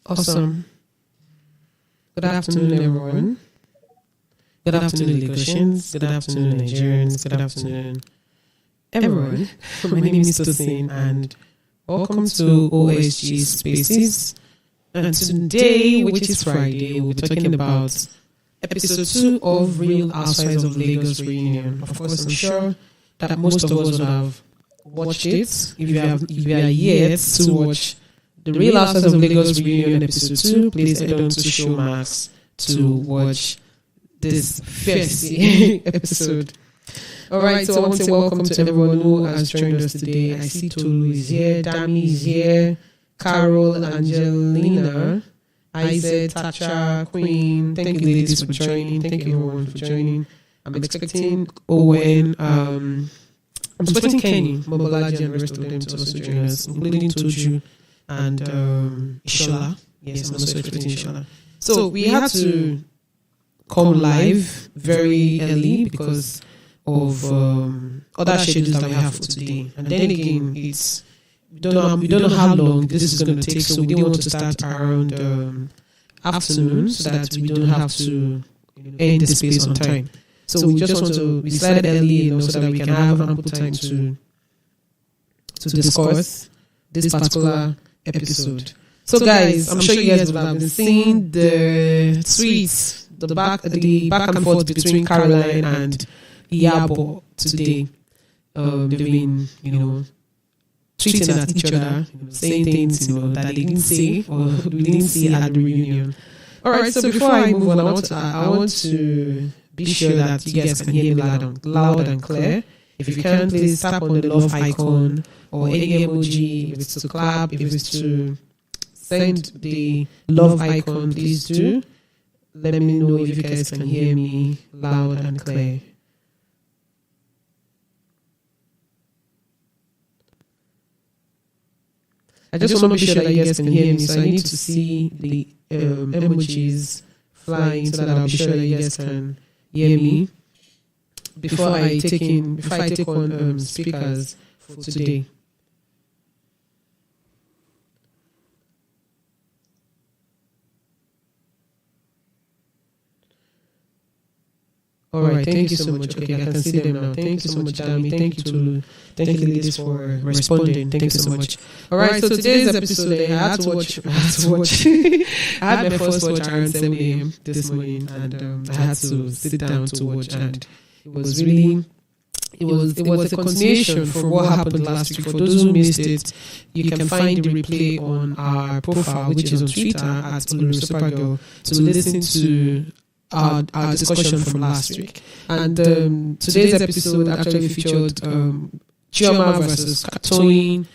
Awesome. Good afternoon, everyone. Good afternoon, Lagosians. Good afternoon, Nigerians. Good afternoon, everyone. My name is Toyin, and welcome to OSG Spaces. And today, which is Friday, we'll be talking about episode 2 of Real Housewives of Lagos reunion. Of course, I'm sure that most of us would have watched it. If you are yet to watch the Real Housewives of Lagos reunion episode 2, please head on to SHOWMAX to watch this first episode. Alright, so I want to say welcome to everyone who has joined us today. I see Tolu is here, Dami is here, Carol, Angelina, Isaac, Tacha, Queen. Thank you, ladies, for joining. Thank you, everyone, for joining. I'm expecting Owen. I'm expecting Kenny, Mobolaji, and the rest of them to also join us, including Toju and Ishola. Yes, I'm also expecting Ishola. So we had to come live very early because of other schedules that we have for today. And then again, we don't know how long this is going to take, so we didn't want to start around afternoon so that we don't have to end the space on time. So we just want to be slightly early, so that we can have ample time to discuss this particular episode. So guys, I'm sure you guys would have been seeing the tweets, the back and forth between Carolyn and Iyabo today. They've been, tweeting at each other, saying things, that they didn't say or we didn't see at the reunion. All right, so before I move on, I want to be sure that you guys can hear me loud and clear. If you can, please tap on the love icon or any emoji. If it's to clap, if it's to send the love icon, please do. Let me know if you guys can hear me loud and clear. I just want to be sure that you guys can hear me, so I need to see the emojis flying so that I'll be sure that you guys can hear me before I take on speakers for today. All right, thank you so much. Okay, I can see them now. Thank you so much, Dami. Thank you, ladies, for responding. Thank you so much. All right, so today's episode, I had to watch. I had my first watch around 7 a.m. this morning, and I had to sit down to watch, and it was really. It was a continuation from what happened last week. For those who missed it, you can find the replay on our profile, which is on Twitter at Supergirl, to listen to our discussion from last week. And today's episode actually featured Chioma versus Toyin,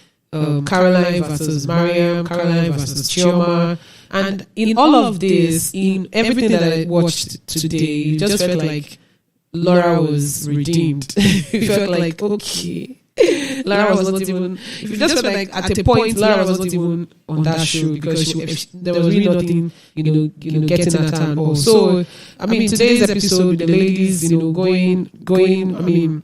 Carolyn versus Mariam, Carolyn versus Chioma. And in all of this, in everything that I watched today, it just felt like Laura was redeemed. It felt like, okay, Laura was not even. It just felt like at a point Laura was not even on that show because there was really nothing, getting at her. Or so, I mean, today's episode, the ladies, going. I mean,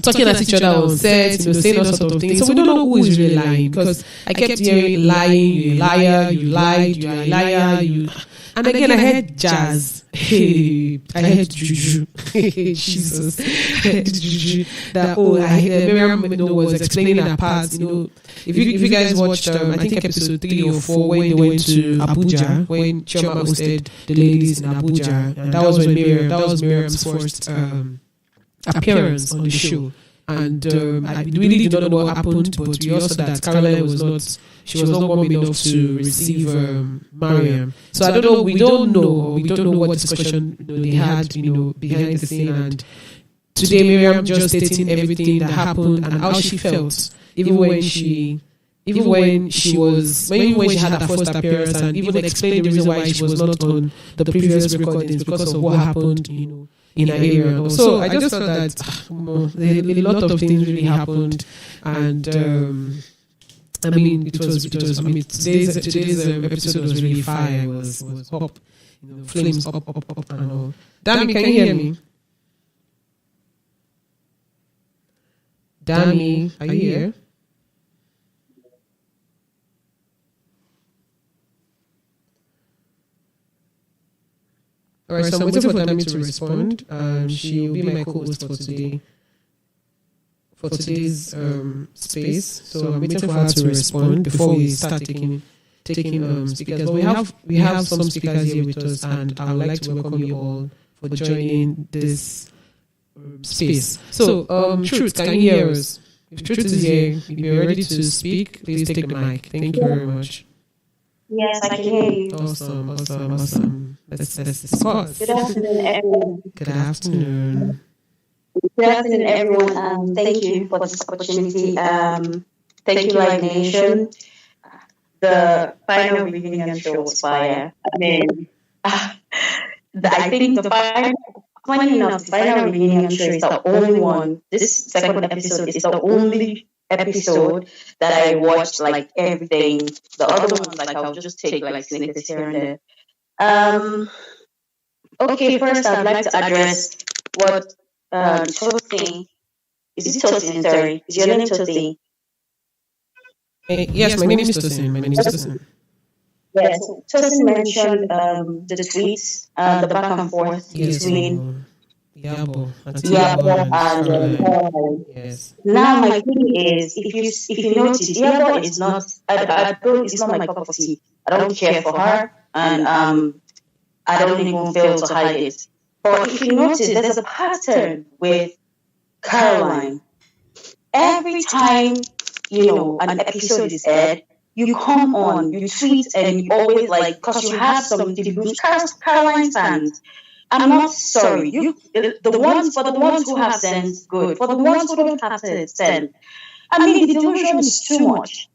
talking at each other on set, saying all sort of things. So we don't know who is really lying because I kept hearing lying. You're a liar. You lied. You are a liar. You. And again, I heard jazz. Hey, I heard juju. Jesus. I heard juju. That, Miriam was explaining her parts. If you guys watched, I think episode 3 or 4, when they went to Abuja, when Chioma hosted the ladies in Abuja. And that was Miriam's first appearance on the show. And I really do not know what happened, but we also that Carolyn was not warm enough to receive Mariam. So I don't know. We don't know what discussion they had, behind the scene. And today Miriam just stating everything that happened and how she felt, even when she had her first appearance, and even explained the reason why she was not on the previous recordings because of what happened, in her area. So I just felt that a lot of things really happened, and I mean, it was. I mean, today's episode was really fire. It was up, flames up, and all. Dami, can you hear me? Dami, are you here? All right, so I'm waiting for Dami to respond. She will be my co-host for today. For today's space. So I'm waiting for her to respond before we start taking speakers. But we have some speakers here with us, and I would like to welcome you all for joining this space. So, Truth, can you hear us? If Truth is here, if you're ready to speak, please take the mic. Thank you very much. Yes, I can hear you. Awesome. Let's discuss. Good afternoon, everyone. Good afternoon. Good afternoon, everyone. Thank you for this opportunity. Thank you, Live Nation. The final reunion show was fire. I mean, I think the final reunion show is the only one. This second episode is the only episode that I watched like everything. The other ones, like I'll just take like snippets here and there. Okay, first I'd like to address what Toyin. Is it Toyin? Sorry, is your name Toyin? Yes, my name is Toyin. Yes, Toyin mentioned the tweets, the back and forth between Yabo and Carolyn. Yes. Now my thing is, if you notice, Yabo is not. It's not my cup of tea. I don't care for her, and I don't even fail to hide it. But if you notice, there's a pattern with Caroline. Every time an episode is aired, you come on, you tweet, and you always because you have some debuts. Caroline fans, I'm not sorry. The ones who have sense, good. For the ones who don't have sense, I mean, the delusion is too much.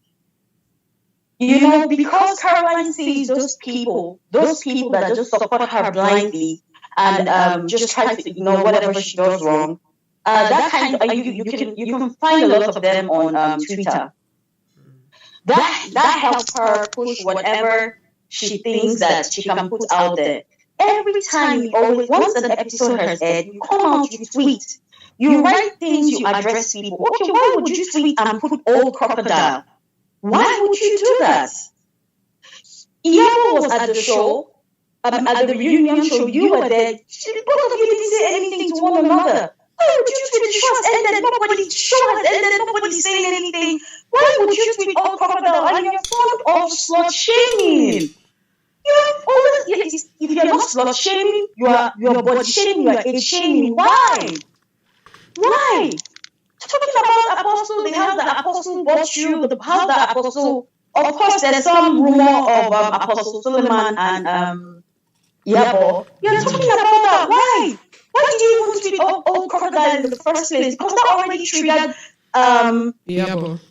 Because Caroline sees those people that just support her blindly and just try to ignore whatever she does wrong. That kind of you can find a lot of them on Twitter. That helps her push whatever she thinks that she can put out there. Every time once an episode has aired, you come out, you tweet, you write things, you address people. Okay, why would you tweet and put old crocodile? Why would you do that? Yabo was at the show, at the reunion show. You were there. Both of you didn't say anything to one another. Why would you tweet? The show has ended. Nobody's saying anything. Why would you tweet old crocodile? And you're fond of slut shaming. If you're not slut shaming, you're body shaming, you're age shaming. Why? Talking about Apostle, they have the Apostle bought you, how the Apostle. Of course, there's some rumor of Apostle Suleiman and Yabo. You're talking about that. Why? Why did you even tweet old crocodile in the first place? Because that already triggered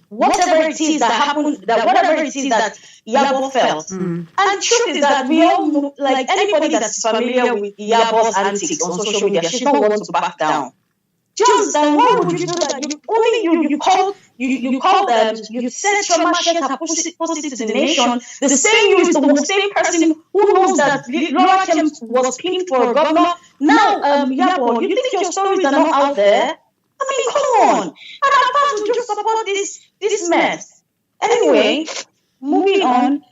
whatever it is that happened, whatever it is that Yabo felt. And the truth is that we all know, like anybody that's familiar with Yabo's antics on social media, she's not one to back down. Do you understand? Why would you do that? You called them, you said Chama shared her posted to the nation. The same you is the same person who knows that Laura Kemp was pinned for a governor. Now, Yabo, you think your stories are not out there? I mean, come on. And I'm about to just support this mess. Anyway, moving on.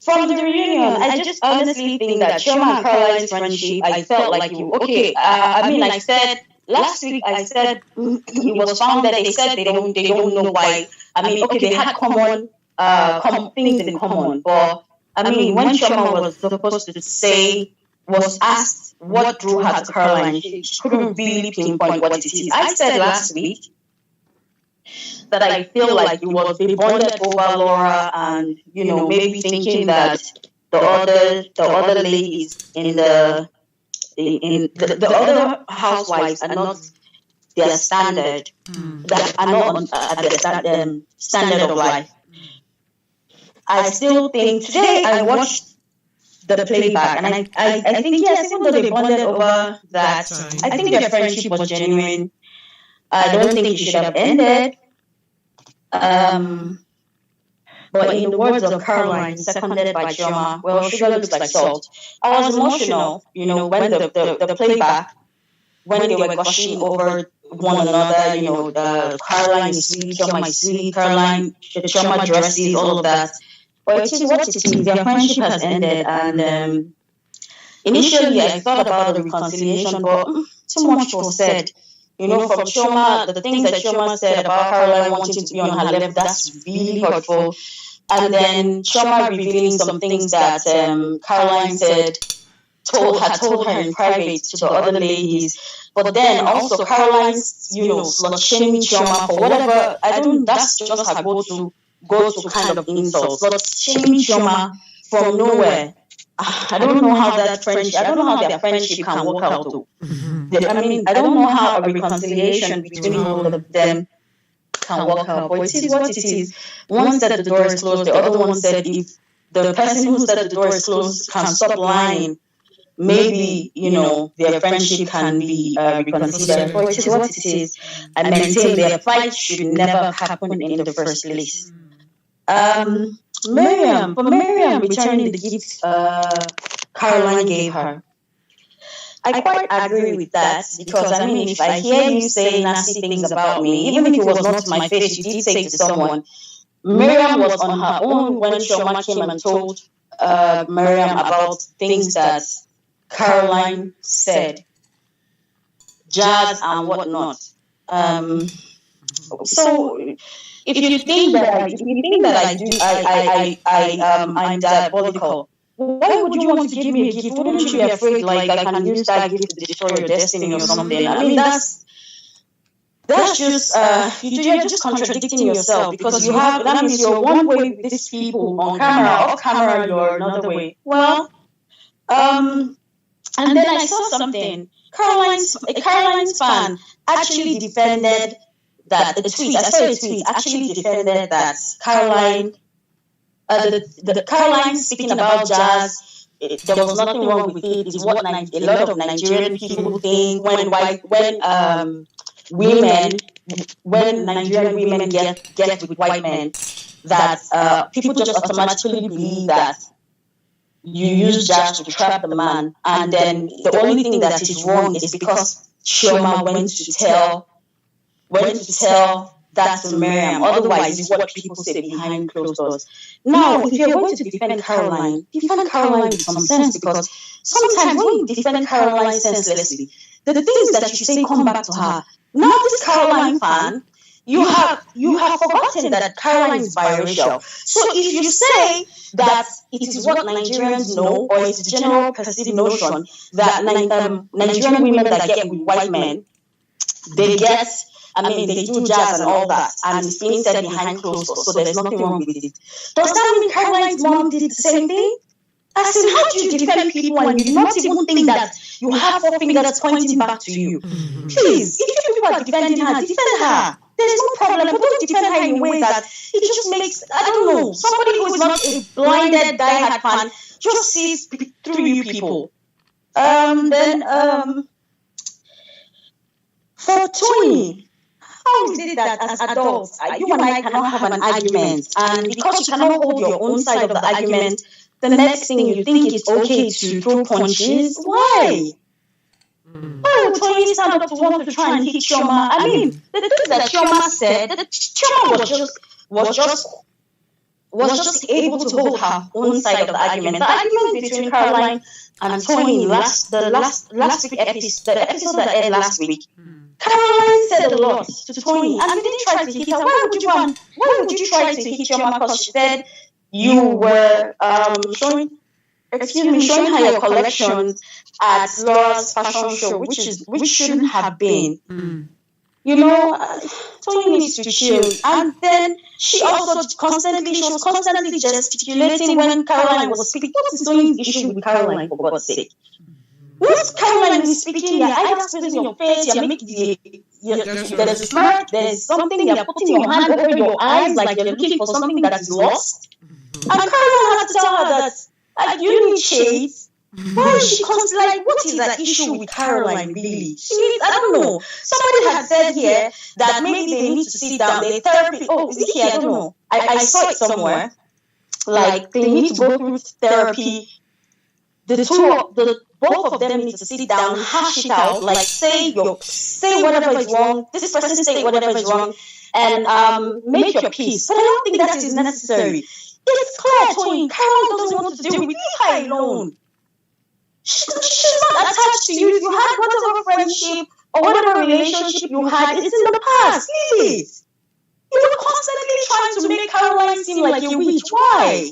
From the reunion, I just honestly think that Chioma and Caroline's friendship, I felt like I said last week, it was found that they said they don't know why. I mean, okay, they had common things in common, but I mean, when Chioma was supposed to was asked what drew her to Caroline, she couldn't really pinpoint what it is. I said last week that I feel like they bonded over Laura, and maybe thinking that the other ladies in the other housewives are not their standard, that are not at the standard of life. I still think today I watched the playback, and I think yes, even though they bonded over that, I think their friendship was genuine. I don't think it should have ended. But in the words of Caroline, seconded by Chioma, well, sugar looks like salt. I was emotional, when the playback, when they were gushing over one another, the Caroline is sweet, Chioma is sweet, Caroline, the Chioma dresses, all of that. But it is what it is. Their friendship has ended, and initially I thought about the reconciliation, but too much was said. From Chioma, the things that Chioma said about Caroline wanting to be on her left, that's really hurtful. And then Chioma revealing some things that Caroline said, told her in private to the other ladies. But then also Caroline's, slut shaming Chioma for whatever. That's just her go-to kind of insult. Slut shaming Chioma from nowhere. I don't know how that friendship. I don't know how their friendship can work out. I don't know how a reconciliation between both of them can work out. But it is what it is. One said the door is closed. The other one said if the person who said the door is closed can stop lying, maybe their friendship can be reconsidered. But it is what it is. I maintain their fight should never happen in the first place. Miriam returning the gift Caroline gave her. I quite agree with that because if I hear you say nasty things about me, even if it was not to my face, you did say to someone. Miriam was on her own when Chioma came and told Mariam about things that Caroline said, jazz and whatnot. So if you think that I'm diabolical, why would you want to give me a gift? Wouldn't you be afraid like I can use that gift to destroy your destiny or something? That's just you're just contradicting yourself because you have that means you're one way with these people on camera, off camera you're another way. Well, and then I saw something. Caroline's fan actually defended that the tweet. I saw a tweet actually defended that Caroline. The Caroline speaking about jazz, there was nothing wrong with it. It's what a lot of Nigerian people think when Nigerian women get with white men, that people just automatically believe that you use jazz to trap the man, and then the only thing that is wrong is because Chioma went to tell that to Miriam. Otherwise, it's what people say behind closed doors. Now, if you're going to defend Caroline with some sense, because sometimes when you defend Caroline senselessly, the things that you say come back to her. Now, this Caroline fan, you have forgotten that Caroline is biracial. So if you say that it is what Nigerians know, or it's a general perceived notion that Nigerian women that get with white men, they do jazz and all that, and it's being said behind closed doors, so there's nothing wrong with it. Does that mean Caroline's mom did the same thing? As in, how do you defend people when you do not even think that you have four fingers pointing back to you? Please, if you people are defending her, defend her. There's no problem, but don't defend her in a way that it just makes, I don't know, somebody who is not a blinded, diehard fan just sees through you people. For Toyin, how is it that as adults, you and I cannot have an argument, and because you cannot hold your own side of the argument, the next thing you think it's okay to throw punches? Why? Why would Toyin stand up to want to try and hit Chioma? The things that Chioma said, that Chioma was just able to hold her own side of the argument. The argument between Caroline and Toyin last week episode, the episode that aired last week, Caroline said a lot to Toyin, and you didn't try to hit her. Why would you try to hit Chama? Because she said you were showing her your collections at Laura's fashion show, which shouldn't have been. Toyin needs to chill. And then she was constantly gesticulating when Caroline was speaking. What is Toyin's issue with Caroline, for God's sake? Once Caroline is speaking, your eyes in your face, you're making there's a smirk, there's something, you're putting your hand over your eyes like you're looking for something that is lost. And Caroline had to tell her that you need shades. Why is she constantly what is that issue with Caroline really? She needs, I don't know. Somebody had said here that maybe they need to sit down, they therapy. Oh, is it here? I don't know. I saw it somewhere. Like they need to go through therapy. Both of them need to sit down, hash it out, like say whatever is wrong. This person say whatever is wrong, and make your peace. But I don't think that is necessary. It's clear, Toyin. Carolyn doesn't want to deal with. Leave her alone. She's not attached to you. If you had whatever friendship or whatever relationship you had, it's in the past. Leave it. You're constantly trying to make Caroline seem like a witch. Why?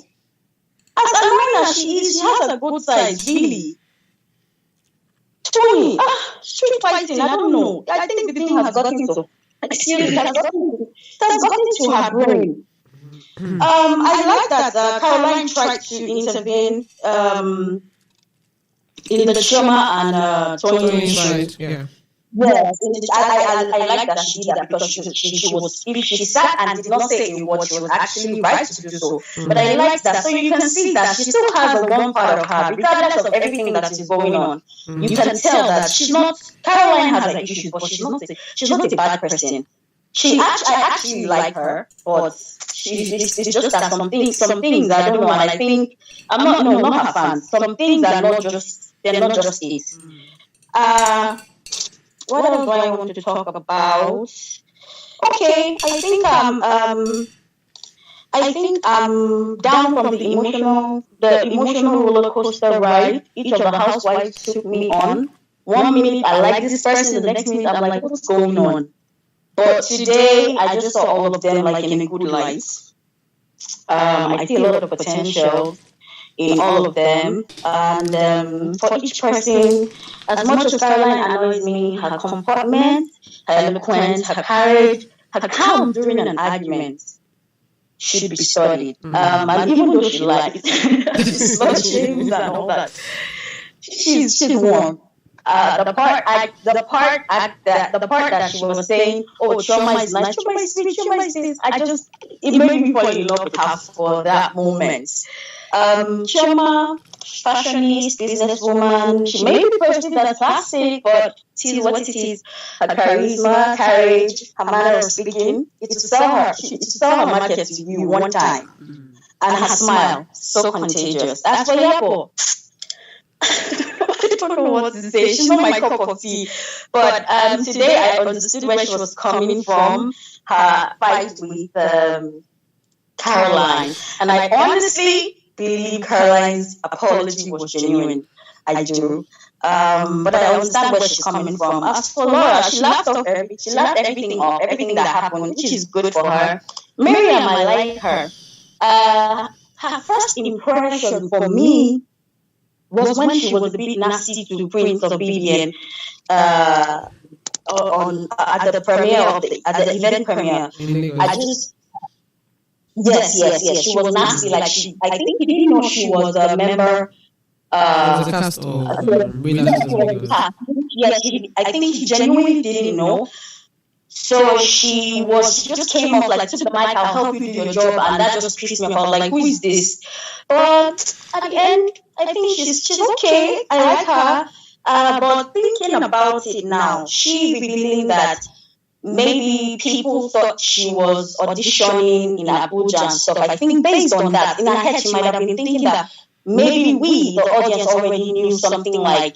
As annoying as she is, she has a good side, really. Toyin, street fighting, I don't know. I think the thing has gotten to, excuse me, it has gotten to her brain. I like that Caroline tried to intervene in the Chama and Toyin side. Yeah. Yes, I like that she did that because she was, if she sat and did not say a word, she was actually right to do so. But I like that. So you can see that she still has the one part of her, regardless of everything that is going on. You can tell that she's not, Caroline has an issue, but she's not a bad person. I actually like her, but it's just that some things I don't know, and I think not her fans. Some things are not just it. What else do I want to talk about? Okay, I think I'm down from the emotional roller coaster ride each of the housewives took me on. 1 minute I like this person, the next minute I'm like, what's going on? But today I just saw all of them like in a good light. I see a lot of potential in all of them, and for each person, as much as Caroline annoys me, her comportment, her eloquence, her courage, her calm during an argument should be studied. And even though she lies, she's not shames and all that, she's one. The part that she was saying, oh, Chioma is nice, Chioma is sweet, Chioma is this, it made me fall in love with her for that moment. Chioma, fashionist, businesswoman, she may be perceived as classic, but it is what it is. Her charisma, courage, her manner of speaking, it's to sell her market to you one time. And her smile, so contagious. As for Yabo, I don't know what to say. She's not my cup of tea. But today I understood where she was coming from, her fight with Caroline. And I honestly believe Caroline's apology was genuine. I do. But I understand where she's coming from. As for Laura, she laughed everything off, everything that happened, which is good for her. Miriam, I like her. Her first impression for me was when she was a bit nasty to Prince of BBN at the event premiere. Yes. She was nasty. Like I think he didn't know she was a member. The cast Yes, I think he genuinely didn't know. So she just came off like, took the mic, I'll help you do your job, and that just pissed me off. Like, who is this? But at the end, I think she's okay. I like her. But thinking about it now, she revealing that maybe people thought she was auditioning in Abuja and stuff. I think based on that, in her head, she might have been thinking that maybe we, the audience, already knew something like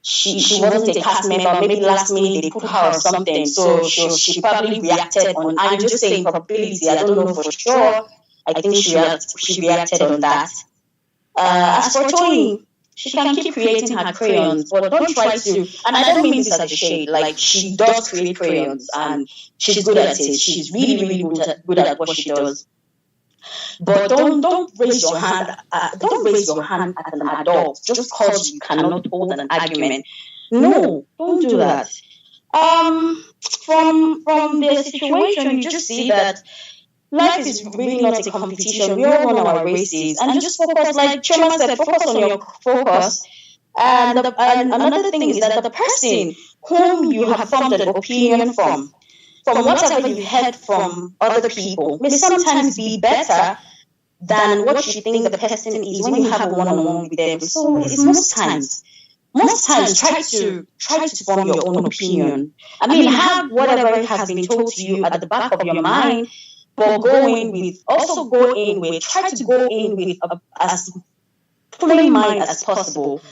she wasn't a cast member. Maybe last minute they put her or something. So she probably reacted on. I'm just saying probability. I don't know for sure. I think she reacted on that. As for Toyin, she can keep creating her crayons, but don't try to. And I don't mean this as a shade. Like, she does create crayons, and she's good at it. She's really, really good at what she does. But don't raise your hand. Don't raise your hand at an adult just because you cannot hold an argument. No, don't do that. From the situation, you just see that life is really not a competition. We all run our races, and just focus, like Chama said, focus on your focus. And another thing is that the person whom you have formed an opinion from whatever you heard from other people, may sometimes be better than what you think the person is when you have a one-on-one with them. So it's most times try to form your own opinion. I mean, have whatever has been told to you at the back of your mind, but try to go in with as plain mind as possible.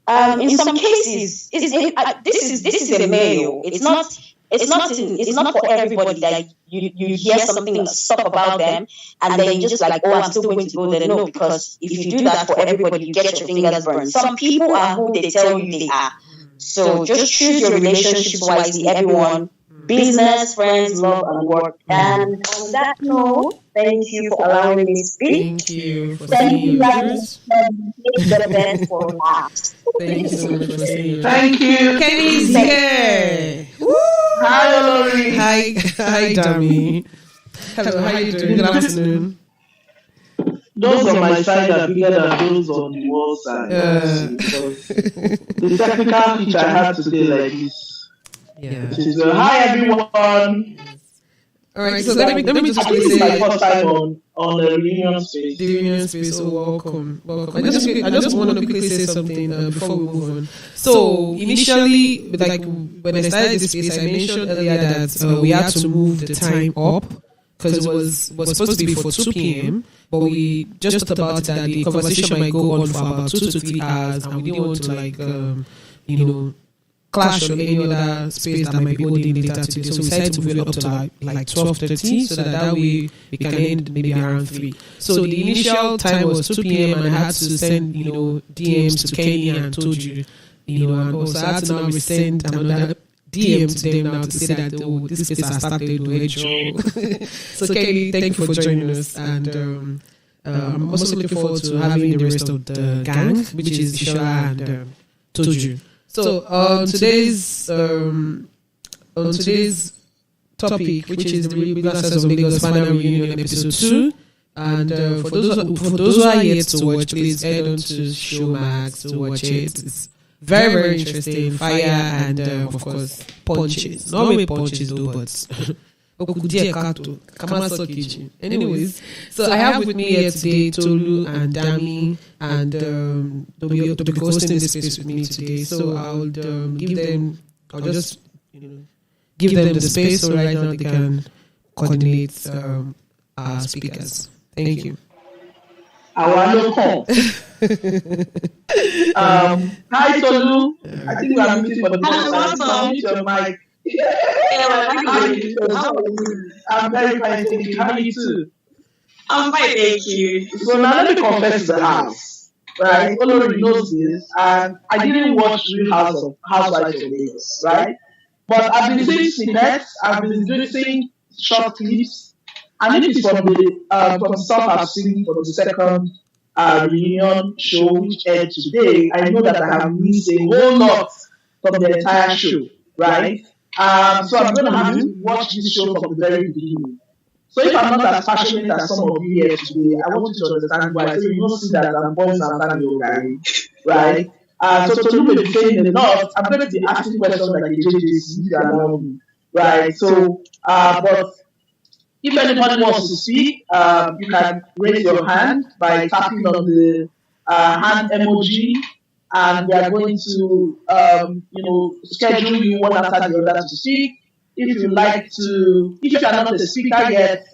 In some cases, this is a male. It's not it's not for everybody that you hear something stuff about them and then you just like, oh, I'm still going to go there. No, because if you do that for everybody, you get your fingers burned. Some people are who they tell you they are. So just choose your relationships wisely, everyone. Business, friends, love, and work. And on that note, thank you for allowing me to speak. Thank you for Thank saying you your guys. truth. The best for last. Thank you so much for saying your truth. Thank you. Kenny's here. Woo! Hi, Olori. Hi, Dami. Hello, how are you doing? Good afternoon. Those on my side are bigger than those on the wall side. The technical feature I had today like this. Yeah. Hi, everyone. All right, so let me just I think quickly it's my say first time on the reunion space. the reunion space. So welcome. I just want to quickly say something before we move on. So initially, like when I started this space, I mentioned earlier that we had to move the time up because it was supposed to be for 2 p.m. But we just thought about it that the conversation might go on for about 2 to 3 hours, and we didn't want to clash or any other space that might be holding later today. So we decided to move it up to like 12:30 so that way we can end maybe around 3. So the initial time was 2 p.m. and I had to send, DMs to Kenny and told you, and also I had to now resend another DM to them now to say that, oh, this space has started, So Kenny, thank you for joining us. And I'm also looking forward to having the rest of the gang, which is Ishola and Toju. So on today's topic, which is the Masters of Lagos final reunion episode 2, and for those who are yet to watch, please head on to SHOWMAX to watch it. It's very, very interesting, fire and of course punches. Not really punches though, but anyways, so I have with me here today Tolu and Dami, and they'll be hosting this space with me today. So I'll give them the space so right now they can coordinate our speakers. Thank you. Our local. Hi, Tolu. I think we are meeting for the first time. Meet your mic. I'm very fine, thank you. How are you too? I'm fine, thank you. So now let me confess to the house, right? Olori knows this, and I didn't watch Real Housewives of Lagos, right? But I've been seeing snippets, I've been seeing short clips, and it is from stuff I've seen for the second reunion show which aired today. I know that I have missed a whole lot from the entire show, right? So I'm going to have to watch this show from the very beginning. So if I'm not as passionate as some of you here today, I want you to understand why. So you don't see that I'm voice and standing guy, right? So to be saying a lot, I'm going to be asking questions like the JJC, if you allow me, right? So, but if anybody wants to speak, you can raise your hand by tapping on the hand emoji. And we are going to, schedule you one after the other to speak. If you are not a speaker yet,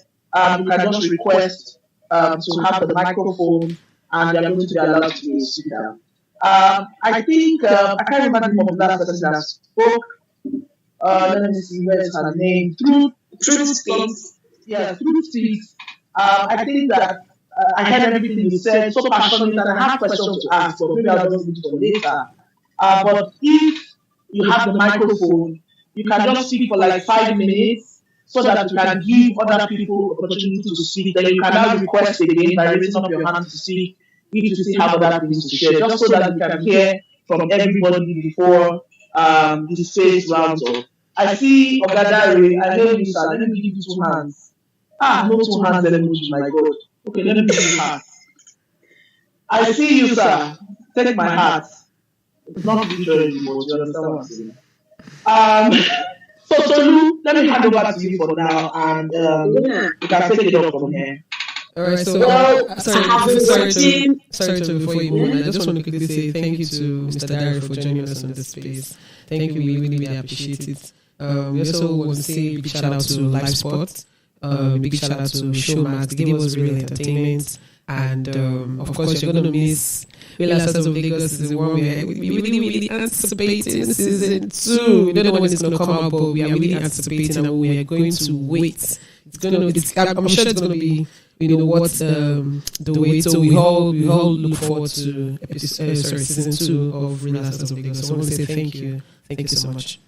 you can just request to have the microphone, and you are going to be allowed to be a speaker. I think, I can't remember the name of the last person that spoke. Let me see, where's her name? Truth Speaks. Yeah, Truth Speaks. I think that I heard everything you said so passionately that I have questions to ask, but maybe I'll just leave it for later. But if you have the microphone, you can just speak for like 5 minutes so that you can give other people opportunity to speak. Then you can now request again by raising up your hand to speak if you still have other things to share, just so that we can hear from everybody before the space rounds up. I see Ogadare, I know you, sir. Let me give you 2 hands. No 2 hands emoji, my God. Okay, let me give you heart. I see you, sir. Take my heart. It's not visual anymore. You understand what I'm saying? So Tolu, let me hand over to you for now, and you can take it up from here. All right, so sorry to before you move on, I just want to quickly say thank you to Mr. Dari for joining us on this space. Thank you, we really appreciate it. We also want to say a big shout out to Live Sports. Big shout out to SHOWMAX. They gave us real entertainment, And of course, you're going to miss Real Housewives of Lagos is the one we're really anticipating season 2. We don't know when it's going to come out, but we are really anticipating and we are going to wait. I'm sure it's going to be, what's the wait. So we all look forward to season 2 of Real Housewives of Lagos. So I want to say thank you. Thank you so much.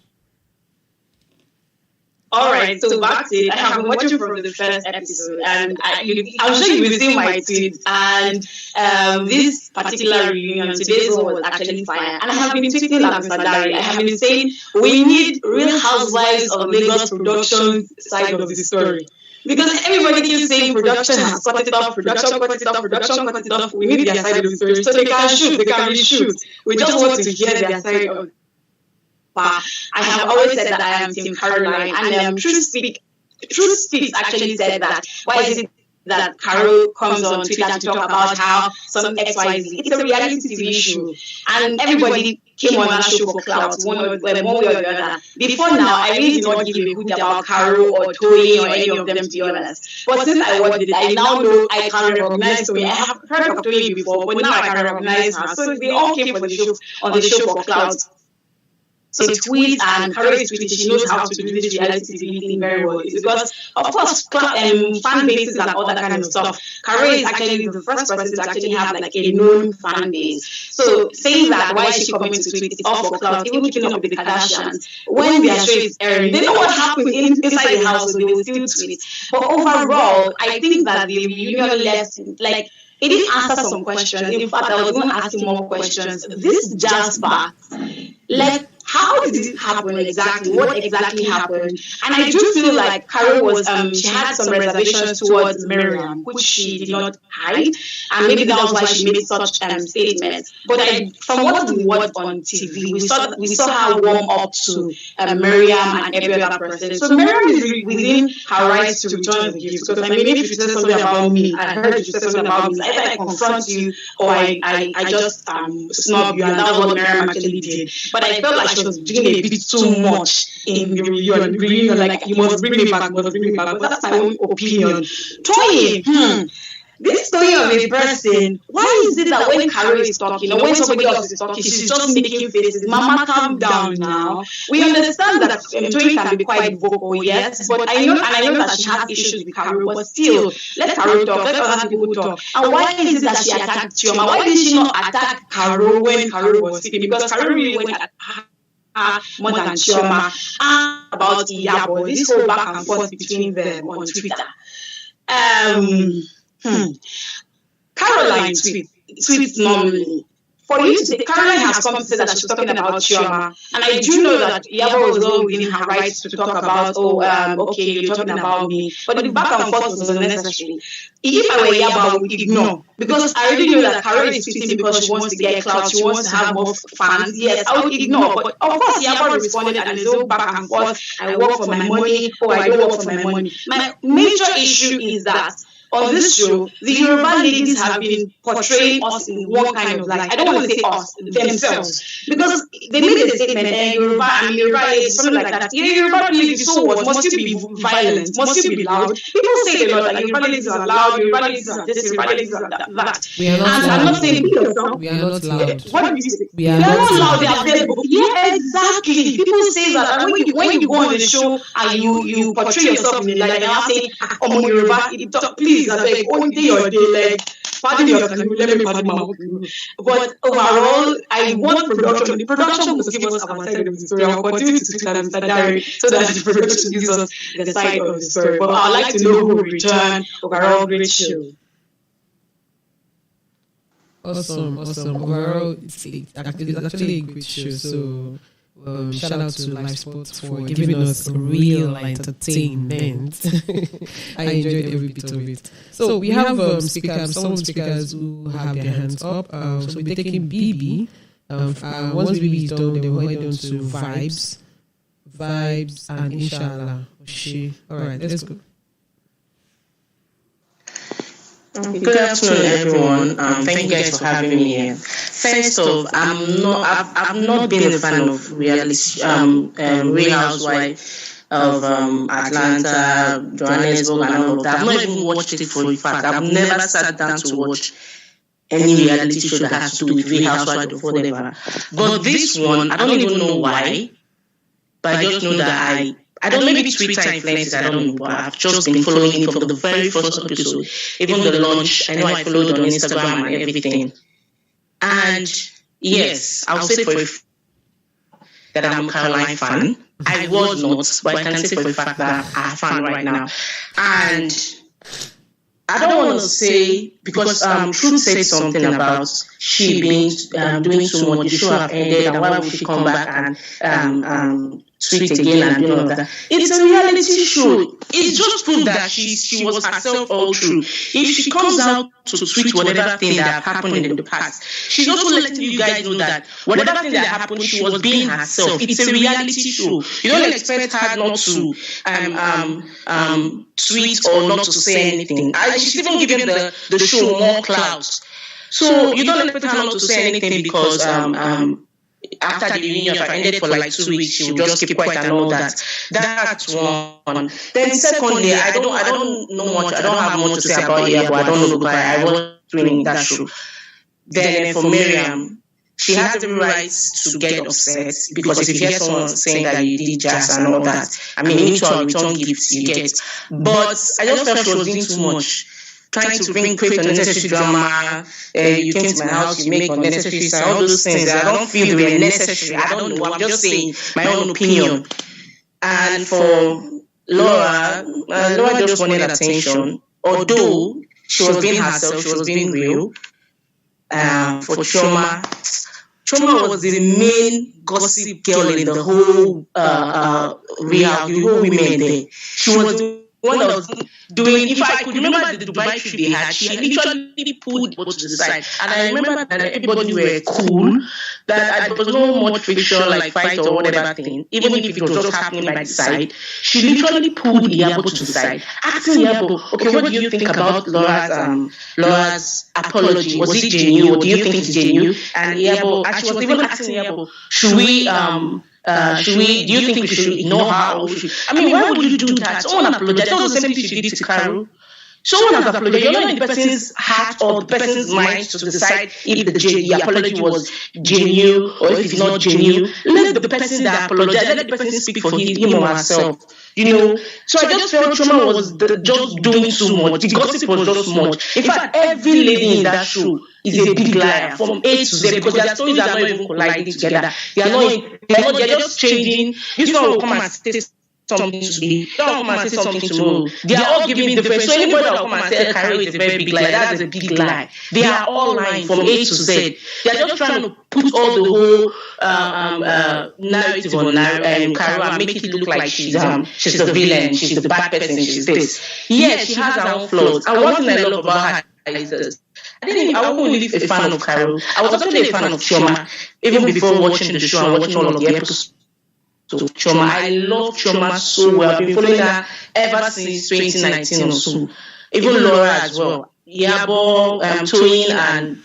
All right, so back to it. I have been watching from the first episode, and I'm sure you will see my tweets. And this particular reunion, today's one was actually fire. And I have been tweeting like Mr. Dari. I have been saying we need Real Housewives of Lagos production side of the story. Because everybody keeps saying production has cut it off, production cut it off. We need their side of the story. So they can reshoot. We just want to hear their side of but I have always said that I am Team Caroline, and Truth Speaks actually said that. Why is it that Carol comes on Twitter to talk about how some XYZ? It's a reality TV show, and everybody came on that show for clout, one way or the other. Before now, I really did not give a hoot about Carol or Toyin or any of them, to be honest. But since I watched it, I now know I can recognize Toyin. I have heard of Toyin before, but now I can recognize her. So they all came for the show on the show for clout. So tweets and Carol is tweeting, she knows how to do this reality TV thing very well. It's because, of course, fan bases and all that kind of stuff. Carol is actually the first person to actually have like a known fan base. So saying that, why is she coming to tweet? It's all for clout. Even keeping up with the Kardashians, when their show is airing, they know what happened inside the house, so they will still tweet. But overall, I think that the reunion left, like, it did answer some questions. In fact, I was going to ask you more questions. This Jasper, like, how did it happen exactly? What exactly happened? And I do feel like Carol was, she had some reservations towards Miriam, which she did not hide. And maybe that was why she made such statements. But from what we watched on TV, we saw her warm up to Miriam and every other person. So Miriam is within her rights to return the gift. Because I mean, if you said something about me, I heard you said something about me, so either I confront you or I just snub you, and that was what Miriam actually did. But I felt like she was doing a bit too much in the reunion, like, you must bring me back, but that's my own opinion. Toyin, this story of a person, why is it that when Carol is talking or when somebody else is talking, she's just making faces? Mama, calm down now. We understand that Toyin can be quite vocal, yes, but I know that she has issues with Carol, but still, let Carol talk, let other people talk. And why is it that she attacked Chioma? Why did she not attack Carol when Carol was speaking? Because Carol really went at her more than Chioma about Iyabo, this whole back and forth between them on Twitter. Caroline tweets normally. For you to say, Caroline has come to say that she's talking about Chioma, and I do know that Iyabo was all within her rights to talk about, okay, you're talking about me, but the back and forth was unnecessary. If I were Iyabo, I would ignore, because I already know that Carol is tweeting because she wants to get clout, she wants to have more fans. Yes, I would ignore, but of course Iyabo responded, and there's no back and forth. I work for my money, or I don't work for my money. My major issue is that on this show, the Yoruba ladies have been portraying us in one kind of light. I don't want to say us, themselves. Because they made a statement, Yoruba and Yoruba ladies, something like that. Yoruba ladies, so what? Must you be violent? Must you be loud? People say a lot, like Yoruba ladies are loud, Yoruba ladies are this, Yoruba ladies are that. We are not loud. I'm not saying yourself. We are not loud. What do you say? We are not loud. They are very vocal. Yeah, exactly. People say that, and when you go on the show and you portray yourself in the light, and you're saying, I'm Yoruba, please, I beg, one day or day, like, pardon your let me pardon my own. But overall, I want production. The production must give us our side of the story. I'll continue to tweet at Mr. Dari so that the production gives us the side of the story. But I'd like to know who will return. Overall, great show. Awesome. Overall, it's actually a great show. So shout out to Live Sports for giving us real entertainment. I enjoyed every bit of it. So we have some speakers who have their hands up. So we're taking BB. Once BB is done, then we'll head on to vibes, and inshallah. All right, let's go. Good afternoon, everyone. Thank you guys for having me here. First off, I've not been a fan of reality, Real Housewives. Atlanta, Johannesburg, and all of that. I've not even watched it for a fact. I've never sat down to watch any reality show that has to do with Real Housewives or whatever. But this one, I don't even know why, but I just know that I don't know, maybe Twitter influences, I don't know, but I've just been following it from the very first episode. Even the launch, I know I followed on Instagram and everything. And yes, I'll say for a fact that I'm a Caroline fan. I was not, but I can say for a fact that I'm a fan right now. And I don't want to say, because Truth said something about she being doing so much, the show have ended, and why would she come back and tweet again and do all of that. It's a reality show. It just proved that she was herself all through. If she comes out to tweet whatever thing that happened in the past, she's also letting you guys know that whatever thing that happened, she was being herself. It's a reality show. You don't expect her not to tweet or not to say anything. She's even giving the show more clout. So you don't expect her not to say anything because after the reunion have ended for like 2 weeks, she will just keep quiet and all that. That's one. Then secondly, I don't know much. I don't have much to say about it, but I don't know because I was doing that show. Then for Miriam, she has every right to get upset because if you hear someone saying that you did jazz and all that, I mean, you need to return gifts you get. But I just felt she was doing too much. Trying to create unnecessary drama. You came to my house, you make unnecessary sound, all those things. I don't feel they were necessary. I don't know. I'm just saying my own opinion. And for Laura just wanted attention. Although she was being herself, she was being real. For Chama was the main gossip girl in the whole the whole women there. She was the one that was doing, if I could remember the Dubai trip they had, she literally pulled people to the side. And I remember that everybody were cool, that there was no much friction, like fight or whatever thing. Even if it was just happening by the side, she literally pulled Iyabo to the side, asking Iyabo, okay, what do you think about Laura's apology? Was it genuine or do you think it's genuine? And Iyabo, and she was even asking Iyabo, do you think we should ignore her? I mean, why would you do that? Someone apologized. That was the same thing she did to Carol. Someone has apologized. You're not in the person's heart or the person's mind to decide if the apology was genuine or if it's not genuine. Let the person that apologized, let the person speak for him or herself. So I just felt Chama was just doing too much. The gossip was just much. In fact, every lady in that show is a big liar from A to Z because their stories are not even colliding together. They're just changing. This one will come and say something today. That will come and say something tomorrow. They are all giving different. So anybody that will come and say Carol is a very big lie, that's a big lie. They are all lying from A to Z. They are just trying to put all the whole narrative on Carol and make it look like she's the villain, she's the bad person, she's this. Yes, she has her own flaws. And one thing I love about her is this. I wasn't really a fan of Carol. I was actually a fan of Chama, even before watching the show and watching all of the episodes of Chama. I love Chama so well. I've been following her ever since 2019 or so. Even Laura as well. Iyabo, Toyin, and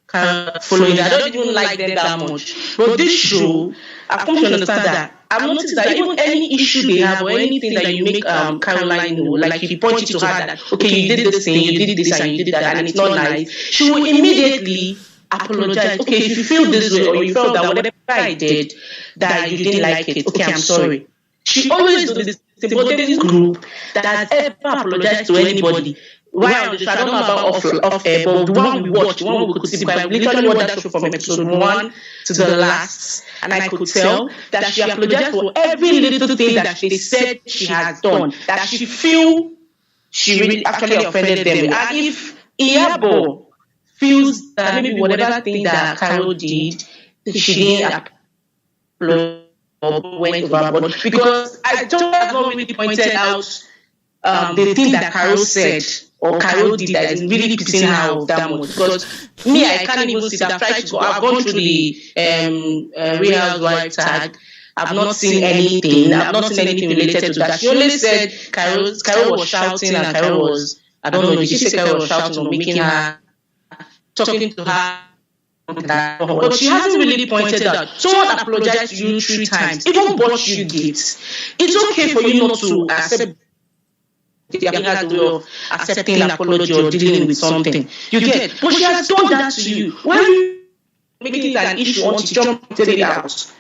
Carol following her. I don't even like them that much. But this show, I've come to understand that. I've noticed that even any issue they have or anything that you make Caroline know, like you point it to her that, okay, you did this thing, you did this and you did that, and it's not nice, she will immediately apologize. Okay, if you feel this way or you felt that whatever I did, that you didn't like it, okay, I'm sorry. She always does this thing, but there's this group that has ever apologized to anybody. Why on the show? I don't know about off air, but the one we watched, the one we could see, because I literally watched that show from episode 1 to the last, and I could tell that she apologized for every little thing that she said she has done, that she feel she really actually offended them. And if Iyabo feels that maybe whatever thing that Carol did, she didn't apologize or went overboard, because I don't have not really pointed out the thing that Carol said or Carol did that is really pissing her off that much. Because me, I can't even see that. I've gone through the Real Housewives tag. I've not seen anything. I've not seen anything related to that. She only said Carol was shouting and Carol was, I don't know, did she say Carol was shouting or making her, talking to her but she hasn't really pointed out. Someone apologized to you 3 times, even bought you gifts. It's okay for you not to accept. They has a way of accepting an apology or dealing with something. You get, but she has done that to you. Why are you making it an issue once you jump into the house?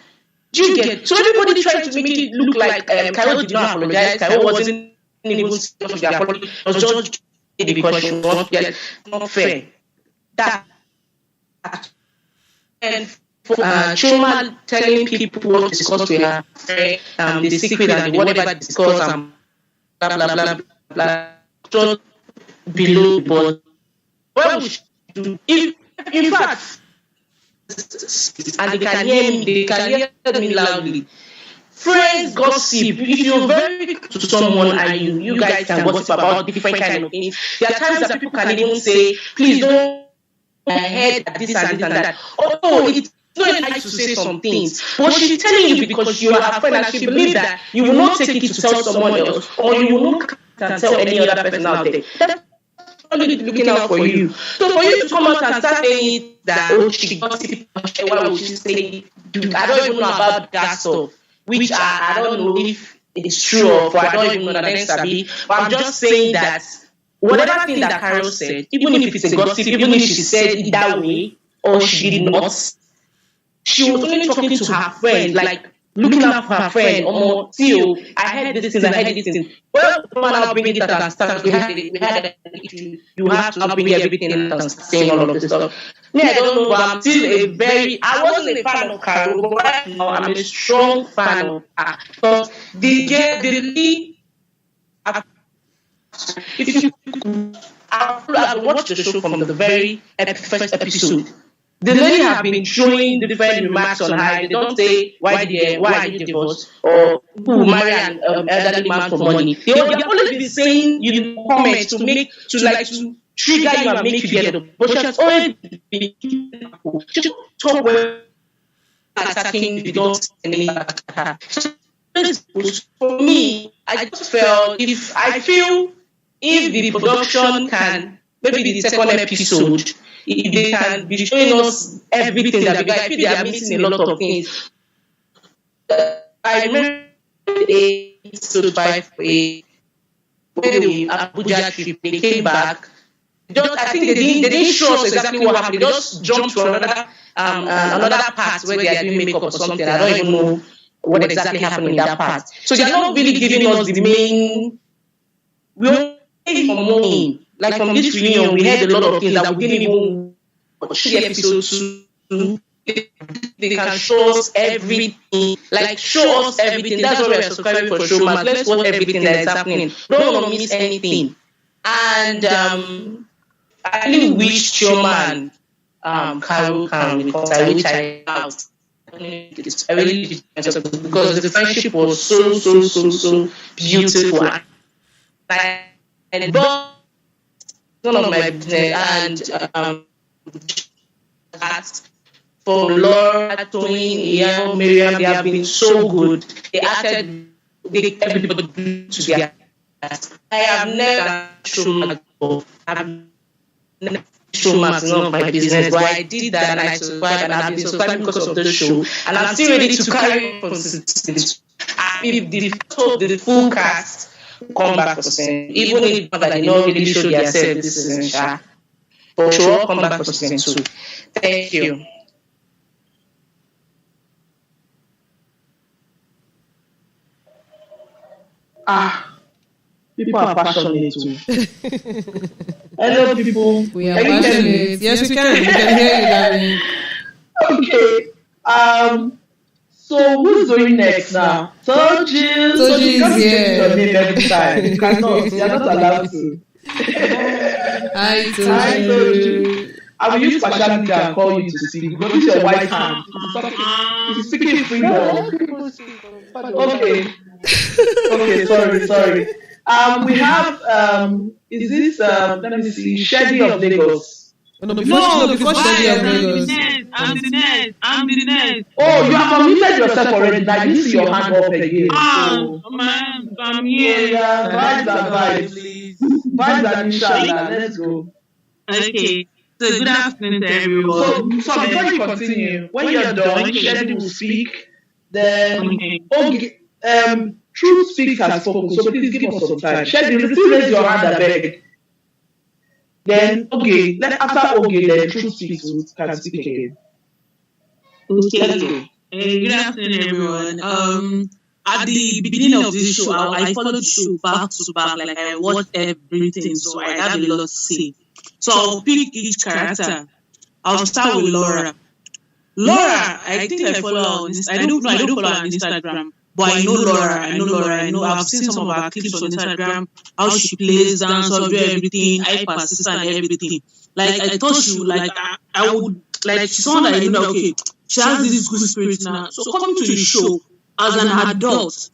Do you get? So everybody tried to make it look like Carol did not apologize. Carol wasn't even serious with the apology. It was just because she was not fair. That and for Choma telling people what discussed with her, the secret and whatever they discussed, blah blah blah blah, just below. But what we should do, if in fact, and they can hear me loudly. Friends gossip. If you're very close to someone and you guys can gossip about different kind of things, there are times that people can even say, please don't head this and this and that. Oh, it's not nice to say some things, but she's telling you because you are her friend and she believes that you will not take it to tell someone else, or you will not tell any other person out there. That's only looking out for you. So for you to come out and start saying that, oh, she gossip, why would she say, I don't even know about that stuff, which I don't know if it's true or I don't even know that it's sabi. But I'm just saying that whatever thing that Carol said, even if it's a gossip, even if she said it that way or she did not, she was only talking to her friend, like looking out for her friend. Till I heard this thing, I heard this thing. Well, man, I'll bring it out and start. We had an issue. You have to now bring everything and saying all of this stuff. Me, I don't know, but I'm still I wasn't a fan of Carol, but right now I'm a strong fan of her. Because I've watched the show from the very first episode. The lady have been showing different remarks on her. They don't say why are you divorced or who marry an elderly man for money. They always been saying you comments to trigger you and make you get up. But she has always been she talk when attacking you don't say anything about her. For me, I just felt if the production can, maybe the second episode, if they can be showing us everything that I feel they are missing a lot of things. I remember the episode 5 when the Abuja trip, they came back. I think they didn't show us exactly what happened. They just jumped to another part where they are doing makeup or something. I don't even know what exactly happened in that part. So they are not really giving us the main. We only from morning. Like from this reunion, we heard a lot of things that we didn't even watch the episode 2. They can show us everything. Like, show us everything. That's why we are subscribing for SHOWMAX. Let's watch everything that is happening. Don't want to miss anything. And I really wish Chioma and Carol can reconcile, which I doubt. I really did, because the friendship was so beautiful. And none of my business. And for Laura, Toyin, Miriam, they have been so good. They everybody to their. I have never shown SHOWMAX, none of my business, but I did that and I subscribed and I've been subscribed because of the show, and I'm still ready to carry on this. The full cast come back for season, even if they don't really show themselves this season, but should all come back for season 2. Thank you. People are passionate too. Hello, people. We are passionate. Yes, we can. We can hear you, darling. Okay. So who's going next now? Toyin. Toyin is here. Your name every time. You cannot. You are not allowed to. Hi, Toyin. I will use partiality and call you to speak. Go to your white hand. It's speaking freedom. Okay. Okay. Sorry. We have is this let me see, Shady of Lagos. Before Shady of Lagos. I'm the next. Oh, you have unmuted yourself already. I didn't see your hand up again. Man, I'm here. Yeah, vibes, please. Vibes and inshallah. Let's go. Okay. So good afternoon to everyone. So before you continue, when you're done, Shady will speak. Then, okay, Truth Speaks has spoken, so please give us some time. Shady, still raise your hand, I beg. Then, okay, after okay, then Truth Speaks can speak again. Okay. Good afternoon, everyone. At the beginning of this show, I followed the show back to back, like I watched everything, so I have a lot to say. So I'll pick each character. I'll start with Laura. Laura, I think I follow her on I don't follow her on Instagram, but I know Laura. I've seen some of her clips on Instagram, how she plays, dance, do everything, hyper sister and everything. Like I thought she would I would she's someone that okay, she has this good spirit now. So coming to the show as an adult,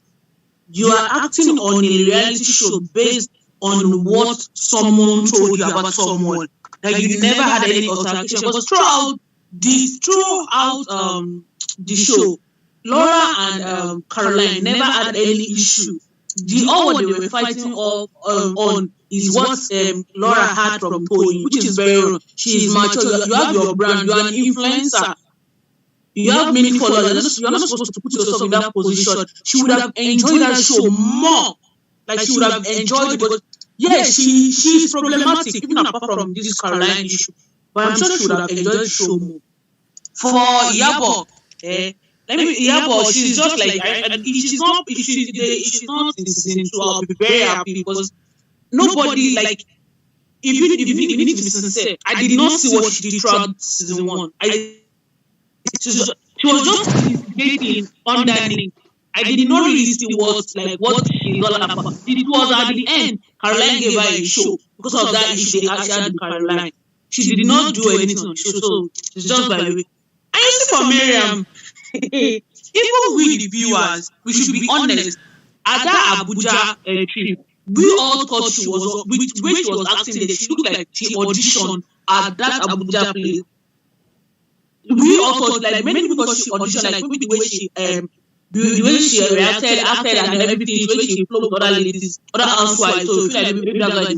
you are acting on a reality show based on what someone told you about someone. Like you never had any altercation, because throughout the show, Laura and Carolyn never had any issue. All what they were fighting on is what Laura had from Toyin, which is very wrong. She is mature. You have your brand. You are an influencer. You have many followers. You're not supposed to put yourself in that position. She would have enjoyed that show more. Like she would have enjoyed it, because yes, she is problematic, even apart from this Caroline issue. But I'm sure she would have enjoyed the show more. For Yabo, Yabo, she's just like, she's not in season 2, I'll be very happy, because nobody, like, even if we need to be sincere, I did not see what she did throughout season 1. She was just investigating underneath. I did not really see what she's all about. It was at the end, Caroline gave her a show. Because of that issue, they actually had Caroline. She did not do anything on the show, so it's just by the way. And you see for Miriam, even we the viewers, we should be honest. At that Abuja trip, we all thought she was, when she was acting there, she looked like she auditioned at that Abuja place. We all thought, like, many people she auditioned, like maybe the way she reacted, acted, and everything, the way she flowed with other ladies, other housewives, so I feel like maybe that's why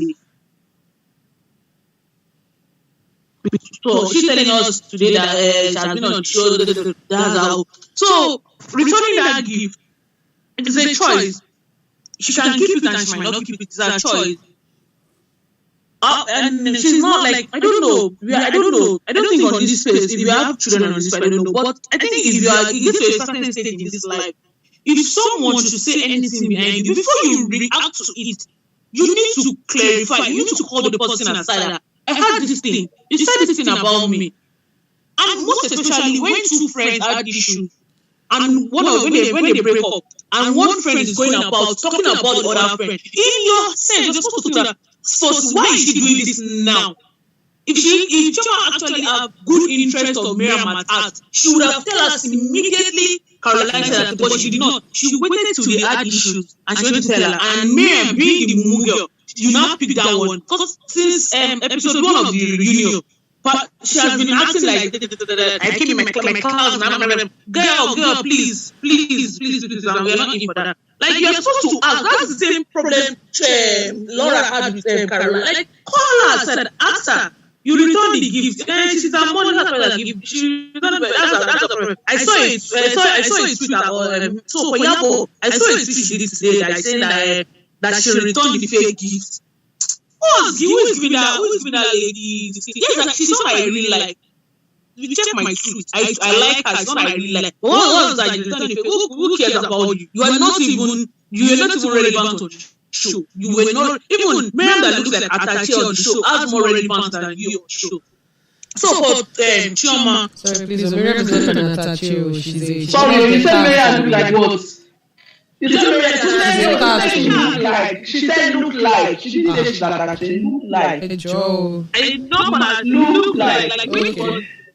So she's telling us today that she has been on the show, that's how. So, returning that gift, it is a choice. She can keep it and she might not keep it, it's a choice. And she's not like, I don't know. I don't think on this space, if you have children on this space, I don't know. But I think if you get to a certain stage in this life, if someone should say anything behind you, before you react to it, you need to clarify, you need to call the person aside. I heard this thing. You said this thing about me. And most especially when two friends had issues, and when they break up, and one friend is going about talking about the other friend, in your sense, you're supposed to think that, first, why is she doing this now? If Chama actually have good interest of Miriam at heart, she would have told us immediately. Carolyn said that, but she did not. She waited till they had issues and she went to tell her. And Miriam, being the moo girl, you now pick that one. Because since episode 1 of the reunion, but she has been acting like I came in my class and I'm girl, please, and we're not in for that. Like, you're supposed to ask. That's the same problem Laura had with Carolyn. Like, call her, ask her. You return the gift. She's a money, that's why the gift. She returned that's a problem. I saw it tweet about so for Yabo, I saw it tweet she did today that saying that she returned the fake gift. Who is giving that lady? Yes, she's someone I really like. You check my tweet. I like her. She's someone I really like. But what was that you return the fake? Who cares about you? You are not even relevant on the show. You were not even Miriam that looks like Atachi on the show has more relevance than you on the show. So for Chioma, sorry please, Miriam is not an Atachi. She's sorry, you said Miriam look like what? You said Miriam she said look like. She didn't say she's an Atachi. Look like. Joe. I know look like.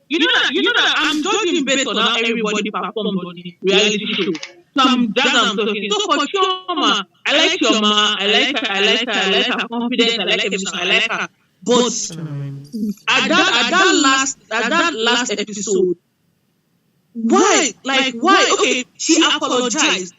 You know that I'm talking based on how everybody performed on the reality show. So I'm talking. So for Chioma, I like Chioma. I like her confidence. I like everything. I like her. But at that last episode, why? Okay, she apologized.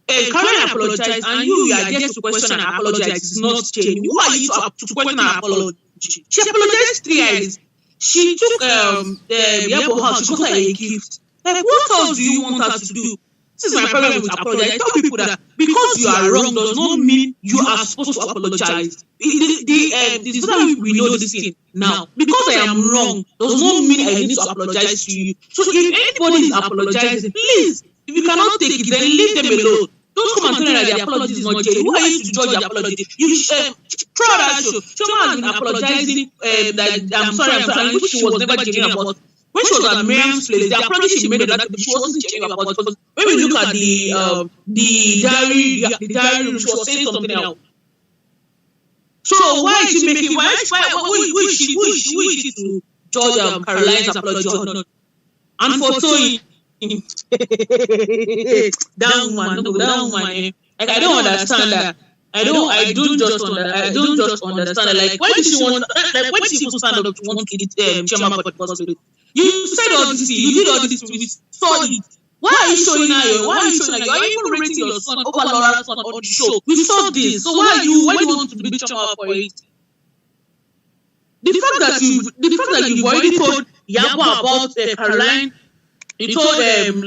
Carolyn apologized, and you are just to question and apologize. It's not changing. Who are you to question and apologize? apology. She apologized thrice. She took the Yabo house, she got her a gift. Like, what else do you want her to do? This is my problem with apology. I tell people that because you are wrong does not mean you are supposed to apologize. This is how we know this thing now. Because I am wrong does not mean I need to apologize to you. So if anybody is apologizing, please, if you cannot take it, then leave them alone. Don't come and tell me that the apology is not genuine. Who are you to judge the apology? You try that show. Chama has been apologizing that I'm sorry, which she was never genuine about. When she was at Miriam's place, the apology she made that she wasn't genuine about. Because when we look at the diary, she was saying something else. So why is she making? Who is she to judge Caroline's apology or not? And for Toyin, down one. Like, I don't understand that. I don't just understand that. Like, why did she want? Like, why did she stand up to want to eat Chioma for possibility? You said all this, you did all this, we saw it. Why are you showing now? Why are you showing now? You are even rating your son over Laura's son on the show. We saw this. So why do you want to beat Chama for it? The fact that you've already told Yabo about Caroline, you told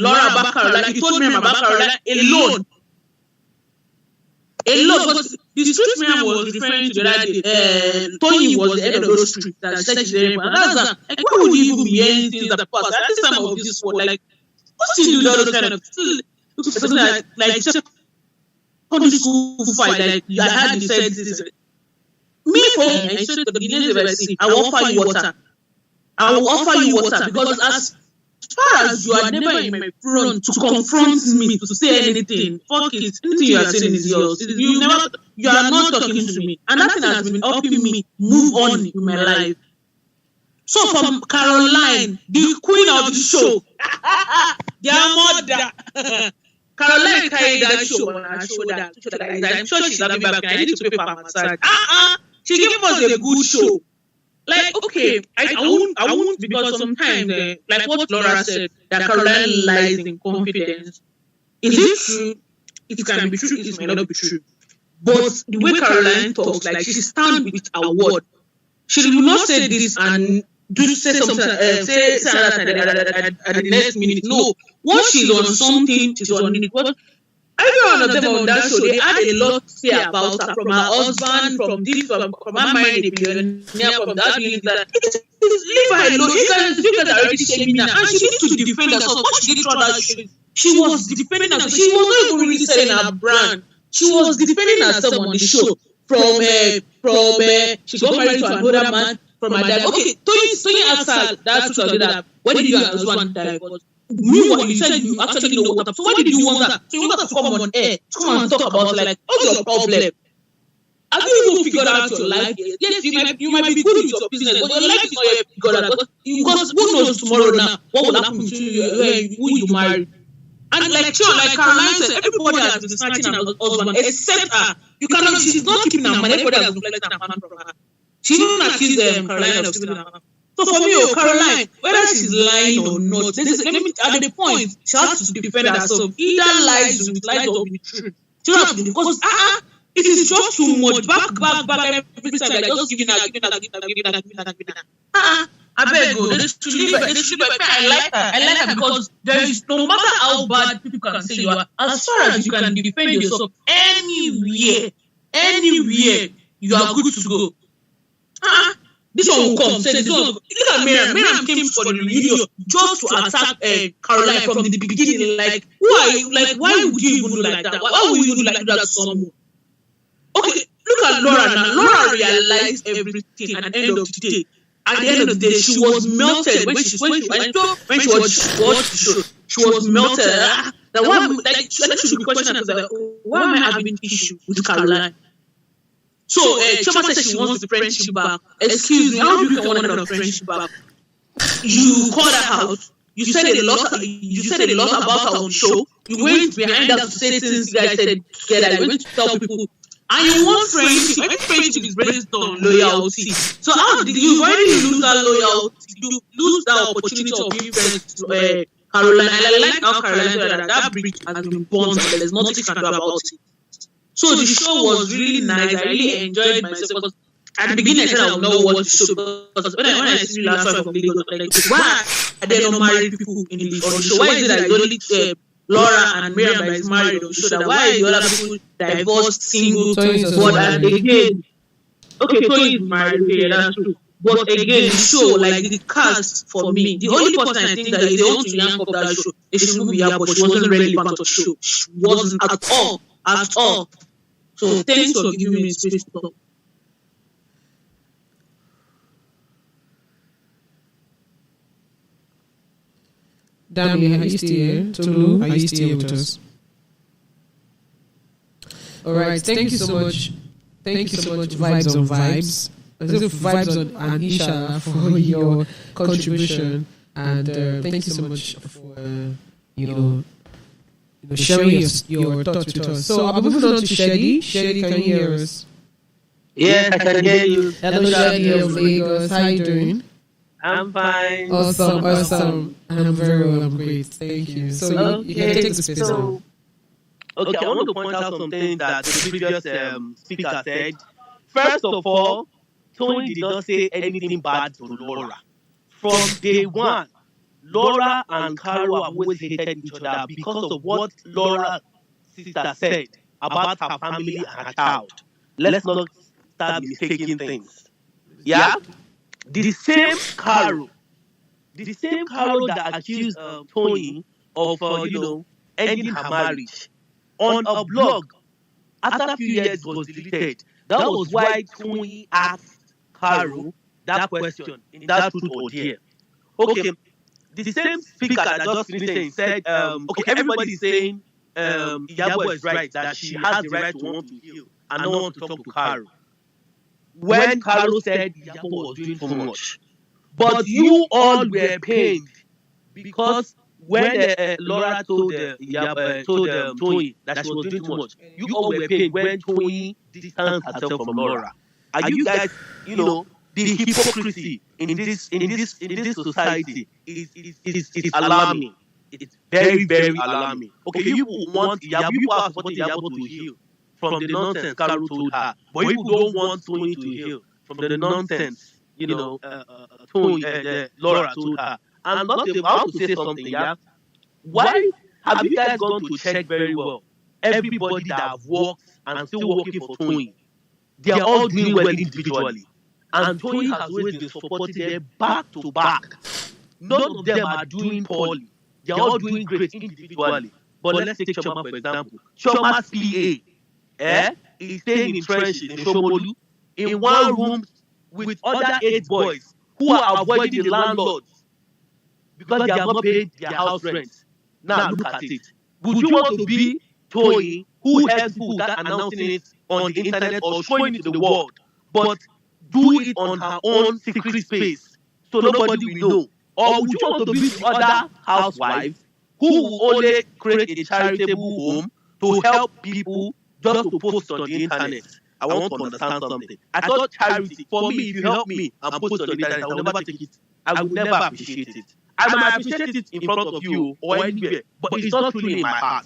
Laura about Caroline, you told Miriam about Caroline alone. Because the street Miriam was referring to the other day, Toyin was the head of those streets that said she's there. And that's like, why would you even be hearing things that pass? At this time of this world, like, what's she do all those kind of like secondary school fight? Like, I had to say this. Me for me, I said to the beginners of see, I will offer you water. I will offer you water because as far as you are never in my front to confront me, to say anything, fuck it, anything you are saying is yours. You are not talking to me. And that thing has been helping me move on in my life. So from Caroline, the queen of the show, their mother, Caroline carried that show on her shoulder. I'm sure she's having back. I need to pay for her massage. She gave us a good show. Like, okay, I won't because sometimes, like what Laura said, that Caroline lies in confidence. Is it true? It can be true, it may not be true. But the way Caroline talks, like she stands with her word. She will not say this and say something, say another thing at the next minute. No, once she's on something, she's on it. But every one of them on that show, they had a lot to say about her, from her husband, from her married a billionaire, from that being that. Leave her alone. You guys are already shaming her, and she needs to defend herself. What she did through that show, she was defending herself. She was not even really selling her brand. She was defending herself on the show. From she got married to another man. From my dad. Okay, Toyin asked her that truth that. Why did you and your husband die? Meanwhile, you said you actually know what happened. So why did you want that? So you want her to come on air, to come and talk about it, like, what's your problem? Have you even figured out your life yet? Yes, you might be good with your business, but your life is not yet figured out. Because who knows tomorrow now what will happen to you, who you marry? And like Caroline said, everybody has been snatching her husband except her. She's not keeping her money. Everybody has been collecting her man from her. She even accused Caroline of stealing her man. So for me, Caroline, whether she's lying or not, at the point, she has to defend herself. Either lies with lies or with truth. She has to, because it is just too much. Back, every time, like just giving her. I beg you, they should leave her. I like her because there is, no matter how bad people can say you are, as far as you can defend yourself anywhere, you are good to go. This one will come. Say this one. Look at Miriam. Miriam came for the reunion just to attack Caroline from the beginning. Like, who are you? Like, why would you even do like that? Why would you even like that to someone? Okay, look at Laura now. Laura realized everything at the end of the day. At the end of the day, she was melted when she watched the show. She was melted. She should be questioning herself. Why am I having issue with Caroline? So, Chama said she wants the friendship back. Excuse me, how do you want a friendship back? You called her out. You said a lot about her on the show. You went behind her to say things you guys said together. You went to tell people. And you want friendship. When friendship is based on loyalty. So how did you already lose that loyalty? You lose that opportunity of being friends to Caroline. I like how Caroline said that bridge has been burnt and there's nothing she can do about it. So the show was really nice. I really enjoyed myself because at the beginning I said I would not watch the show because when I see last one from Lagos, I'm like, why are there not married people on the show? Why is it that it's only Laura and Miriam that is married on the show? That why are the other people divorced, single? But again, okay, Toyin is married, okay, yeah, that's true. But again, the show, like the cast for me, the only person I think that if they want to yank up that show, they should move her, but she wasn't really part of the show. She wasn't at all. So thanks for giving me space to talk. Dami, are you still here? Tolu, are you still here with us? All right, thank you so much. Thank you so much, Vibes on Vibes. Vibes on Anisha for your contribution, and thank you so much for sharing your thoughts with us. So I'm moving on to Shady. Shady, can you hear us? Yes, I can hear you. Hello, Shady of Lagos. How you doing? I'm fine. Awesome. I'm very well. I'm great. Thank you. So you can take the space now. Okay, I want to point out something that the previous speaker said. First of all, Toyin did not say anything bad to Laura. From day one, Laura and Carol have always hated each other because of what Laura's sister said about her family and her child. Let's not start mistaking things. Yeah? The same Carol that accused Toyin of, ending her marriage on a blog after a few years it was deleted. That was why Toyin asked Carol that question in that truth or dare. Okay, the same speaker that just finished saying said, everybody is saying Iyabo is right, that she has the right to want to heal and not want to talk to Carol. When Carol said Iyabo was doing too much. But you all were pained because when Laura told Toyin that she was doing too much, you all were pained when Toyin distanced herself from Laura. Are you guys, the hypocrisy in this society is alarming. It's very, very alarming. Okay, you want Iyabo, you are supporting Iyabo to heal from the nonsense Carol told her, but you don't want Toyin to heal from the nonsense, Laura told her. And not I want to say something, yeah. Why have you guys gone to check very well? Everybody that have worked and still working for Toyin, they are all doing well individually. And Toyin has always been supporting them back to back. None of them are doing poorly. They are all doing great individually. But let's take Chama for example. Chama's PA is staying in trenches in Shomolu in one room with other 8 boys who are avoiding the landlords because they have not paid their house rent. Now look at it. Would you want to be Toyin, who helps people without announcing it on the internet or showing it to the world, but do it on her own secret space so nobody will know? Or would you want to be the other housewife who will only create a charitable home to help people just to post on the internet? I want to understand something. I thought charity, for me, if you help me and post on the internet, I will never take it. I will never appreciate it. I might appreciate it in front of you or anywhere, but it's not truly in my heart.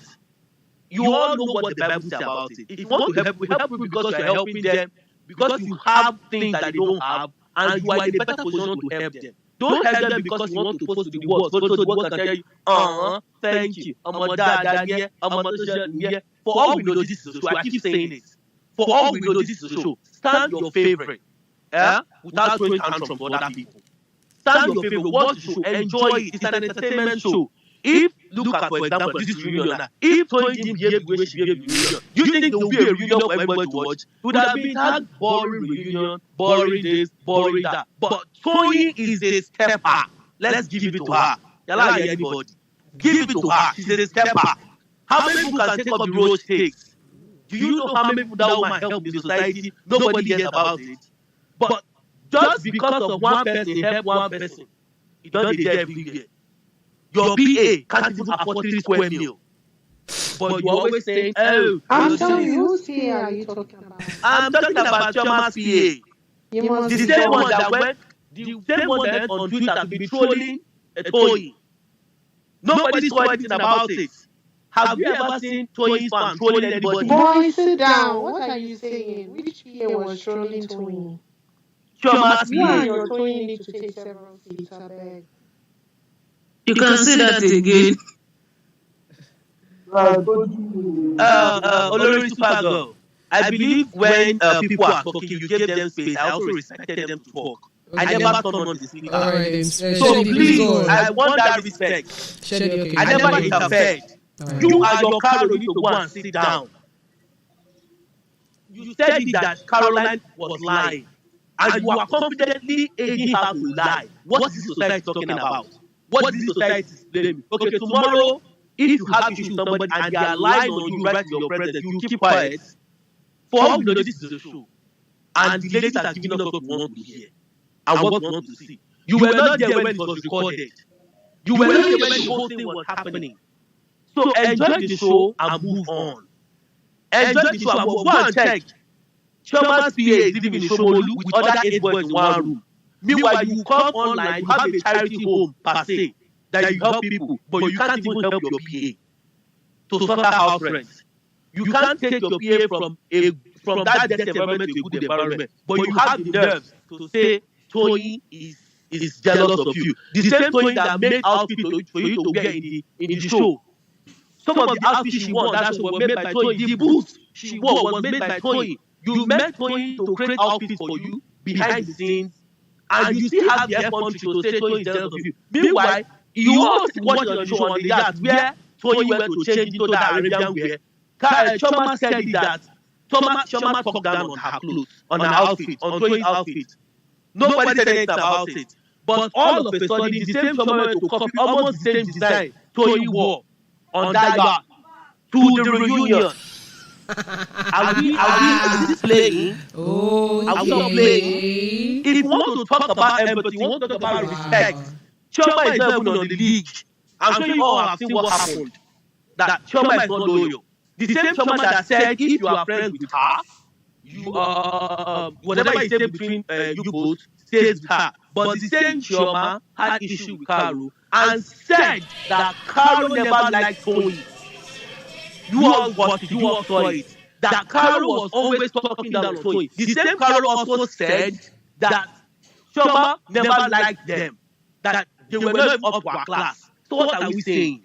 You all know what the Bible says about it. If you want to help, we help people because you are helping them, because you have things that they don't have, and you are in a better position to help them. Don't help them because you want to post to the world, so the world can tell you, thank you, I'm a dad here, I'm a social here. For all we know, this is a show. I keep saying it. For all we know, this is a show. Stand your favorite, without throwing tantrums to other people. Stand your favorite. Watch the show. Enjoy it. It's an entertainment show. If, look at, for example, this reunion now. If Toyin didn't behave the way she behaved in the reunion, you think there will be a reunion for everybody to watch? It would have been that boring reunion, boring this, boring that. But Toyin is a stepper. Let's give it to her. Yalla anybody. Give it to her. She's a stepper. How many people can take up the role she takes? Do you know how many people that woman help in the society? Nobody hears about it. But just because of one person help one person, it doesn't get everywhere. Your PA can't even afford 3 square meal. But you're always saying, I'm telling you, whose PA are you talking about? I'm talking about Chiama's PA. The same one that went on Twitter to be trolling Toyin. Nobody saw anything about it. Have you ever seen Toyin's fan trolling anybody? Boy, sit down. What are you saying? Which PA was trolling Toyin? Choma's You and PA. your Toyin need to take several seats, I beg. You can say that again. Olori Supergirl. I believe when people are talking, you give them space. I also respected them to talk. I never turned on the speaker. All right, then. So Shady, please, go on. I want that respect. Shady, okay. I never interfered. All right. You and your Carol need to go and sit down. You said it that Caroline was lying, and you are confidently aiding her to lie. What is this society talking about? What is this society blaming? Okay, tomorrow, if you have issues with somebody and they are lying on you right in your presence, you keep quiet. For all we know, this is a show, and the ladies are giving us what we want to hear and what we want to see. You were not there when it was recorded. You were not there when the whole thing was happening. So enjoy the show and move on. Enjoy the show and go and check. Chioma's PA is living in Shomolu with other 8 boys in one room. Meanwhile, you come online, you have a charity home per se that you help people, but you can't even help your PA to sort out house rent. You can't take your PA from that debt environment to a good environment, but you have the nerves to say Toyin is jealous of you. The same Toyin that made outfit for you to wear in the show. Some of the outfits she wore that show were made by Toyin. The boots she wore was made by Toyin. You met Toyin to create outfits for you behind the scenes, and you still have the effort to say Toyin is jealous of you. Meanwhile, you also watch your show on the yacht where Toyin went to change into that Arabian wear. Chama said it that Chama talked down on her clothes, on her outfit, on Toyin's outfit. Nobody said anything about it. But all of a sudden, the same Chama went to copy almost the same design Toyin wore on that yacht to the reunion. Are we playing? Oh, are we not playing? If you want to talk about empathy, you want to talk about respect, Chioma is not even on the league. I'm sure you all have seen what happened. That Chioma is not loyal. The same Chioma that said if you are friends with her, you whatever you say between you both stays with her. But the same Chioma had issue with Carol and said that Carol never liked Toyin. You all watched it, you all saw it. That Carol was always talking down on Toyin. The same Carol also said that Chama never liked them. That they were not even up to our class. So what are we saying?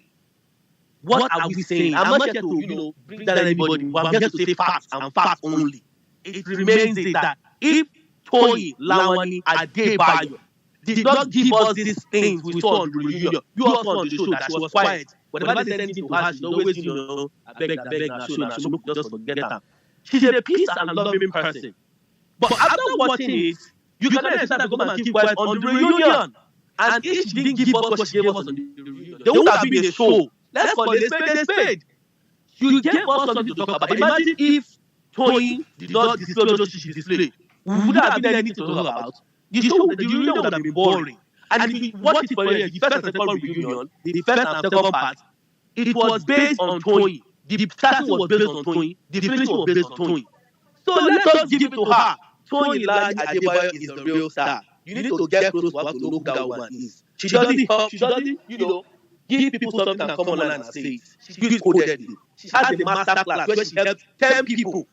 What are we saying? I'm not here to, bring down anybody, but I'm here to say facts and facts only. It remains that if Toyin, Lawani, Adebayo did not give us these things we saw on the reunion, you also on the show that she was quiet. Whenever they said anything to her, she's always, I beg, just forget her. She's a peace and loving person. But after watching it, you cannot expect her to come and keep quiet on the reunion. And if she didn't give us what she gave us on the reunion, there would have been a show. Let's call it a spade. You gave us something to talk about. Imagine if Toyin did not display what she displayed. We wouldn't have been anything to talk about. The reunion would have been boring. And if you watch it for the first and second reunion, the first and second part, it was based on Toyin. The starting was based on Toyin. The finish was based on Toyin. So let us give it to her. Toyin Lani Adebayo is the real star. You need to get close to her to know who that woman is. She doesn't help. She doesn't, give people something and come online and say it. She gives codedly. She has a master class where she helps 10 people.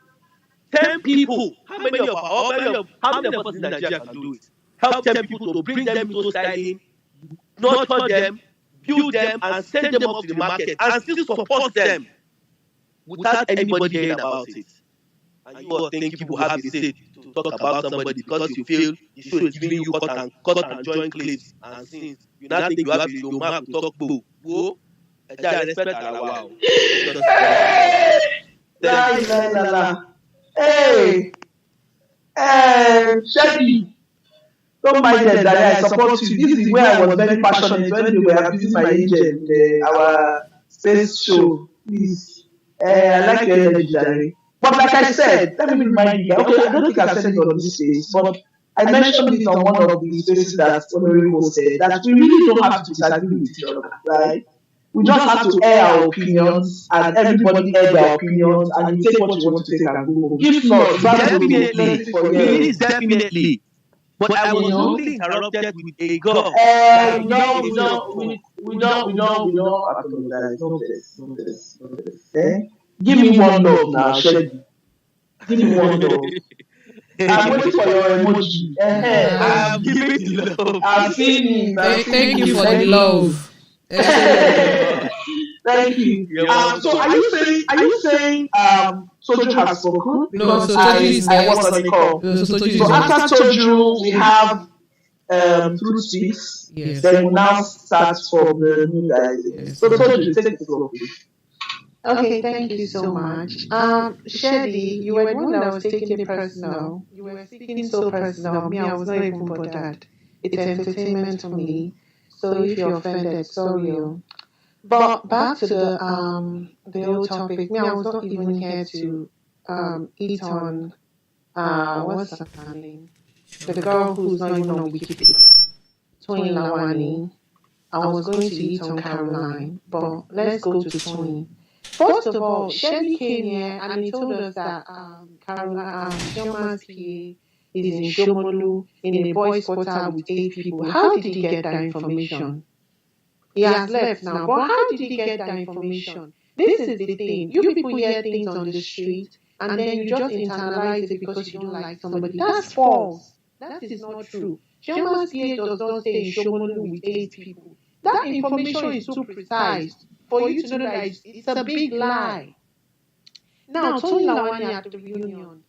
10 people. How many of us in Nigeria can do it? Help 10 people to bring them into styling, nurture them, build them, and send them up to the market, and still support them without anybody hearing about it. And you all think people have the say to talk about somebody because you feel the show is giving you cut and join clips and scenes. You now think you have your mouth to talk boo. Whoa, I respect her. Wow. Hey, Shaggy, don't mind them, that I support you. This is where I was very passionate when we were visiting my agent, our space show. Please, I like your energy, Daddy. But like I said, let me remind you, okay, I don't think I've said it on this space, but I mentioned it on one of the spaces that Honorary said, that we really don't have to disagree with each other, right? We just have to air our opinions, and everybody air their opinions, and you take what you want to take and go. If not, definitely. But I was only interrupted with a girl. We don't apologize. Don't this. Give me one love now, Shaggy. Give me one love. I'm waiting for your emoji. I'm giving the love. I've seen it. Thank you for the love. Thank you. So are you saying Soju has spoken? No, Because so Toju is I was next. on the call. No, so Toju is So next. after Soju, we have Truth Speaks. Yes. Then we now start from the new guys. Yes. So Soju, take the floor, please. Okay, thank you so much. Shirley, you were the one that was taking it personal. You were speaking so personal. Me, I was not even bothered. It's entertainment for me. So if you're offended, sorry. But back to the old topic. Me, I was not even here to eat on what's her name? The girl who's not even on Wikipedia. Toyin Lawani. I was going to eat on Caroline, but let's go to Toyin. First of all, Shirley came here and he told us that Caroline, Choma's PA is in Shomolu in a boys' quarter with 8 people. How did he get that information? He has left now, but how did he get that information? This is the thing. You people hear things on the street and then you just internalize it because you don't like somebody. That's false. That is not true. Choma's PA does not stay in Shomolu with 8 people. That information is too precise for you to know that it's a big lie. Now, Toyin Lawani at the reunion,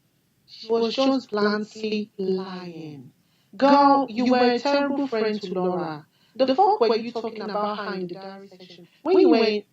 she was just bluntly lying. Girl, you were a terrible friend to Laura. The fuck were you talking about her in the diary section? When you went,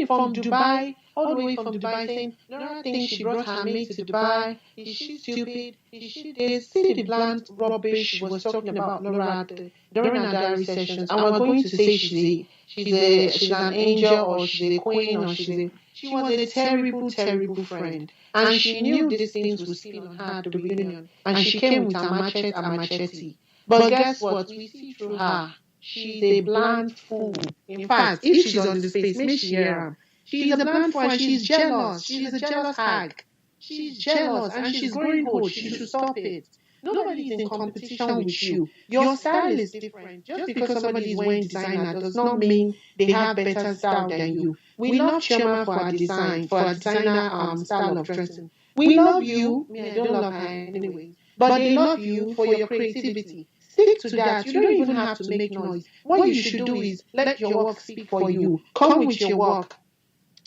from Dubai, all the way from Dubai, saying, Laura thinks she brought her mate to Dubai. Is she stupid? Is she this? See the blunt rubbish she was talking about Laura during her diary sessions. And we're going to say she's an angel or she's a queen or she was a terrible, terrible friend. And she knew these things would spill on her at the reunion. And she came with her machete. But guess what? We see through her. She's a blunt fool. In fact, if she's on the space, make she hear her. She's a blunt fool and she's jealous. She's a jealous hag. She's jealous and she's growing old. She should stop it. Nobody is in competition with you. Your style is different. Just because somebody is wearing designer does not mean they have better style than you. We love Chioma for her design, for her designer style of dressing. We love you. I don't love her anyway. But they love you for your creativity. Stick to that. You don't even have to make noise. What you should do is let your work speak for you. Come with your work.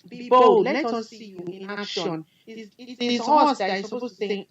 Be bold. Let us see you in action. It is us that is supposed to say,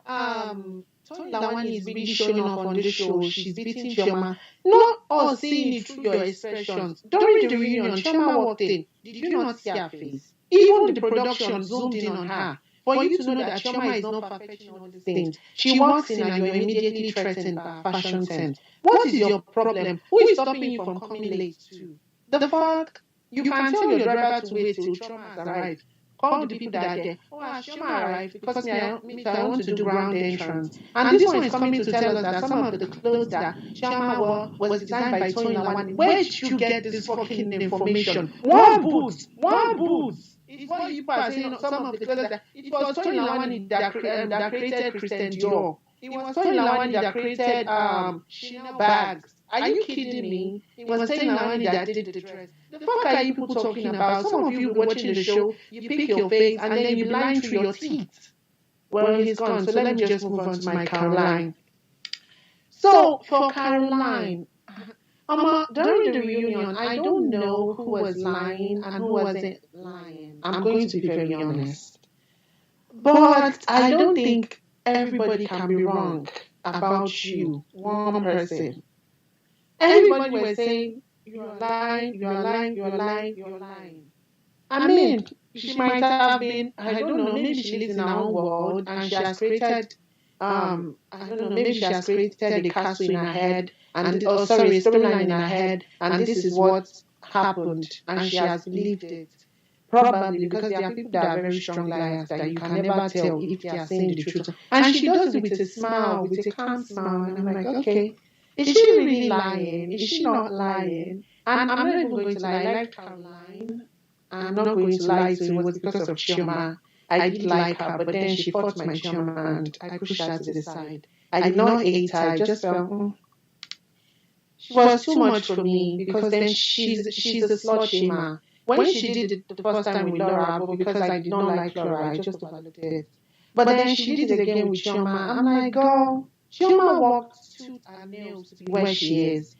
Toyin Lawani is really showing off on this show. She's beating Chioma. Not us seeing it through your expressions. During the reunion, Chioma walked in. Did you not see her face? Even the production zoomed in on her. For you to know that Chama is not perfecting all these things. She walks in and you're immediately threatened by her fashion sense. What is your problem? Who is stopping you from coming late too? The fuck? You can tell your driver to wait till Chama has arrived. Call the people that are there. Oh, has Chama arrived? Because I want to do ground entrance. And this one is coming to tell us that some of the clothes that Chama wore was designed by Toyin Lawani. Where did you get this fucking information? One boot! It's what you are saying, some of the clothes that it was Toyin Lawani that created Christian Dior. It was Toyin Lawani that created Chanel bags. Are you kidding me? It was Toyin Lawani that did the dress. The fuck are you people talking about? Some of you watching the show, you pick your face and then you line through your teeth. Well, he's gone, so let me just move on to my Caroline. So, for Caroline, during the reunion, I don't know who was lying and who wasn't lying. I'm going to be very honest. But I don't think everybody can be wrong about you, one person. Everybody was saying, you're lying. I mean, she might have been, I don't know, maybe she lives in her own world and she has created, maybe she has created a castle in her head. A storyline in her head, and this is what happened, and she has believed it. Probably because there are people that are very strong liars that you can never tell if they are saying the truth. And she does it with a smile, with a calm smile, and I'm like, okay, is she really lying? Is she not lying? And I'm not even going to lie. I like Caroline. I'm not going to lie, so it was because of Chioma. I did like her, but then she fought my Chioma, and I pushed her to the side. I did not hate her. I just felt, she was too much for me because then she's a slut shamer. When she did it the first time with Laura, but because I did not like Laura, I just overlooked it. But then she did it again with Chioma. I'm like, girl, Chioma walked tooth and nails to be where she is.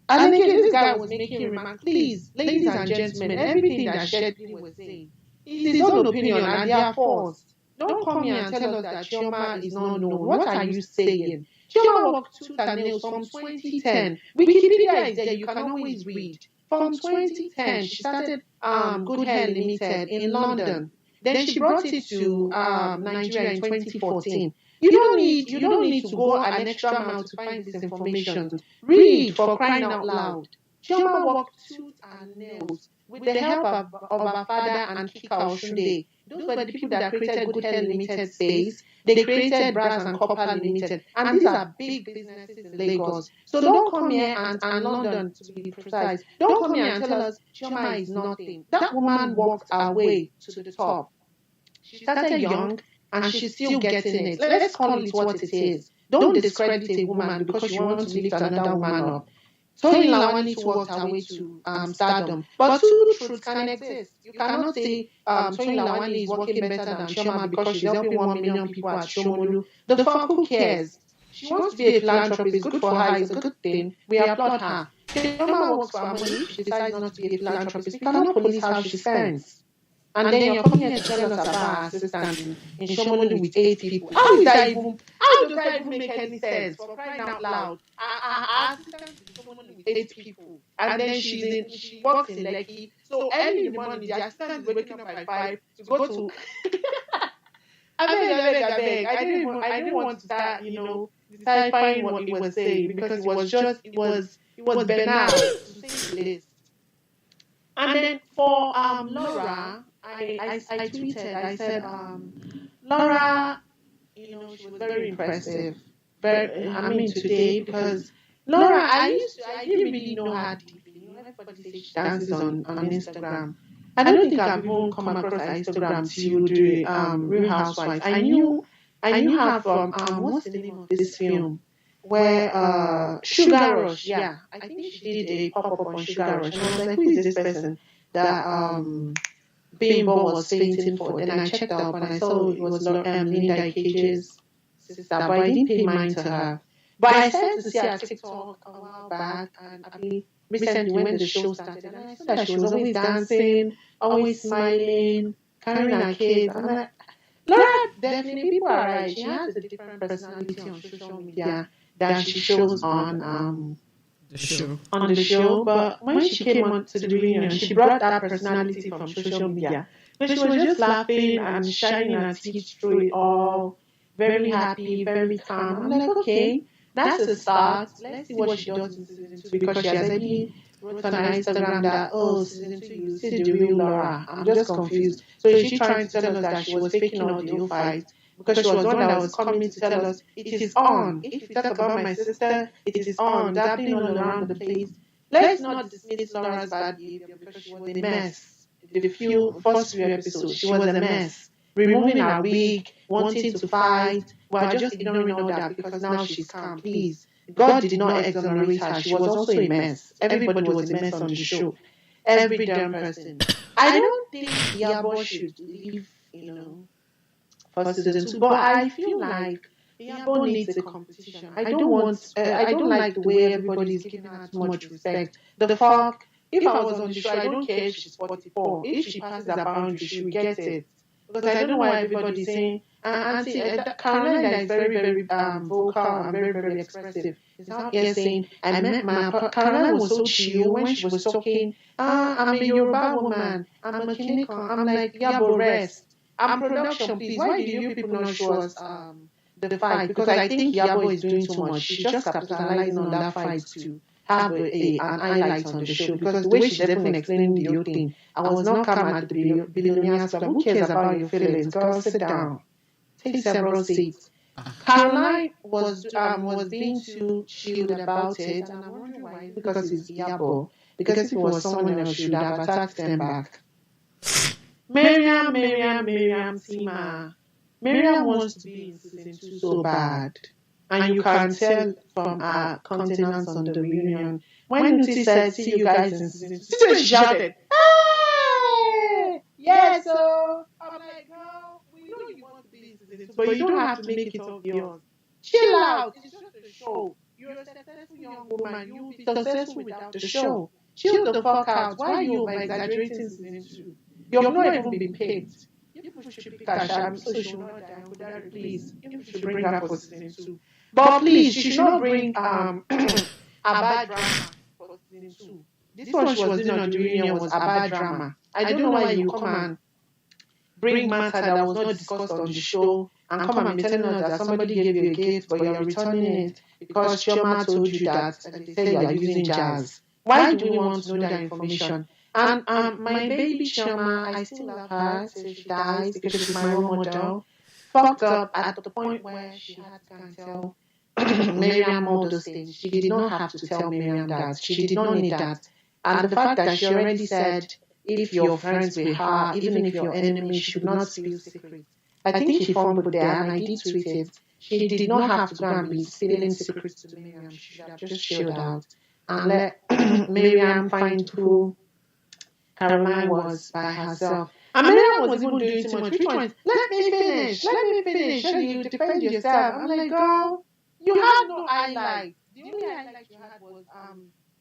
And again, this guy was making remarks. Please, ladies and gentlemen, everything that Shedley was saying is his own opinion and they are false. Don't come here and tell us that Chioma is not known. What are you saying? Chioma walked tooth and nails from 2010. Wikipedia is there. You can always read. From 2010, she started Good Hair Limited in London. Then she brought it to Nigeria in 2014. You don't need to go an extra mile to find this information. Read, for crying out loud. Chioma walked tooth and nails with the help of her father and Kika Oshunde. Those were the people that created Good Hair Limited Space. They created Brass and Copper Limited. And these are big businesses in Lagos. So don't come here and London, to be precise. Don't come here and tell us Chioma is nothing. That woman walked her way to the top. She started young and she's still getting it. Let's call it what it is. Don't discredit a woman because you want to lift another woman up. Toyin Lawani walked her way to stardom. But two truths can exist. You cannot say Toyin Lawani is working better than Chioma because she's helping 1 million people at Shomolu. The fuck, who cares? She wants to be a philanthropist. Good for her. It's a good thing. We applaud her. Chioma works for her money. If she decides not to be a philanthropist, we cannot police how she spends. And then you're coming here to tell us about our assistant in Shomolu with 8 people. How does that even make any sense? For crying out loud. Our assistant in Shomolu with 8 people. And then she works in Lekki. So early in the morning, the assistant is waking up at 5 to go to... I beg. I didn't want to start, deciphering what he was saying because it was banal to say the least. And then for Laura, I tweeted, I said, Laura, she was very impressive. Today, because Laura, I didn't really know her deeply. Everybody says she dances on Instagram. I don't think I've even come across her Instagram till the Real Housewives. I knew her from, what's the name of this film? Where, Sugar Rush, yeah. I think she did a pop-up on Sugar Rush. And I was like, who is this person that, Bimbo was fainting for? Then I checked up and I saw it was Linda Ikeji's sister, but I didn't pay mind to her. But I started to see her TikTok a while back, and recently when the show started, and I saw that she was always dancing, always smiling, carrying her kids. I'm like, Laura, definitely, people are right. She has a different personality on social media than she shows on the show. But when she came on to the reunion, she brought that personality from social media. So she was just laughing and shining her teeth through it all, very happy, very calm. I'm like, okay, that's a start. Let's see what she does in season 2, because she has already wrote on her Instagram that, season 2, you see the real Laura. I'm just confused. So is she trying to tell us that she was faking all the whole fight? Because she was the one that was coming to tell us, it is on. If you talk about my sister, it is on. Dabbing all around the place. Let's not dismiss Laura's bad behavior because she was a mess. The first few episodes, she was a mess. Removing her wig, wanting to fight. We're just ignoring all that because now she's calm. Please. God did not exonerate her. She was also a mess. Everybody was a mess on the show. Every damn person. I don't think Yabo should leave, for season 2, but I feel like Yabo needs a competition. I don't like the way everybody's giving her too much respect. The fuck, if I was on the show, I don't care if she's 44. If she passes her boundary, she will get it. Because I don't know why everybody's saying, Auntie, Carolyn that is very, very vocal and very, very expressive is out here saying, I met my Carolyn was so chill when she was talking, I'm a Yoruba woman, I'm a Kiniko. I'm like, Yabo, rest. Production, please, why do you people not show us the fight? Because I think Yabo is doing too much. She's just capitalizing on that fight to have an highlight on the show. Because the way she's even explaining the whole thing, I was not calm at the billionaires club. Who cares about your feelings? Girl, sit down. Take several seats. Caroline was being too chilled about it, and I'm wondering why. Because it's Yabo. Because if it was someone else, she would have attacked them back. Miriam, Tima. Miriam wants to be in season 2 so bad. And you can tell from our countenance on the reunion. When Nuti said, see you guys in season 2, she shouted, hey! Yes, so I'm like, girl, we know you want to be in season 2, but you don't have to make it obvious. Chill out. It's just a show. You're a successful young woman. You'll be successful without the show. Chill the fuck out. Why are you over exaggerating season 2? You've not even been picked. People should pick Asham so she will not die. Please, you should bring her for season 2. But please, she should not bring a bad drama for season 2. This one she was doing on the reunion was a bad drama. I don't know why you come and bring matter that was not discussed on the show and come and be telling us that somebody gave you a gift but you're returning it because Chioma told you that and they said you are using jazz. Why do we want to know that information? And my baby Chioma, I still love her till she dies because she's my role model. Fucked up at the point where she had to tell Miriam all those things. She did not have to tell Miriam that. She did not need that. And the fact that she already said, if you're friends with her, even if you're enemies, she should not spill secrets. I think she fumbled there, and I did tweet it. She did not have to go and be spilling secrets to Miriam. She should have just chilled out and let Miriam find who Carolyn was by herself. And Miriam was even doing too much. Which one? Let me finish. So you defend yourself. I'm like, girl, you had no highlight. The only highlight you had was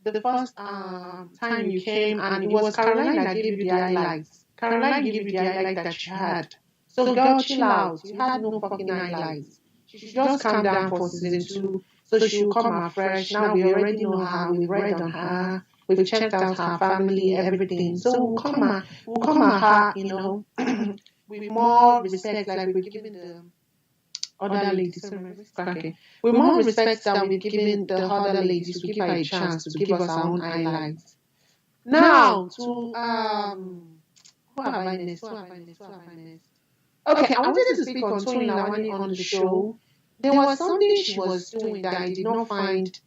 the first time you came, and it was Caroline that gave you the highlights. Caroline gave you the highlight that you had. So girl, chill out. You had no fucking highlights. She should just calm down for season 2, so she will come out fresh. Now we already know her. We've read on her. We've checked out her family, everything. So we'll come at her, you know, with more respect, like we're giving the other ladies. With more respect that we've given the other ladies, we give her a chance to give us our own highlights. Now to who have I missed? Okay, I wanted to speak on Toyin on the show. There was something she was doing that I did not find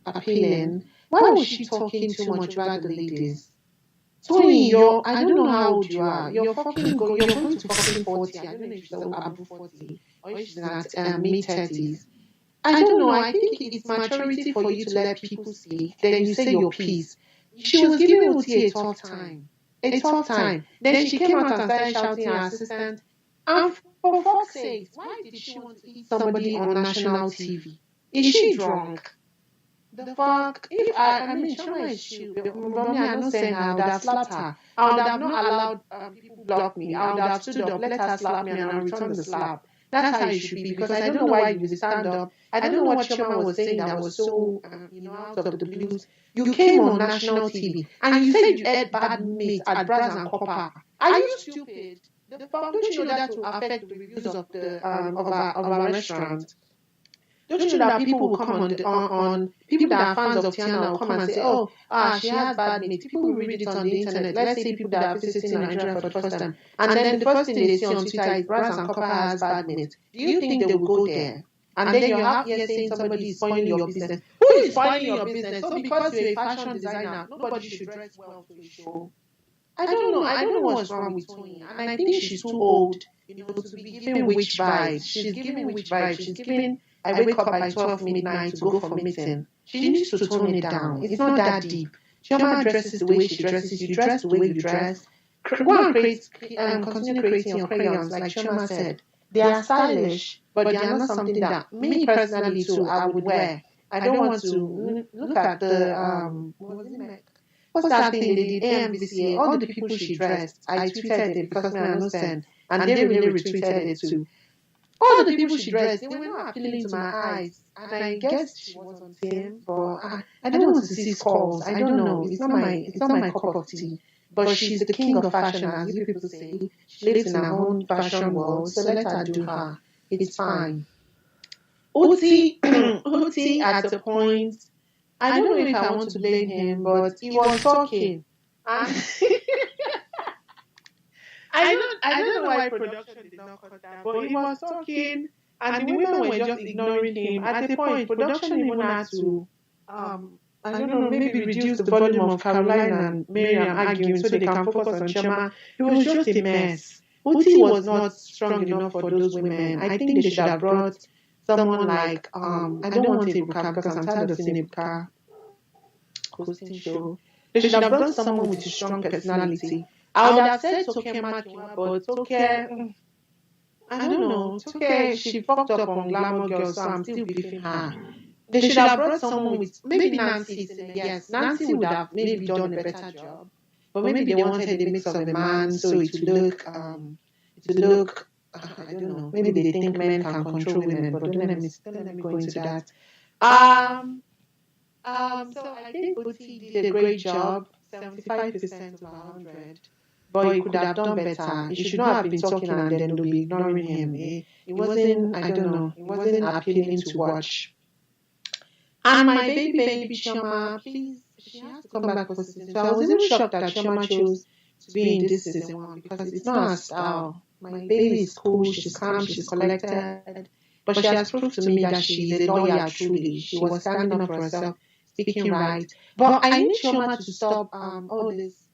appealing. Why was she talking too much about the ladies? Toyin, I don't know how old you are. You're going to fucking 40. I don't know if she's above 40 or if she's in her mid-30s. I don't know. I think it's maturity for you to let people see. Then you say your piece. She was giving Uti a tough time. Then she came out and started shouting at her assistant. And for fuck's sake, why did she want to hit somebody on national TV? Is she drunk? The fuck? If I mean, Chama is chill. But me, I'm not saying I would have slapped her. I would have not allowed people block me. I would have stood up, let her slap me, and I'll return the slap. That's how it should be, because I don't know why you stand up. I don't know what Chama was saying that was so, out of the blues. You came on national TV, and you said you ate bad meat at Braz and Copper. Are you stupid? The fuck, don't you know that will affect the reviews of our restaurant? Don't you know that people will come on people that are fans of Tiannah will come and say, she has bad meat. People will read it on the internet. Let's say people that are visiting Nigeria for the first time. And then the first thing they see on Twitter is Brass and Copper has bad meat. Do you think they will go there? And then you're out here saying somebody is spoiling your business. Who is spoiling your business? So because you're a fashion designer, nobody should dress well for a show. I don't know what's wrong with Toyin. And I think she's too old, to be giving witch vibes. She's giving witch vibes. She's giving I wake up by 12 midnight to go for meeting. She needs to tone it down. It's not that deep. Chioma dresses the way she dresses. You dress the way you dress. Go and continue creating your crayons, like Chioma said. They are stylish, but they are not something that me personally too I would wear. I don't want to look at the what's that thing they did AMVCA, all the people she dressed. I tweeted it because me I'm innocent, and they really retweeted it too. All the people she dressed, they were not appealing to my eyes. And I guess she was on team, but I don't want to see skulls. I don't know. It's not my cup of tea. But she's the king of fashion, as you people say. She lives in her own fashion world, so let her do her. It's fine. Uti at a point, I don't know if I want to blame him, but he was talking. And I don't know why production did not cut that, but he was talking, and the women were just ignoring him. At the point, production even had to, I don't know, maybe reduce the volume of Carolyn and Miriam arguing so they can focus on Chama. It was just a mess. Uti was not strong enough for those women. I think they should have brought someone like, I don't want Ibuka because I'm tired of seeing Ibuka hosting show. They should have brought someone with a strong personality. I would have said Toke Makiwa, but Toke, I don't know. It's okay. She fucked up on Glamour Girl, so I'm still beefing her. They should have brought someone with maybe Nancy. Yes, Nancy would have maybe done a better job, but maybe they wanted the mix of a man, so it would look I don't know. Maybe they think men can control women, but don't let me go into that. Um, so I think Boutique did a great job, 75% of 100. But he could have done better. He should not have been talking and then they'll be ignoring him. It wasn't, I don't know, it wasn't appealing to watch. And my baby Chioma, please, she has to come back for season 2. I was even shocked that Chioma chose to be in this season 1 because it's not her style. My baby is cool, she's calm, she's collected. But she has proved to me that she's a lawyer truly. She was standing up for herself, speaking right. But I need Chioma to stop all this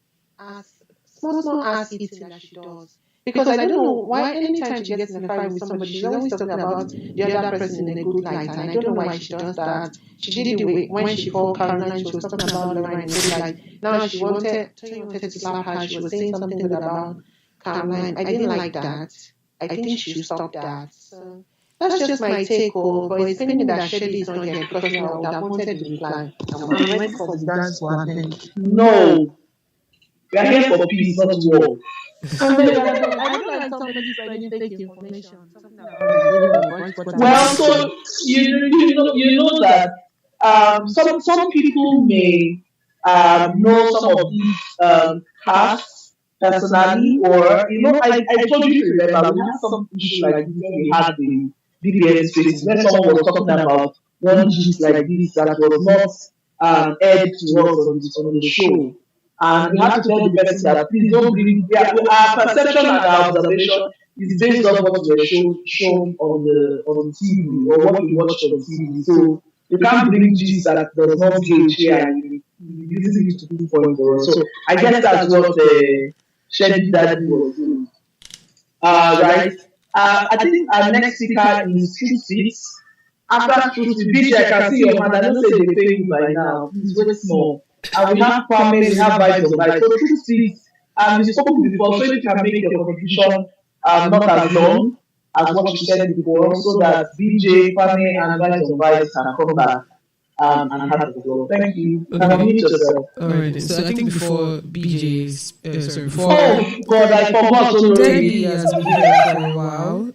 small ass eating that she does. Because I don't know why anytime she gets in a fight with somebody, she's always talking about the other person in a good light. And I don't know why she does that. She did it when she fought Carolyn, she was talking about Laura in a good light. Now Toyin wanted to slap her. She was saying something good about Caroline. I didn't like that. I think she should stop that. So that's just my take, but it's paining that Shady is not here because I would have wanted to reply. I'm ready for the dance to happen. No, we are here for peace, not war. I don't like somebody spreading fake information. Well, so you know that some people may know some of these casts personally, or I told you to remember we had some issue like this when we had the BBS spaces when someone was talking about one gist like this that was not aired to us on the show. And we have to tell the person that please don't believe our perception and our observation is based on what we're shown on TV or what we watch on TV. So you can't bring gist that does not gauge here and you using it to pinpoint for us. So I guess that's what Shady Daddy was doing. Right. I think our next speaker is Truth Seats. After Truth Seats, BJ, I can see your hand. I don't say they pay you by now. It's very small. And we have Kwame, we have Vibes of Life. So Truth Seats, you've spoken before, so you can make your contribution not as long as what you said before, so that BJ, Kwame, and Vibes of Life can come back and have the floor. Thank you. Okay. And unmute yourself. Alright, so I think before BJ's, before Oh God, I forgot. So Debbie has been here for a while.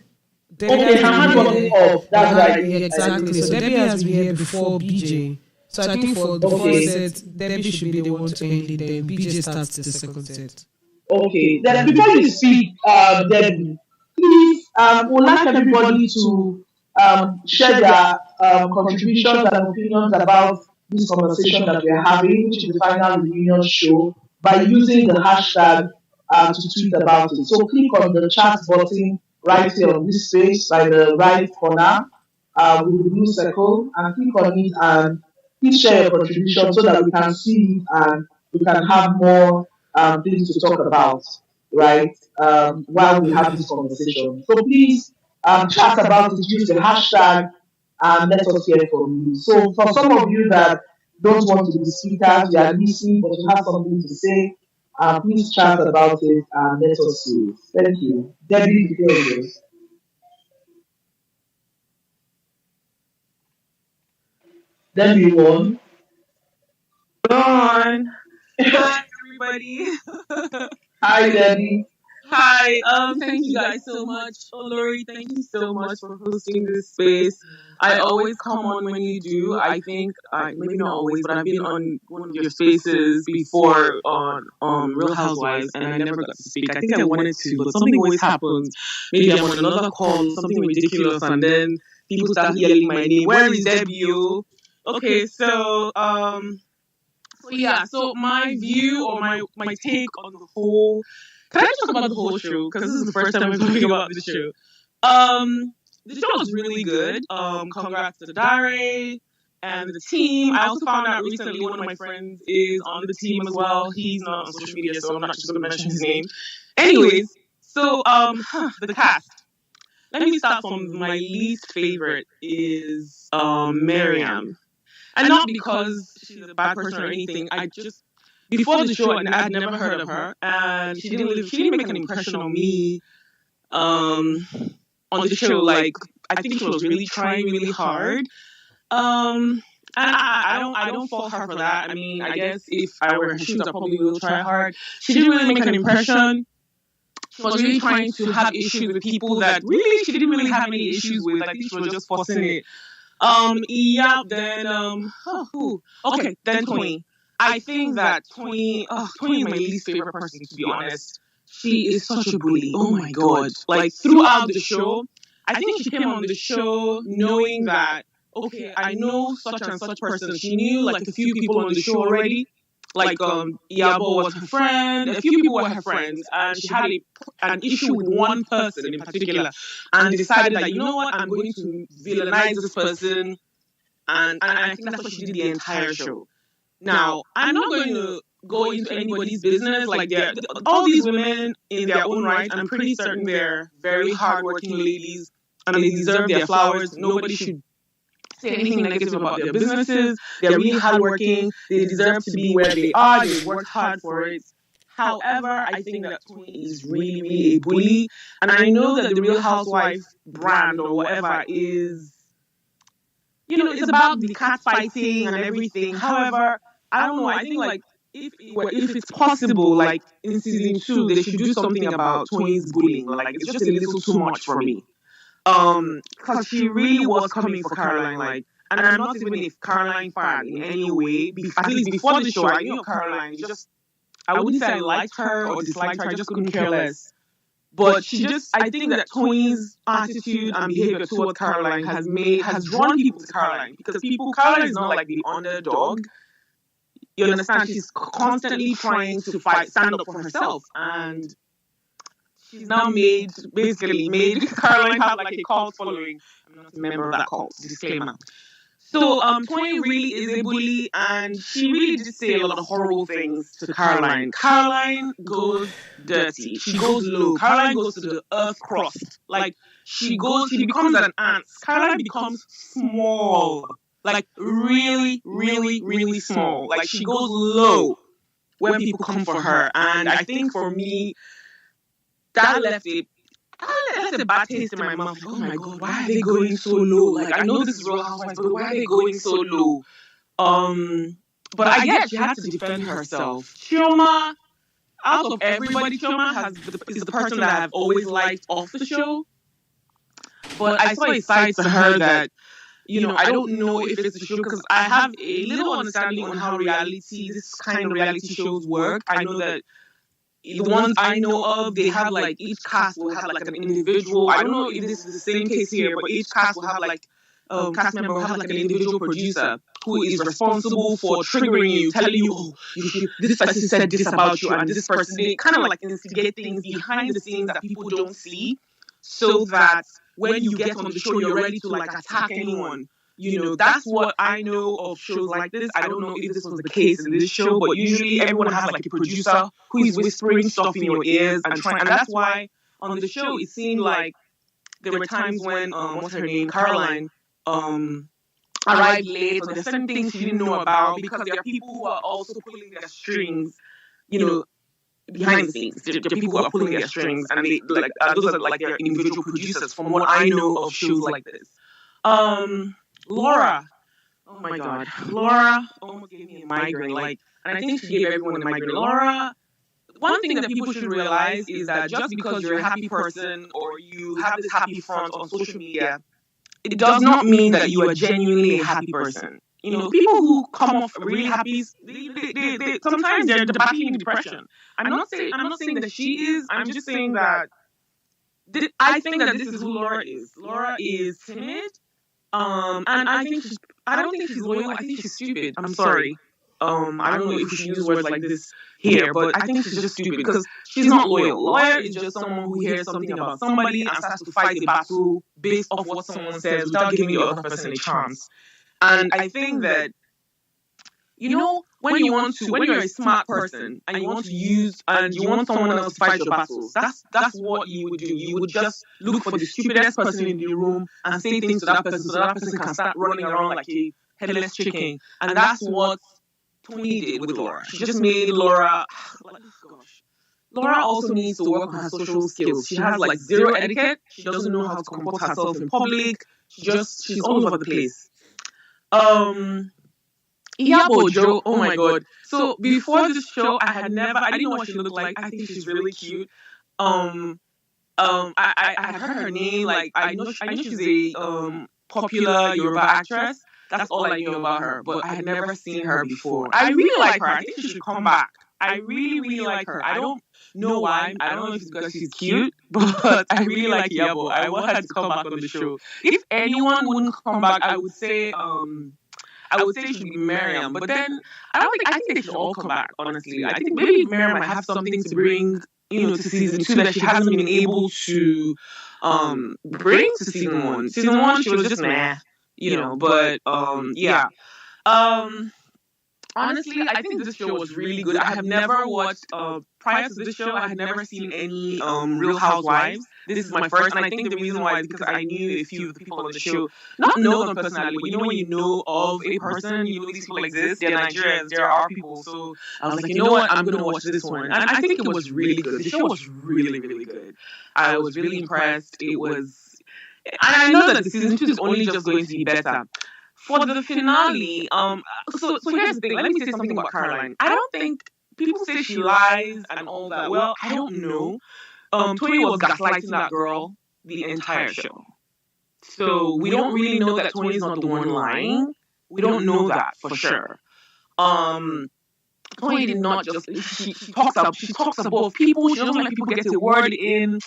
Okay, her hand wasn't off. That's right. Yeah, exactly. So Debbie has been here before BJ. So I think for the first set, Debbie should be the one to end it, then BJ starts the second set. Okay, then before you speak, Debbie, please, would like everybody to share their contributions and opinions about this conversation that we're having, which is the final reunion show, by using the hashtag to tweet about it. So click on the chat button right here on this space by the right corner with the blue circle, and click on it and please share your contribution so that we can see it and we can have more things to talk about, right? While we have this conversation. So please chat about it, use the hashtag, and let us hear from you. So for some of you that don't want to be speakers, you are listening, but you have something to say, please chat about it and let us see it. Thank you. Debbie, the floor is yours. Debbie won. On. Hi, everybody. Hi, Debbie. Hi. Thank you guys so much. Lori, thank you so much for hosting this space. I always come on when you do. I think, maybe not always, but I've been on one of your spaces before on Real Housewives, and I never got to speak. I think I wanted to, but something always happens. Maybe I'm on another call, something ridiculous, and then people start yelling my name. Where is Debbie? Okay, so yeah, so my view or my take on the whole. Can I just talk about the whole show? Because this is the first time I'm talking about the show. The show was really good. Congrats to Dare and the team. I also found out recently one of my friends is on the team as well. He's not on social media, so I'm not just going to mention his name. Anyways, so the cast. Let me start from my least favorite is Miriam. And not because she's a bad person or anything. I just, before the show, I'd never heard of her, and she didn't make an impression on me. on the show. Like, I think she was really trying really hard. And I don't fault her for that. I mean, I guess if I were in her shoes, I probably will try hard. She didn't really make an impression. She was really trying to have issues with people that really she didn't really have any issues with. I think she was just forcing it. Yeah, then okay, then Toyin. I think that Toyin is my least favorite person, to be honest. She is such a bully. Oh my god. Like, throughout the show, I think she came on the show knowing that, okay, I know such and such person. She knew like a few people on the show already. Like Iyabo was her friend, a few people were her friends, and she had an issue with one person in particular, and decided that, you know what, I'm going to villainize this person, and I think that's what she did the entire show. Now, I'm not going to go into anybody's business. Like, all these women in their own right, I'm pretty certain they're very hardworking ladies, and they deserve their flowers. Nobody should say anything negative about their businesses. They're really hardworking. They deserve to be where they are. They worked hard for it. However, I think that Toyin is really, really a bully. And I know that the Real Housewife brand or whatever is, it's about the cat fighting and everything. However, I don't know. I think, like, if it's possible, like, in season 2, they should do something about Toyin's bullying. Like, it's just a little too much for me. Because she really was coming for Caroline, like, and I'm not even if Caroline fired in any way. At least before the show, I knew Caroline. I wouldn't say I liked her or disliked her. I just couldn't care less. But I think that Toyin's attitude and behavior towards Caroline has drawn people to Caroline, because Caroline is not like the underdog. You understand? She's constantly trying to stand up for herself, and she's now basically made Caroline have like a cult following. I'm not a member of that cult. Disclaimer. So Toyin really is a bully, and she really did say a lot of horrible things to Caroline. Caroline goes dirty. She goes low. Caroline goes to the earth crust. Like, she becomes an ant. Caroline becomes small. Like, really, really, really small. Like, she goes low when people come for her. And I think for me, that left a bad taste in my mouth. Like, oh my god, why are they going so low? Like, I know this is Real Housewives, but why are they going so low? But I guess she had to defend herself. Chioma, out of everybody, Chioma is the person that I've always liked off the show. But I saw a side to her that, I don't know if it's the show, because I have a little understanding on how this kind of reality shows work. I know that the ones I know of, they have like, each cast will have like an individual. I don't know if this is the same case here, but each cast will have like, cast member will have like an individual producer who is responsible for triggering you, telling you, oh, this person said this about you, and this person, they kind of like instigate things behind the scenes that people don't see, so that when you get on the show, you're ready to like attack anyone. That's what I know of shows like this. I don't know if this was the case in this show, but usually everyone has like a producer who is whispering stuff in your ears and that's why on the show it seemed like there were times when what's her name, Caroline, arrived late, or there's certain things she didn't know about, because there are people who are also pulling their strings, behind the scenes. There are people who are pulling their strings, and they like those are like their individual producers. From what I know of shows like this, Laura, oh my god, Laura almost gave me a migraine. Like, and I think she gave everyone a migraine. Laura. One thing that people should realize is that just because you're a happy person or you have this happy front on social media, it does not mean that you are genuinely a happy person. People who come off really happy, they sometimes they're battling depression. I'm not saying that she is. I'm just saying that I think that this is who Laura is. Laura is timid, and I don't think she's loyal. I think she's stupid. I'm sorry. I don't know if we should use words like this here, but I think she's just stupid because she's not loyal. Loyal is just someone who hears something about somebody and starts to fight a battle based off what someone says without giving the other person a chance. And I think that, when you're a smart person and you want someone else to fight your battles, that's what you would do. You would just look for the stupidest person in the room and say things to that person so that person can start running around like a headless chicken. And that's what Toyin did with Laura. She just made Laura, Laura also needs to work on her social skills. She has like zero etiquette. She doesn't know how to comport herself in public. She's all over the place. Iyabo Joe, oh my god. So before this show, I didn't know what she looked like. I think she's really cute. I had heard her name, like I know she's a popular Yoruba actress. That's all I knew about her, but I had never seen her before. I really like her. I think she should come back. I really, really like her. I don't know why. I don't know if it's because she's cute, but I really like Yabo. I want her to come back on the show. If anyone wouldn't come back, I would say it should be Miriam. But then I think they should all come back, honestly. I think maybe Miriam might have something to bring, to season 2 that she hasn't been able to bring to season 1. Season 1 she was just meh, but yeah. Honestly, I think this show was really good. I have never watched, prior to this show, I had never seen any Real Housewives. This is my first, and I think the reason why is because I knew a few of the people on the show. Not know them personally, but when you know of a person, these people exist, they're Nigerians, they're our people. So I was like, you know what, I'm going to watch this one. And I think it was really good. The show was really, really good. I was really impressed. It was, and I know that the season 2 is only just going to be better. For the finale, so here's the thing. Let me say something about Caroline. I don't think people say she lies and all that. Well, I don't know. Toyin was gaslighting that girl the entire show. So we don't really know that Toyin is not the one lying. We don't know that for sure. Toyin did not just she talks about people. She doesn't let people get a word in.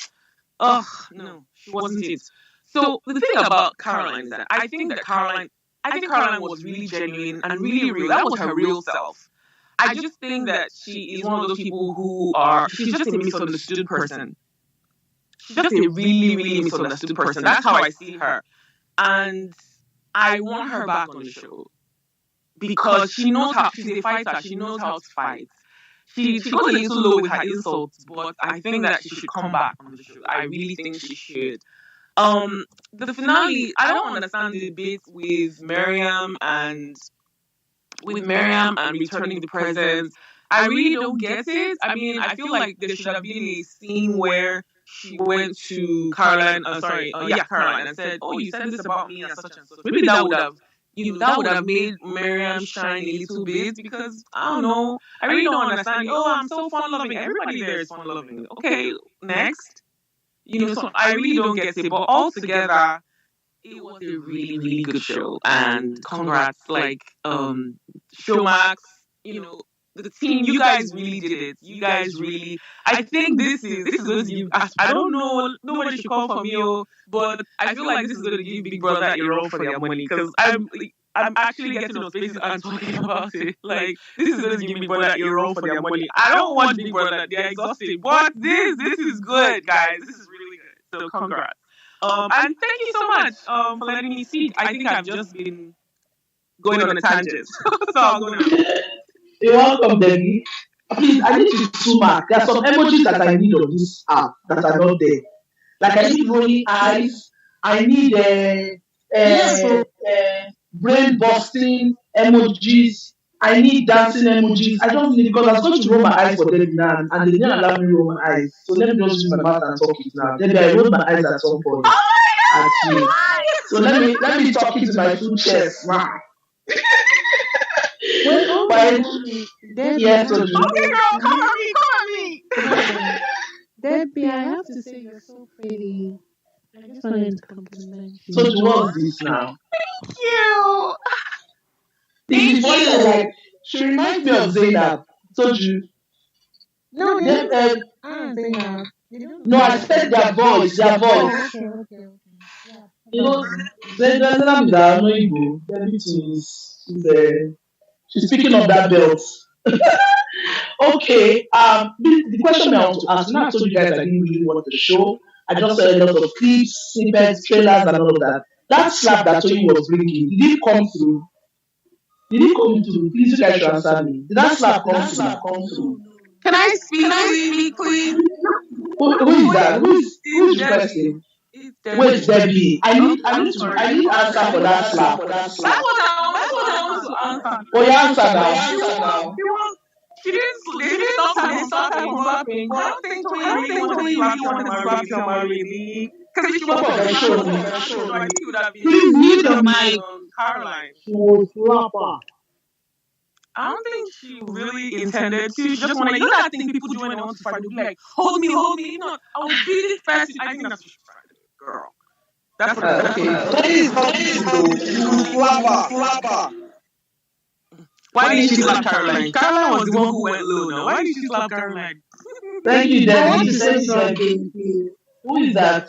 Ugh, no, she wasn't it. So the thing about Caroline is that I think Caroline was really genuine and really real. That was her real self. I just think that she is one of those people she's just a misunderstood person. She's just a really, really misunderstood person. That's how I see her. And I want her back on the show. Because she knows how, she's a fighter. She knows how to fight. She goes a little low with her insults, but I think that she should come back on the show. I really think she should. The finale, I don't understand the debate with Mariam and returning the presents. I really don't get it. I mean, I feel like there should have been a scene where she went to Caroline, Caroline, and said, "Oh, you said this about me and such and such." Maybe that would have made Mariam shine a little bit, because I don't know. I really don't understand. Oh, I'm so fun loving. Everybody there is fun loving. Okay, next. So I really don't get it. But altogether, it was a really, really good show. And congrats, SHOWMAX, the team, you guys really did it. You guys really, I think this is going to give, I don't know, nobody should call for me, but I feel like this is going to give Big Brother a run for their money, because I'm actually getting on spaces and talking about it. Like, this is going to give Big Brother a run for their money. I don't want Big Brother, they're exhausting, but this is good, guys. This is really good. So congrats. And thank you so much for letting me speak. I think I've just been going on a tangent. So I'll go now. You're welcome, Debbie. Please, I need to zoom out. There are some emojis that I need on this app that are not there. Like, I need rolling eyes. I need brain busting emojis. I need dancing emojis. I don't need, because I was going to roll my eyes for Debbie now, and they didn't allow me to roll my eyes. So let me just use my mouth and talk it now. Debbie, I rolled my eyes at some point. At you. So let me talk it to my full chest. Wow. Yes, okay, girl, come on me. Debbie, I have to say you're so pretty. I just wanted to compliment you. So what's this now? Thank you. Thank you. Like, she reminds me of Zainab. Told you. No, Zainab. No, I said their voice. Okay. Yeah. Zainab is our Igbo. Everything she's picking up that belt. Okay. The question I want to ask, now I told you guys I didn't really want the show. I just saw a lot of clips, snippets, trailers, and all of that. That slap that Toyin was bringing, did it come through? Please, you guys should answer me. Did that slap come through? Can I speak, please? Who is that? Who's requesting? Wait, Debbie. I need answer for that slap. That's what I want to answer. Oh, you answer now. They didn't stop her. They started from rapping. But I don't think Toyin really wanted to rap Chioma, really. Because if she wanted to rap the show, I think it would have been. Please mute your mic. Caroline. She was rapper. I don't think she really intended to. She just wanted, that thing people do when they want to fight. They'll be like, hold me. If not, I'll beat it first. I think that's what she tried. Girl. That's what Rapper. Why didn't she slap Caroline? Caroline was the one who went low now. Why did she slap Caroline? Thank you, Daddy. I want to say something. Who is that?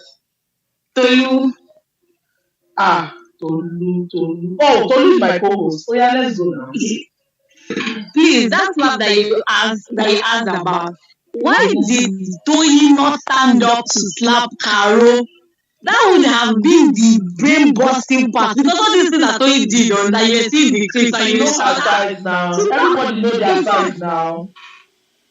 Tolu. Tolu. Oh, Tolu is my co-host. Oh yeah, let's go now. Please, that slap that you asked about. Why did Toyin not stand up to slap Caro? That would have been the brain busting part, because all these things that Toyin did on that you see in the clips and you know sides now. Everybody knows their sides now.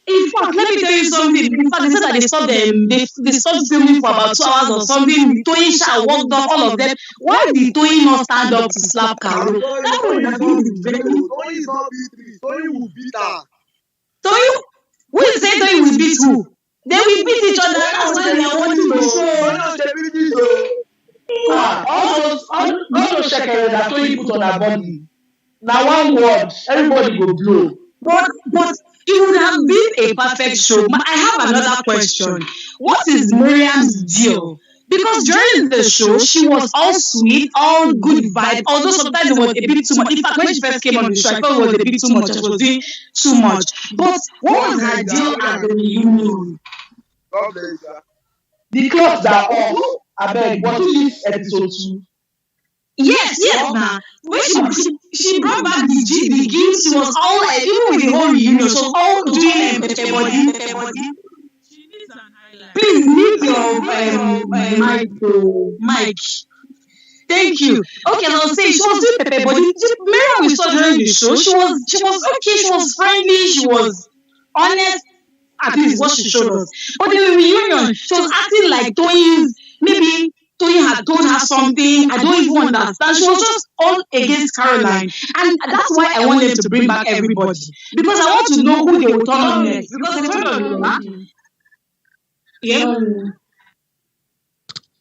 In fact, let me tell you something. In fact, they said that they stopped them. They stopped filming for about 2 hours or something. Toyin Sha walked off, all of them. Why did Toyin not stand up to slap Caro? That would have been the very. Toyin is not beat. Toyin will beat her. Toyin, who is saying Toyin will beat who? They will beat each other. That's why they are watching the show. All those shekels that Toyin put on her body. Now one word, everybody go blow. But it would have been a perfect show. I have another question. What is Miriam's deal? Because during the show, she was all sweet, all good vibe, although sometimes it was a bit too much. In fact, when she first came on the show, I thought it was a bit too much. She was doing too much. But what was her deal at the reunion? The clothes are off. I beg, what is episode 2? Yes, ma. When she brought back the gifts, she was all like, even with the whole reunion, she was all doing pepe body. Please mute your mic. Thank you. Okay, I was saying she was doing pepe body. Miriam we saw during the show. She was okay. She was friendly. She was honest. At least what she showed us. But in the reunion, she was acting like maybe Toyin had told her something. I don't even understand. She was just all against Caroline. And that's why I wanted to bring back everybody. Because I want to know who they will turn on next. Because they turned on Yeah.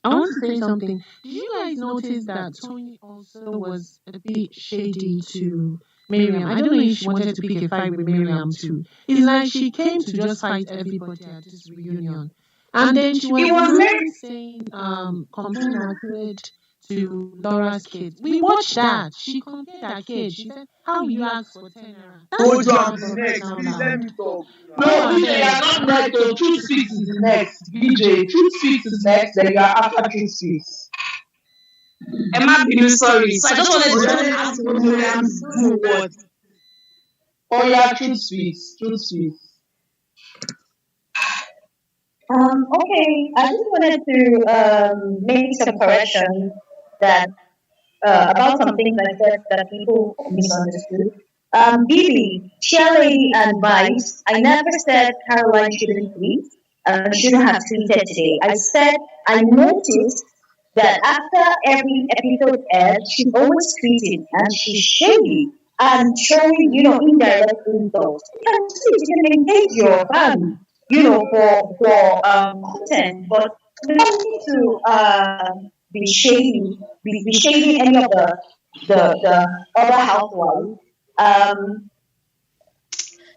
I want to say something. Did you guys notice that Toyin also was a bit shady to Miriam? I don't know if she wanted to pick a fight with Miriam too. It's like she came to just fight everybody at this reunion. And then she was saying, comparing her kid to Laura's kids. We watched that. She compared her kids. She said, how will you ask for 10 naira? That's what next. Please let me talk. No, BJ, you are not next. So Truth Speaks is next. BJ, Truth Speaks is next. Then you are after Truth Speaks. Emma, sorry. So I just wanted to ask what Miriam's do what. Oh yeah, Truth Speaks. Okay, I just wanted to make some correction that about some things I said that people misunderstood. Bibi, Shelley, and Vibes, I never said Caroline shouldn't tweet and shouldn't have tweeted today. I said I noticed that after every episode aired, she's always tweeting and she's shady and showing, indirect insults. And please, you can engage your family, for content, but we don't need to be shady, be shading any of the other housewives.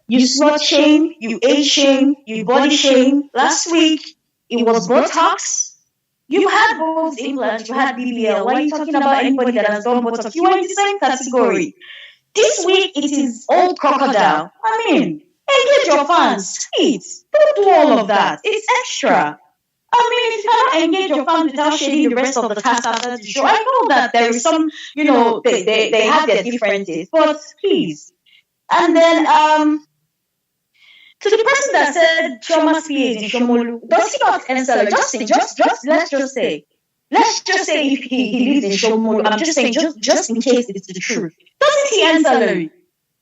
You slut shame, you age shame, you body shame. Last week it was Botox. You had both implants, you had BBL. Why are you talking about anybody that has done Botox? You are in the same category. This week it is old crocodile. I mean, engage your fans. Please, don't do all of that. It's extra. I mean, if you cannot engage your fans without shading the rest of the cast after the show, I know that there is some, they have their differences, but please. And then, to the person that said Chama's PA is in Shomolu, does he not answer? Like, let's just say if he lives in Shomolu, I'm just saying, just in case it's the truth. Doesn't he earn salary?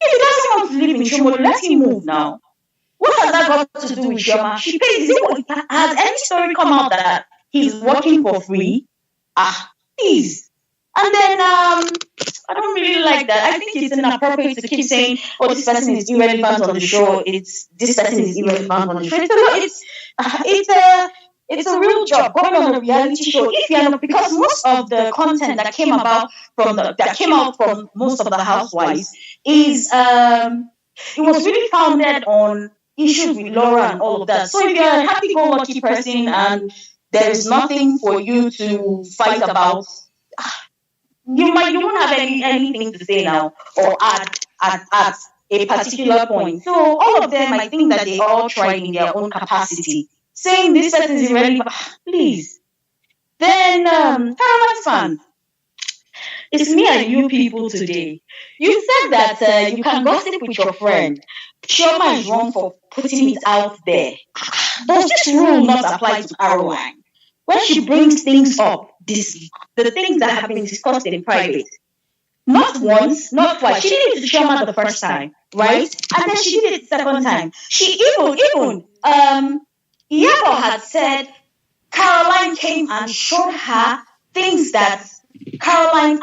If he doesn't want to live in Shomolu, let him move now. What has that got to do with Chioma? She pays. Has any story come out that he's working for free? Please. And then I don't really like that. I think it's inappropriate to keep saying, "Oh, this person is irrelevant on the show. This person is irrelevant on the show." It's a real job going on a reality show. If you're not, because most of the content that came out from most of the housewives is it was really founded on issues with Laura and all of that. So if you're a happy-go-lucky person and there is nothing for you to fight about, you won't have anything to say now or add at a particular point. So all of them, I think that they all tried in their own capacity, saying this person is irrelevant. Please. Then Carolyn's fan. It's me and you people today. You said that you can gossip with your friend. Chioma is wrong for putting it out there. Does this rule not apply to Caroline? When she brings things up, the things that have been discussed in private, not once, not twice. She did it to Chioma the first time, right? And then she did it the second time. She even Iyabo had said Caroline came and showed her things that Caroline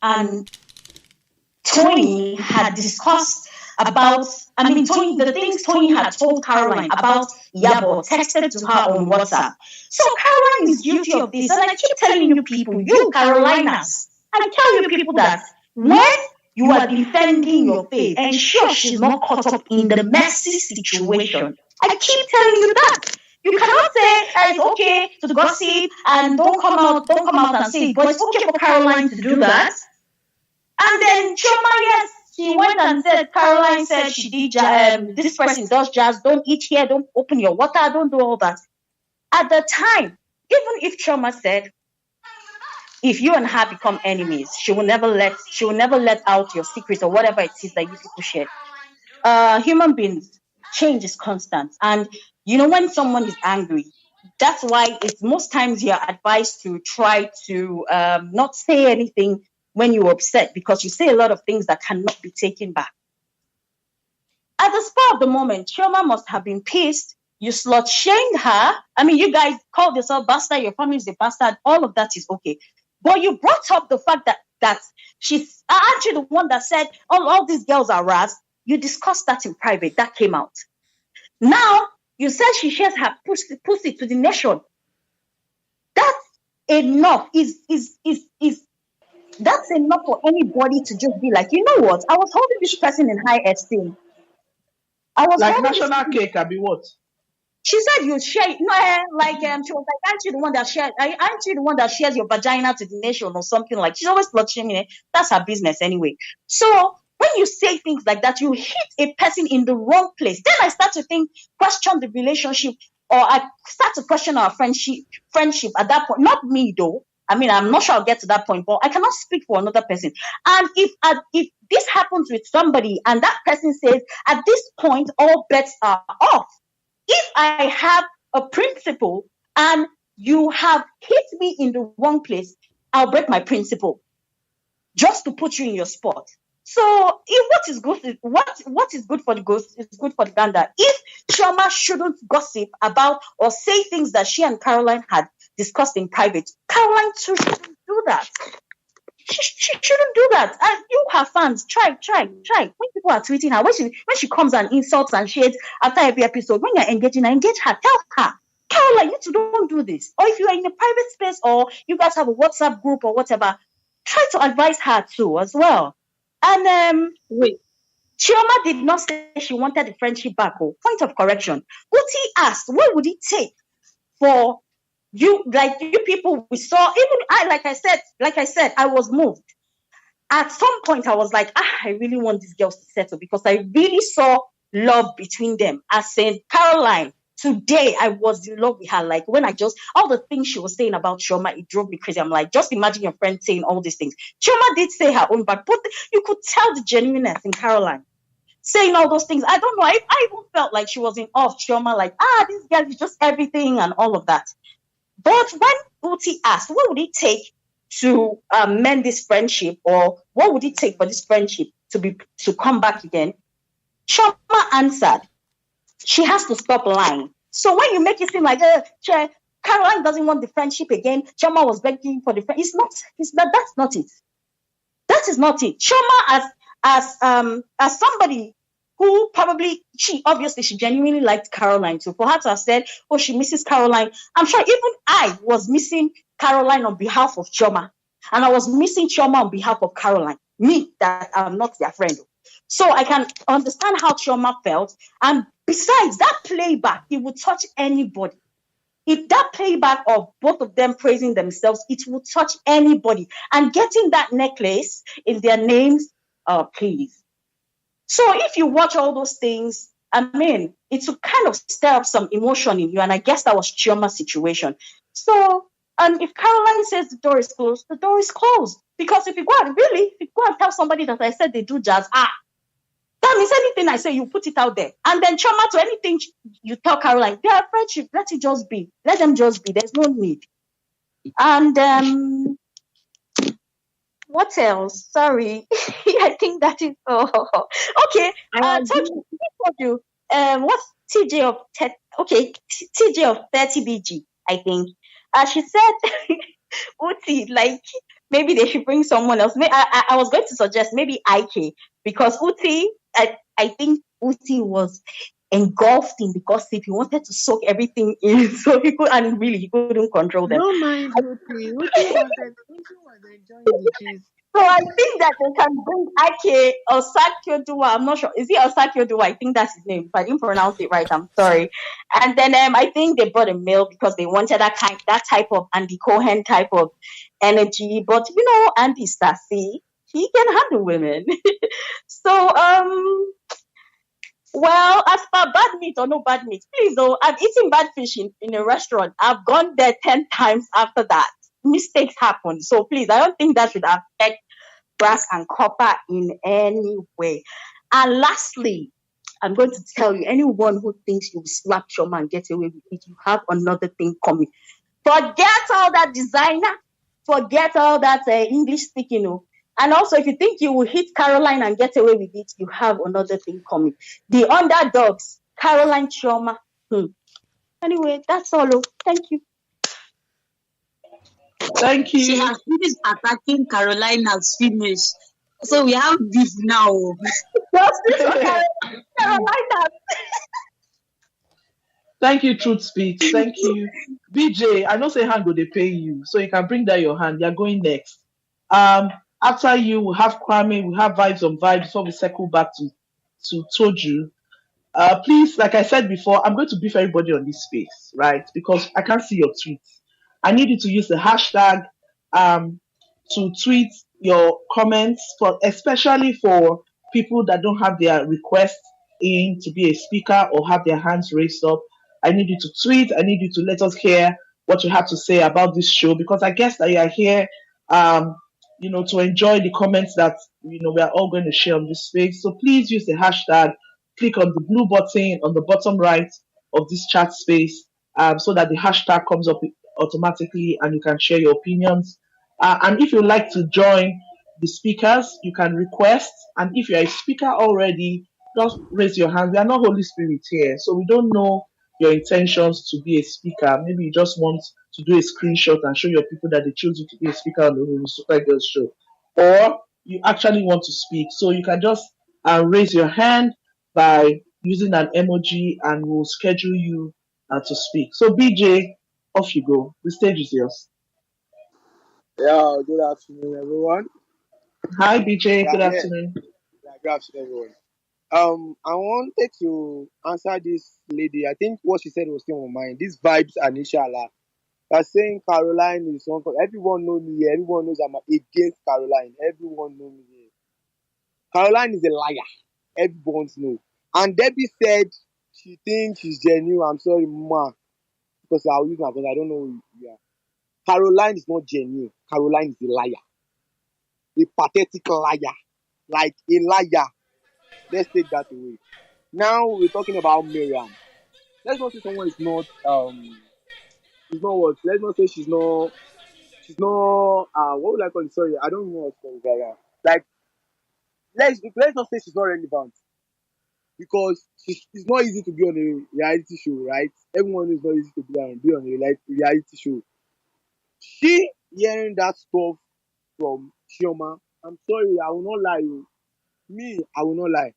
and Toyin had discussed about. I mean, the things Toyin had told Caroline about Iyabo, texted to her on WhatsApp. So Caroline is guilty of this, and I keep telling you people, you Caroliners, I tell you people that when you are defending your faith, ensure she's not caught up in the messy situation. I keep telling you that. You cannot say it's okay to gossip and don't come out and say it, but it's okay for Caroline to do that. And then Chama, yes, she went and said, Caroline said she did this person does jazz, don't eat here, don't open your water, don't do all that. At the time, even if Chama said, if you and her become enemies, she will never let out your secret or whatever it is that you people share. Human beings, change is constant. And you know, when someone is angry, that's why it's most times you're advised to try to not say anything when you're upset, because you say a lot of things that cannot be taken back. At the spur of the moment, Chioma must have been pissed. You slut-shamed her. I mean, you guys called yourself bastard, your family is a bastard, all of that is okay. But you brought up the fact that she's actually the one that said, all these girls are ras. You discussed that in private. That came out. Now, you said she shares her pussy to the nation. That's enough. That's enough for anybody to just be like, you know what? I was holding this person in high esteem. I was like national cake. I be what? She said you share. No, she was like, aren't you the one that shares your vagina to the nation or something like? She's always slut shaming it. That's her business anyway. So when you say things like that, you hit a person in the wrong place. Then I start to question the relationship, or I start to question our friendship at that point. Not me though. I mean, I'm not sure I'll get to that point, but I cannot speak for another person. And if this happens with somebody and that person says, at this point, all bets are off. If I have a principle and you have hit me in the wrong place, I'll break my principle just to put you in your spot. So what is good for the goose is good for the gander. If Chioma shouldn't gossip about or say things that she and Caroline had discussed in private, Caroline too shouldn't do that. She shouldn't do that. And you, her fans, try. When people are tweeting her, when she comes and insults and shades after every episode, when you're engaging her, engage her. Tell her, Caroline, you two don't do this. Or if you are in a private space or you guys have a WhatsApp group or whatever, try to advise her too as well. And wait, Chioma did not say she wanted the friendship back. Oh, point of correction. Uti asked, what would it take for you, like you people we saw? Even I, like I said, I was moved. At some point, I was like, I really want these girls to settle because I really saw love between them. As in Caroline, today I was in love with her. Like when all the things she was saying about Chioma, it drove me crazy. I'm like, just imagine your friend saying all these things. Chioma did say her own, but you could tell the genuineness in Caroline saying all those things. I don't know. I even felt like she was in awe of Chioma, like, this girl is just everything and all of that. But when Uti asked, what would it take to mend this friendship, or what would it take for this friendship to come back again? Chama answered, she has to stop lying. So when you make it seem like, Caroline doesn't want the friendship again. Chama was begging for the friend. That's not it. That is not it. Chama as somebody who probably she genuinely liked Caroline. So for her to have said, oh, she misses Caroline, I'm sure even I was missing Caroline on behalf of Choma. And I was missing Choma on behalf of Caroline. Me, that I'm not their friend. So I can understand how Choma felt. And besides that playback, it would touch anybody. If that playback of both of them praising themselves, it will touch anybody. And getting that necklace in their names, please. So if you watch all those things, I mean, it will kind of stir up some emotion in you. And I guess that was Chioma's situation. So, and if Caroline says the door is closed, the door is closed. Because if you go and tell somebody that I said they do jazz, that means anything I say, you put it out there. And then Choma, to anything you tell Caroline, they are friendship, let it just be. Let them just be. There's no need. And what else? Sorry. I think that is all. Okay. Told you. What's TJ of TJ of 30 BG, I think. She said Uti, like maybe they should bring someone else. I was going to suggest maybe Ike, because Uti, I think Uti was engulfed in the gossip. He wanted to soak everything in, so he couldn't control them. No mind Uti. Uti was enjoying the gist. So I think that they can bring Ike Osakio Dua. I'm not sure. Is it Osakio Dua? I think that's his name. If I didn't pronounce it right, I'm sorry. And then I think they brought a male because they wanted that type of Andy Cohen type of energy. But Andy Sassy, he can handle women. So well, as for bad meat or no bad meat, please though, I've eaten bad fish in a restaurant. I've gone there 10 times after that. Mistakes happen. So please, I don't think that should affect brass and copper in any way. And lastly, I'm going to tell you, anyone who thinks you will slap Choma and get away with it, you have another thing coming. Forget all that designer. Forget all that English speaking. And also, if you think you will hit Caroline and get away with it, you have another thing coming. The underdogs, Caroline, Choma. Anyway, that's all. Thank you. Thank you. She has finished attacking Caroline has finished. So we have beef now. Caroline. Thank you, Truth Speech. Thank you. BJ, I know say hand go they pay you, so you can bring down your hand. You're going next. After you, we'll have Kwame, we'll have vibes on vibes before we circle back to Toju. Please, like I said before, I'm going to brief everybody on this space, right? Because I can't see your tweets. I need you to use the hashtag to tweet your comments, especially for people that don't have their request in to be a speaker or have their hands raised up. I need you to tweet. I need you to let us hear what you have to say about this show, because I guess that you are here, to enjoy the comments that we are all going to share on this space. So please use the hashtag. Click on the blue button on the bottom right of this chat space, so that the hashtag comes up automatically and you can share your opinions. And if you'd like to join the speakers, you can request. And if you're a speaker already, just raise your hand. We are not Holy Spirit here, so we don't know your intentions to be a speaker. Maybe you just want to do a screenshot and show your people that they chose you to be a speaker on the Super Girls show. Or you actually want to speak. So you can just raise your hand by using an emoji and we'll schedule you to speak. So BJ, off you go. The stage is yours. Yeah, good afternoon, everyone. Hi BJ, good afternoon. Yeah, good afternoon, everyone. I wanted to answer this lady. I think what she said was still on my mind. These vibes and inshallah. They're saying Caroline is one. Everyone knows me here. Everyone knows I'm against Caroline. Everyone knows me here. Caroline is a liar. Everyone knows. And Debbie said she thinks she's genuine. I'm sorry, ma, because I'll use my voice. I don't know who you are. Caroline is not genuine. Caroline is a liar. A pathetic liar. Like a liar. Let's take that away. Now we're talking about Miriam. Let's not say someone is not she's not what? Let's not say she's not what would I call it? Sorry, I don't know what to call it. Like let's not say she's not relevant. because it's not easy to be on a reality show, right? Everyone is not easy to be on a reality show. She hearing that stuff from Chioma, I'm sorry, I will not lie. Me, I will not lie.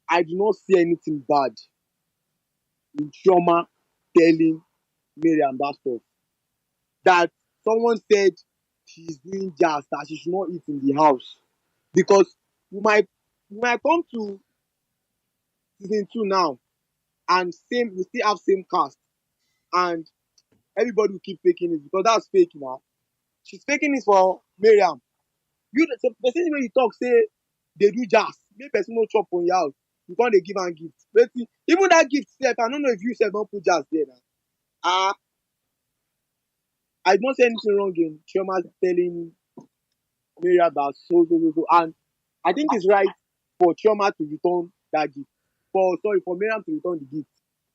I do not see anything bad in Chioma telling Miriam that stuff. That someone said she's doing jazz, that she should not eat in the house. Because we might come to season 2 now and we still have same cast and everybody will keep faking it because that's fake now. She's faking it for Miriam. The same way you talk say they do jazz, make person no chop on your house. You can't they give and gift. But even that gift self, I don't know if you self don't put jazz there now. I don't say anything wrong in Chioma telling Miriam that so. And I think it's right for Chioma to return that gift. For Miriam to return the gift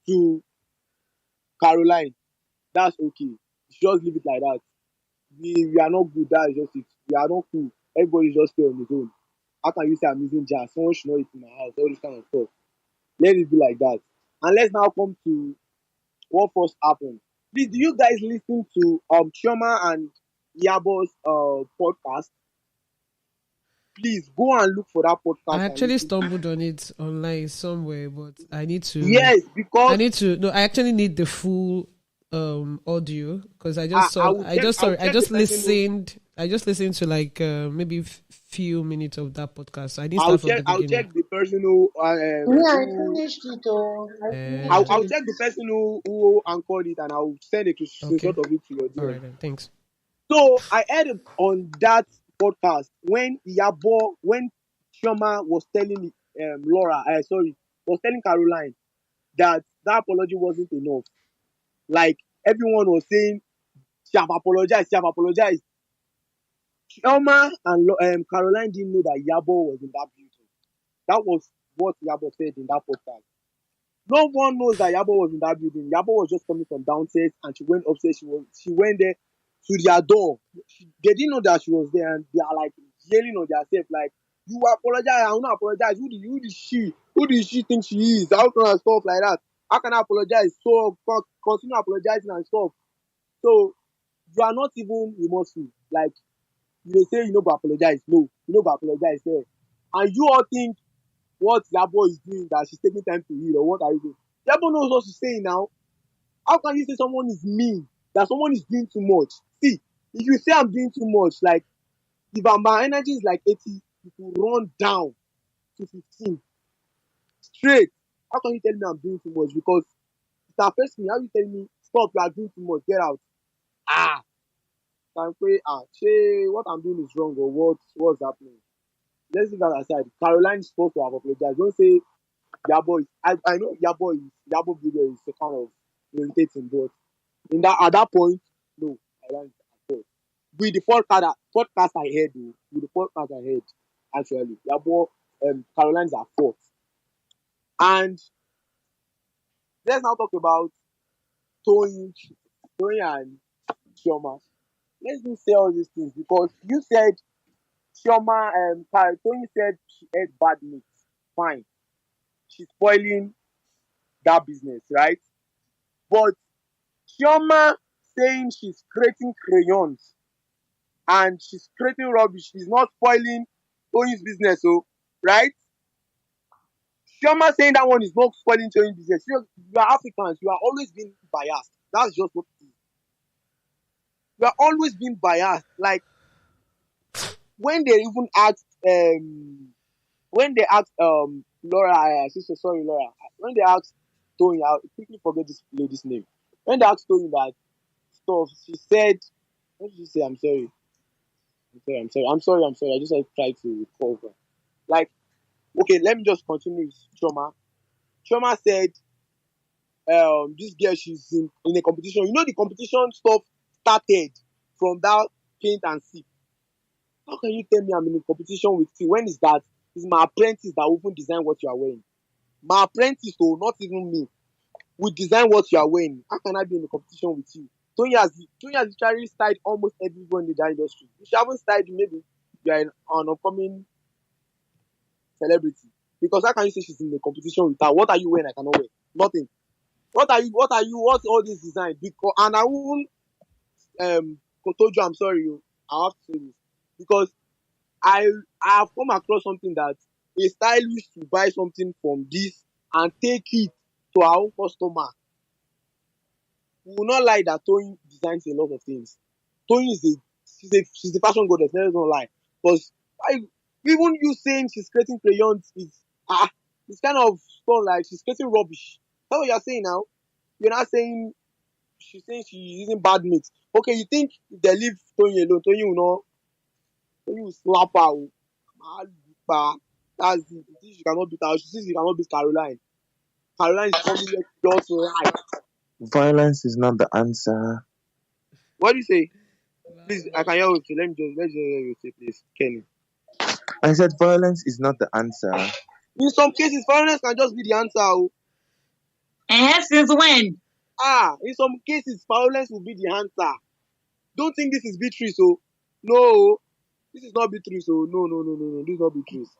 to Caroline. That's okay. Just leave it like that. We are not good, that is just it. We are not cool. Everybody just stay on his own. How can you say I'm using jazz? Someone should not eat in my house, all this kind of stuff. Let it be like that. And let's now come to what first happened. Please, do you guys listen to Chioma and Yabo's podcast? Please go and look for that podcast. I and actually listen. stumbled on it online somewhere, but I need to. Yes, because I need to. No, I actually need the full audio because I just saw. I just sorry. I just listened. I just listened to like maybe few minutes of that podcast. So I didn't start from the I'll beginning. check the person who. Me, I finished it. Oh, I Uh, finished I'll it. check the person who anchored it and I'll send a Okay. screenshot of it to your All DM. right then. Thanks. So I heard it on that podcast when Chioma was telling was telling Caroline that apology wasn't enough. Like everyone was saying, she have apologized. Chioma and Caroline didn't know that Yabo was in that building. That was what Yabo said in that podcast. No one knows that Yabo was in that building. Yabo was just coming from downstairs and she went upstairs. She went there to their door. They didn't know that she was there and they are like yelling on themselves like, you apologize, I will not apologize. Who did she think she is? How can I stuff like that? How can I apologize? So continue apologizing and stuff. So you are not even remorseful. Like you say you know go apologize. No, you know go apologize there. And you all think what Yabo is doing that she's taking time to heal or what are you doing? Yabo knows what she's saying now. How can you say someone is mean? That someone is doing too much? See, if you say I'm doing too much, like if my energy is like 80, it will run down to 15 straight. How can you tell me I'm doing too much? Because it affects me. How you tell me stop, you are doing too much, get out? Can pray, what I'm doing is wrong or what's happening? Let's leave that aside. Caroline is supposed to have apologized. Don't say Yabo is. I know Yabo video is a kind of irritating, but at that point, no, I don't at all. With the podcast I heard, actually, Yabo, Caroline's at fault. And let's now talk about Toyin and Chioma. Let's just say all these things because you said Chioma Toyin said she ate bad meat. Fine. She's spoiling that business, right? But Chioma saying she's creating crayons and she's creating rubbish is not spoiling Toyin's business, right? Chioma saying that one is not spoiling Toyin's business. You are Africans, you are always being biased. That's just what it is. You are always being biased. Like when they even asked Laura, Laura, when they asked Toyin, I quickly forget this lady's name. When they asked Toyin that stuff, she said, what did she say? I'm sorry. I just try to recover. Like, okay, let me just continue with Choma. Choma said, this girl, she's in a competition. You know, the competition stuff started from that paint and sip. How can you tell me I'm in a competition with you? When is that? It's my apprentice that will even design what you are wearing. My apprentice, though, not even me, will design what you are wearing. How can I be in a competition with you? Toyin has literally styled almost everyone in the industry. If you haven't styled, maybe you are an upcoming celebrity. Because how can you say she's in the competition with her? What are you wearing I cannot wear? Nothing. What's all this design? Because, and I won't, Kotojo, I'm sorry, I have to say this. Because I have come across something that a stylist used to buy something from this and take it to our own customer. We will not lie that Toyin designs a lot of things. Toyin she's a fashion goddess, let's not lie. Because even you saying she's creating crayons is it's kind of stuff like she's creating rubbish. That's what you're saying now. You're not saying she's using bad meat. Okay, you think if they leave Toyin alone, Toyin will slap her. That's it. You think she cannot beat her. She says she cannot beat Caroline. Caroline is coming here just right. Violence is not the answer. What do you say? Please, I can hear you. Let's just hear you say, please, Kenny. I said violence is not the answer. In some cases, violence can just be the answer. Since when? In some cases, violence will be the answer. Don't think this is Beatrice, so no, this is not Beatrice, so no, this is not Beatrice.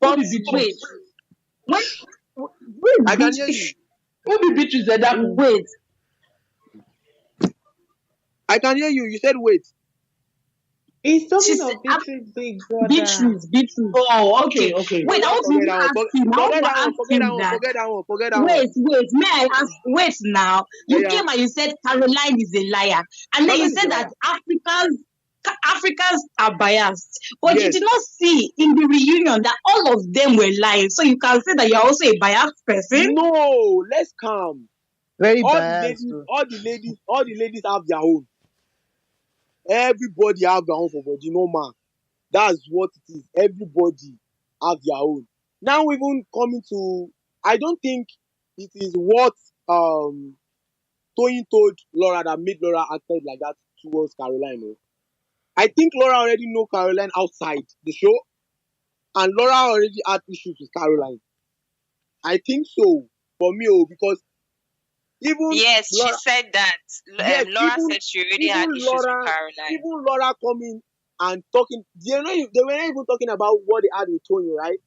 But wait, I can hear you. Who be Beatrice said that? Wait. I can hear you. You said wait. He's talking of Beatrice big brother. Beatrice. Oh, okay. Wait, I want to ask him. Forget that one. Wait, may I ask? Wait now. You came and you said Caroline is a liar. And then you said that Africans are biased. But you did not see in the reunion that all of them were lying. So you can say that you're also a biased person? No, let's calm. Very biased. All the ladies have their own. Everybody have their own for body, no man. That's what it is. Everybody have their own. Now even coming to, I don't think it is what Toyin told Laura that made Laura acted like that towards Caroline. No? I think Laura already know Caroline outside the show, and Laura already had issues with Caroline. I think so for me, because even yes, Laura, she said that. Laura said she already had issues with Caroline. Even Laura coming and talking, they were not even talking about what they had with Toyin, right?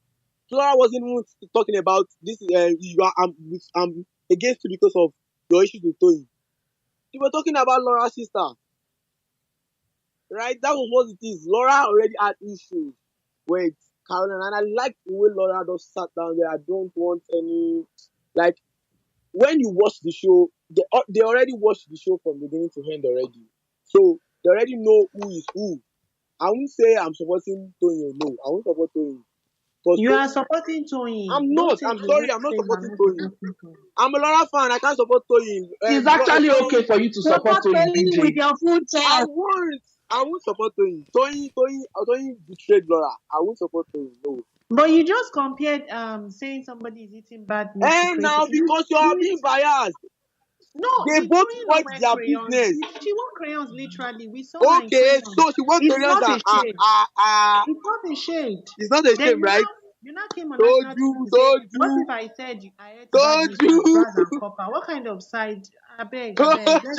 Laura wasn't even talking about this. I'm against you because of your issues with Toyin. They were talking about Laura's sister, right? That was what it is. Laura already had issues with Caroline, and I like the way Laura just sat down there. I don't want any when you watch the show, they already watched the show from beginning to end already. So they already know who is who. I won't say I'm supporting Toyin. No, I won't support Toyin. You are supporting Toyin. I'm not. I'm sorry. I'm not supporting Toyin. I'm a Laura fan. I can't support Toyin. It's actually okay for you to support Toyin. With your full chest. I won't support Toyin. Toyin betrayed Laura. I won't support Toyin. No. But you just compared saying somebody is eating bad meat. And now because you are being biased. No, they both watch their crayons. business. She wore crayons literally. We saw okay, so she wore crayons and it's not a shade. It's not a shade, right? You not came on told you. What if I said I ate bad meat and copper? What kind of side? I beg. It's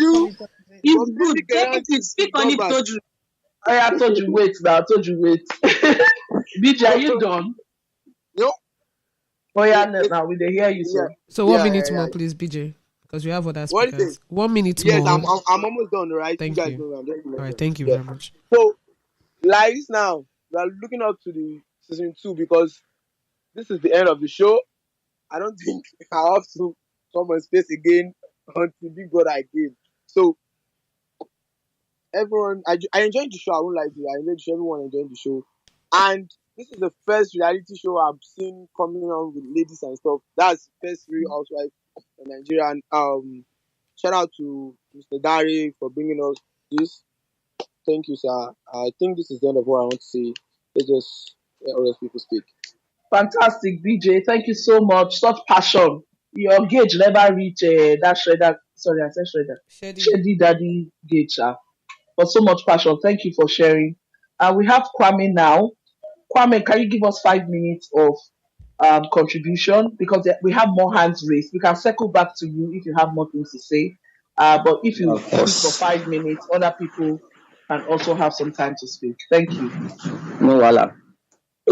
good. Speak on it, told you. I told you wait now. I told you wait. BJ, are you done? No. Oh yeah, now we hear you. So, so 1 minute more, please, BJ, because we have other speakers. 1 minute more. Yes, I'm almost done, right? Thank you. All right, thank you very much. So, like this now, we are looking up to the season 2 because this is the end of the show. I don't think I have to come on space again until Big Brother again. So, everyone, I enjoyed the show. I won't lie to you. I enjoyed the show. Everyone enjoyed the show. And this is the first reality show I've seen coming on with ladies and stuff. That's the first real Housewives in Nigeria. And shout out to Mr. Dari for bringing us this. Thank you, sir. I think this is the end of what I want to say. Let's just let other people speak. Fantastic, BJ. Thank you so much. Such passion. Your gauge never reach that shredder. Sorry, I said shredder. Shady daddy gauge. But so much passion. Thank you for sharing. We have Kwame now. Kwame, can you give us 5 minutes of contribution? Because we have more hands raised. We can circle back to you if you have more things to say. But if you speak for 5 minutes, other people can also have some time to speak. Thank you. No, Wala.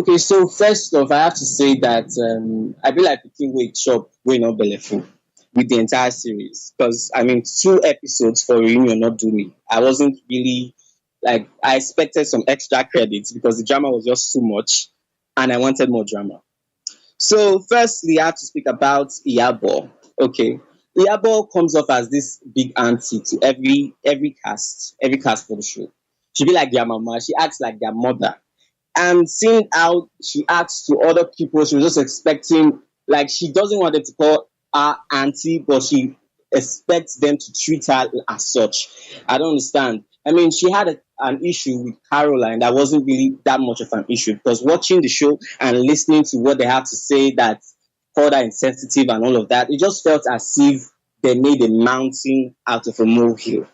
Okay, so first off, I have to say that I feel like picking weight shop way not belleful with the entire series because I mean 2 episodes for reunion not do me. I wasn't really like I expected some extra credits because the drama was just too much, and I wanted more drama. So firstly, I have to speak about Iyabo. Okay, Iyabo comes off as this big auntie to every cast for the show. She be like their mama. She acts like their mother, and seeing how she acts to other people, she was just expecting, like, she doesn't want them to call her auntie, but she expects them to treat her as such. I don't understand. I mean, she had an issue with Caroline that wasn't really that much of an issue because watching the show and listening to what they have to say that called her insensitive and all of that, it just felt as if they made a mountain out of a molehill.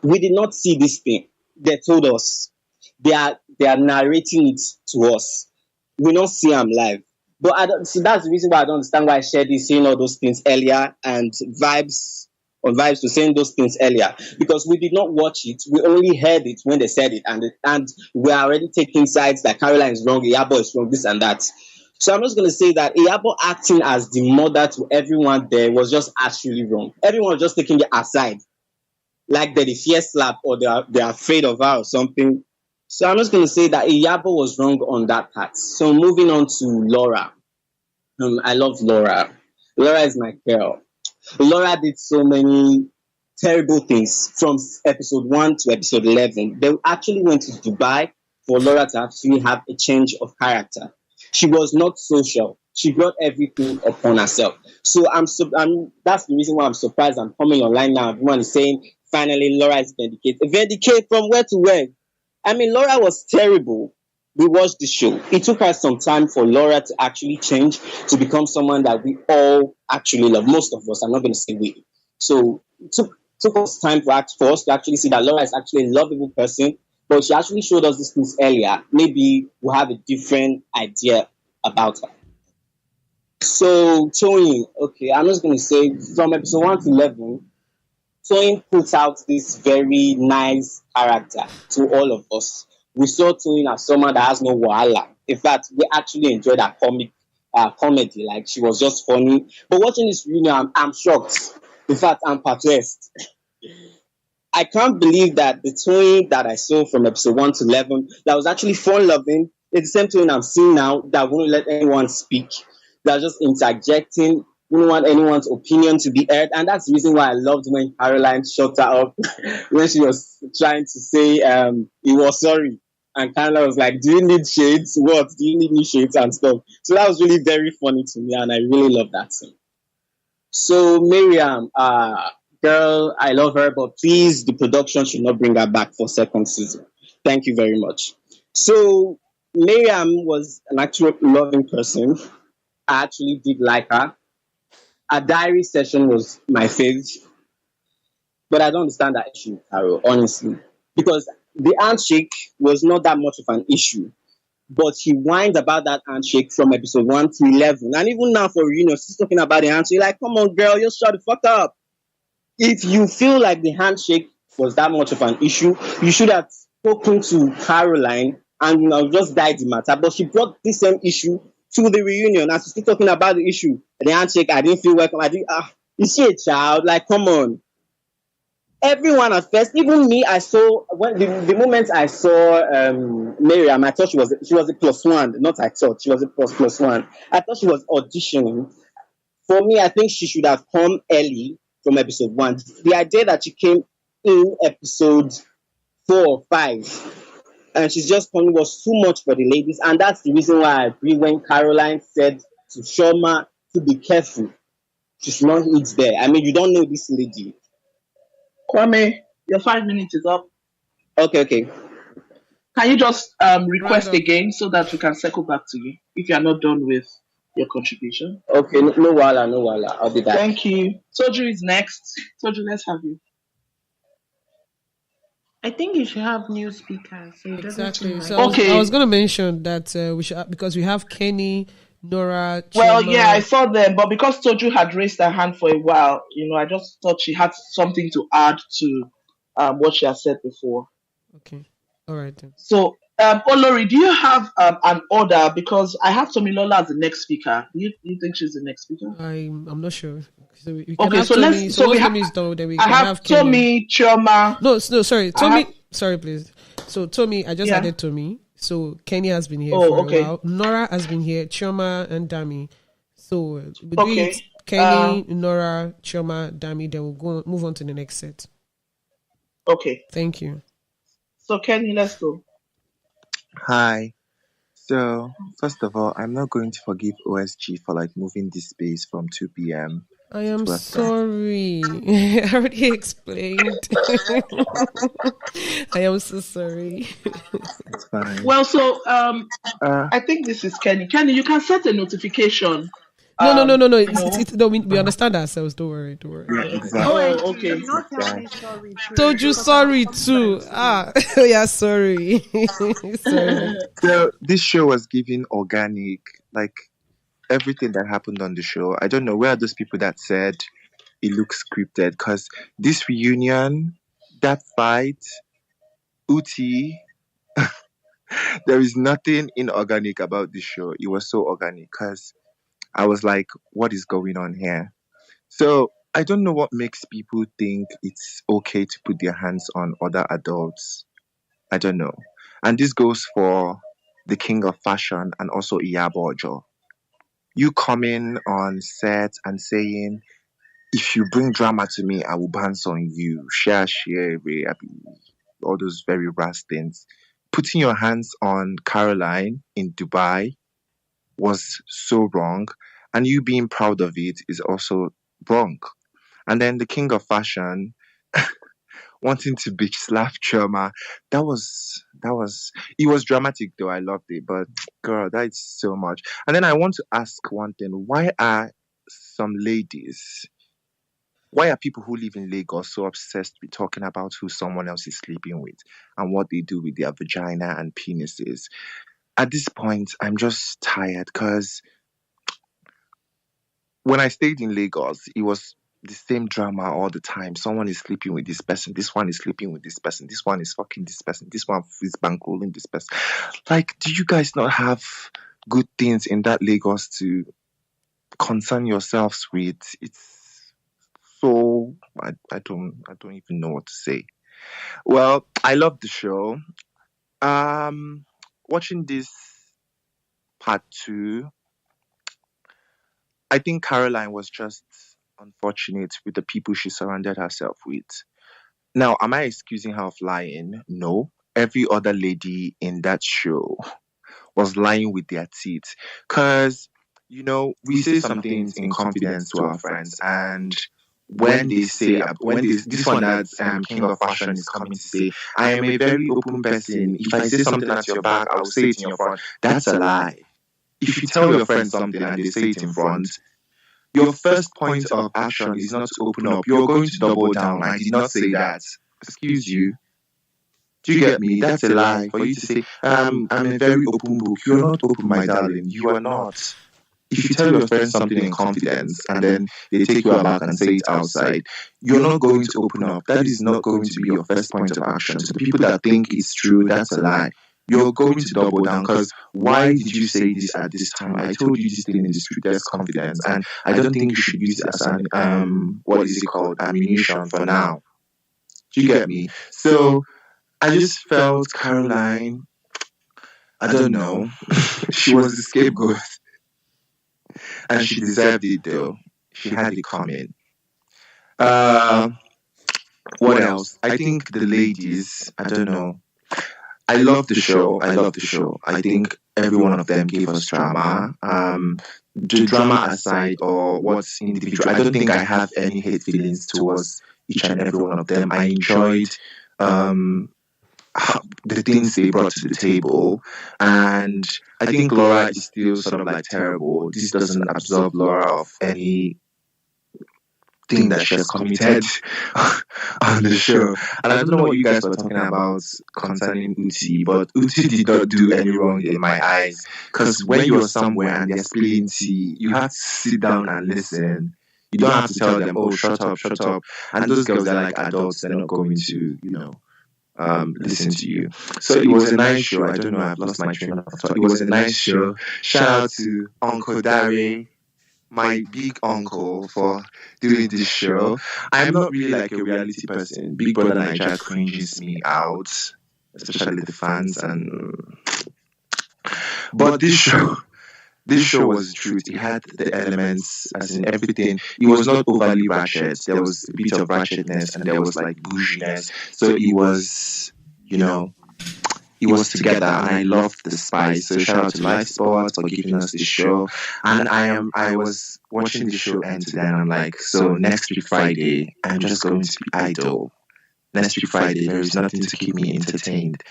We did not see this thing. They told us they are narrating it to us. We don't see them live. But I don't see that's the reason why I don't understand why Shed is saying all those things earlier and vibes to saying those things earlier because we did not watch it. We only heard it when they said it, and we are already taking sides that Caroline is wrong, Iyabo is wrong, this and that. So I'm just gonna say that Iyabo acting as the mother to everyone there was just actually wrong. Everyone was just taking it aside like they're the fear slap or they're afraid of her or something. So I'm just gonna say that Iyabo was wrong on that part. So moving on to Laura. I love Laura. Laura is my girl. Laura did so many terrible things from episode 1 to episode 11. They actually went to Dubai for Laura to actually have a change of character. She was not social. She brought everything upon herself. So I'm that's the reason why I'm surprised. I'm coming online now. Everyone is saying finally Laura is vindicated. Vindicated from where to where? I mean, Laura was terrible. We watched the show. It took us some time for Laura to actually change to become someone that we all actually love. Most of us. I'm not going to say we. So it took us time for us to actually see that Laura is actually a lovable person. But she actually showed us these things earlier. Maybe we'll have a different idea about her. So Toyin, okay, I'm just going to say from episode 1 to 11, Toyin puts out this very nice character to all of us. We saw Toyin as someone that has no wahala. In fact, we actually enjoyed her comedy. Like she was just funny. But watching this reunion, I'm shocked. In fact, I'm perplexed. I can't believe that the Toyin that I saw from episode 1 to 11 that was actually fun loving, it's the same Toyin I'm seeing now that won't let anyone speak. They're just interjecting, wouldn't want anyone's opinion to be heard. And that's the reason why I loved when Caroline shut her up when she was trying to say he was sorry. And Caroline was like, do you need shades? What? Do you need new shades and stuff? So that was really very funny to me and I really love that scene. So Miriam, girl, I love her, but please, the production should not bring her back for second season. Thank you very much. So Miriam was an actual loving person. I actually did like her. Her diary session was my favorite, but I don't understand that issue, Carol, honestly, because the handshake was not that much of an issue. But she whines about that handshake from episode 1 to 11. And even now for reunion, she's talking about the handshake. Like, come on, girl, just shut the fuck up. If you feel like the handshake was that much of an issue, you should have spoken to Caroline and just died the matter. But she brought this same issue to the reunion and she's still talking about the issue. The handshake, I didn't feel welcome. Is she a child? Like, come on. Everyone at first, even me, I saw when the moment I saw Miriam, I thought she was a plus one. Not I thought she was a plus one. I thought she was auditioning. For me, I think she should have come early from episode 1. The idea that she came in episode 4 or 5 and she's just coming was too much for the ladies, and that's the reason why I agree when Caroline said to Chama to be careful. She should not eat there. I mean, you don't know this lady. Kwame, your 5 minutes is up. Okay. Can you just request again so that we can circle back to you if you are not done with your contribution? Okay, no wala. I'll be back. Thank you. Soju is next. Soju, let's have you. I think you should have new speakers. So exactly. So I was going to mention that we should, because we have Kenny, Nora, Chama. Well, yeah, I saw them, but because Toju had raised her hand for a while, I just thought she had something to add to what she had said before. Okay. All right then. So Olori, do you have an order? Because I have Tomilola as the next speaker. Do you think she's the next speaker? I'm not sure. So we can Okay, have so Tommy. let's. So So we once have. Tommy is done, then we I can have have Kenya. Tommy, Chioma. No, sorry, I Tommy. have. Sorry, please. So Tommy, I just Yeah. added Tommy. So Kenya has been here Oh, for okay. a while. Nora has been here. Chioma and Dami. So we do Okay. it. Kenny, Nora, Chioma, Dami. Then we'll move on to the next set. Okay. Thank you. So Kenny, let's go. Hi. So, first of all, I'm not going to forgive OSG for like moving this space from 2 p.m. I am 12 sorry. I already explained. I am so sorry. It's fine. Well, so I think this is Kenny. Kenny, you can set a notification. No. You know. No, we understand ourselves. Don't worry. Yeah, exactly. Oh, okay. You've not told me sorry too. Told you Because sorry I'm too. Yeah, sorry. Sorry. So, this show was giving organic, like everything that happened on the show. I don't know where are those people that said it looks scripted, because this reunion, that fight, Uti, there is nothing inorganic about this show. It was so organic because I was like, what is going on here? So I don't know what makes people think it's okay to put their hands on other adults. I don't know. And this goes for the king of fashion and also Iyabo Ojo. You coming on set and saying, if you bring drama to me, I will bounce on you. Share, all those very rash things. Putting your hands on Caroline in Dubai was so wrong. And you being proud of it is also wrong. And then the king of fashion wanting to bitch slap Chama. That was it was dramatic though. I loved it, but girl, that is so much. And then I want to ask one thing: why are people who live in Lagos so obsessed with talking about who someone else is sleeping with and what they do with their vagina and penises? At this point, I'm just tired because when I stayed in Lagos, it was the same drama all the time. Someone is sleeping with this person. This one is sleeping with this person. This one is fucking this person. This one is bankrolling this person. Like, do you guys not have good things in that Lagos to concern yourselves with? It's so I don't even know what to say. Well, I love the show. Watching this part 2, I think Caroline was just unfortunate with the people she surrounded herself with. Now, am I excusing her of lying? No. Every other lady in that show was lying with their teeth. Because, we say some things in confidence to our friends, and when they say, this one that King of Fashion is coming to say, I am a very open person. If I say something at your back, I'll say it in your front. That's a lie. If you tell your friend something and they say it in front, your first point of action is not to open up. You're going to double down. I did not say that. Excuse you. Do you get me? That's a lie. For you to say, I'm a very open book. You're not open, my darling. You are not. If you tell your friends something in confidence and then they take you aback and say it outside, you're not going to open up. That is not going to be your first point of action. So the people that think it's true, that's a lie. You're going to double down because why did you say this at this time? I told you this thing in the strictest confidence, and I don't think you should use it as an what is it called, ammunition for now. Do you get me? So I just felt Caroline, I don't know, she was the scapegoat, and she deserved it though. She had it coming. What else? I think the ladies, I don't know. I love the show. I think every one of them gave us drama. The drama aside, or what's individual, I don't think I have any hate feelings towards each and every one of them. I enjoyed the things they brought to the table, and I think Laura is still sort of like terrible. This doesn't absolve Laura of any thing that she has committed on the show. And I don't know what you guys were talking about concerning Uti, but Uti did not do any wrong in my eyes. Because when you're somewhere and they're spilling tea, you have to sit down and listen. You don't have to tell them, oh, shut up. And those girls are like adults, they're not going to, listen to you. So it was a nice show. I don't know, I've lost my train of thought. It was a nice show. Shout out to Uncle Dare, my big uncle, for doing this show. I'm not really like a reality person. Big Brother Nigeria cringes me out, especially the fans. But this show was the truth. It had the elements, as in everything. It was not overly ratchet. There was a bit of ratchetness and there was like bouginess. So it was, it was together, and I loved the spice. So shout out to Live Sports for giving us this show. And I was watching the show end to end. I'm like, so next week Friday, I'm just going to be idle. Next week Friday, there is nothing to keep me entertained.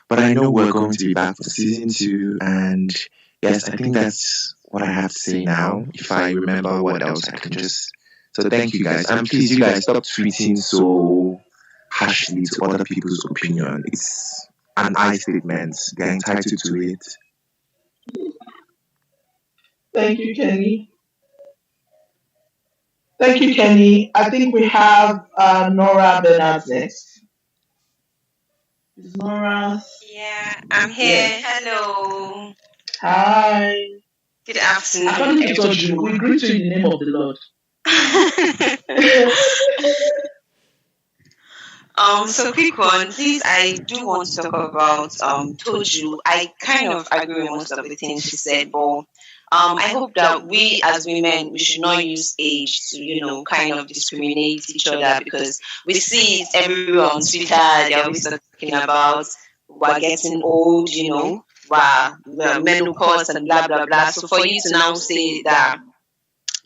But I know we're going to be back for season 2, and yes, I think that's what I have to say now. If I remember what else, I can just. So thank you guys, and please, you guys, stop tweeting so harshly to other people's opinion. It's an I statement. They're entitled to it. Thank you, Kenny. Thank you, Kenny. I think we have Nora Bernard next. Is Nora? Yeah, I'm here. Yes. Hello. Hi. Good afternoon. According to Toyin, we greet you in the name of the Lord. So quick one, please. I do want to talk about Toju. I kind of agree with most of the things she said, but I hope that we as women, we should not use age to, kind of discriminate each other, because we see it everywhere on Twitter. They're always talking about we're getting old, we're menopause and blah blah blah. So for you to now say that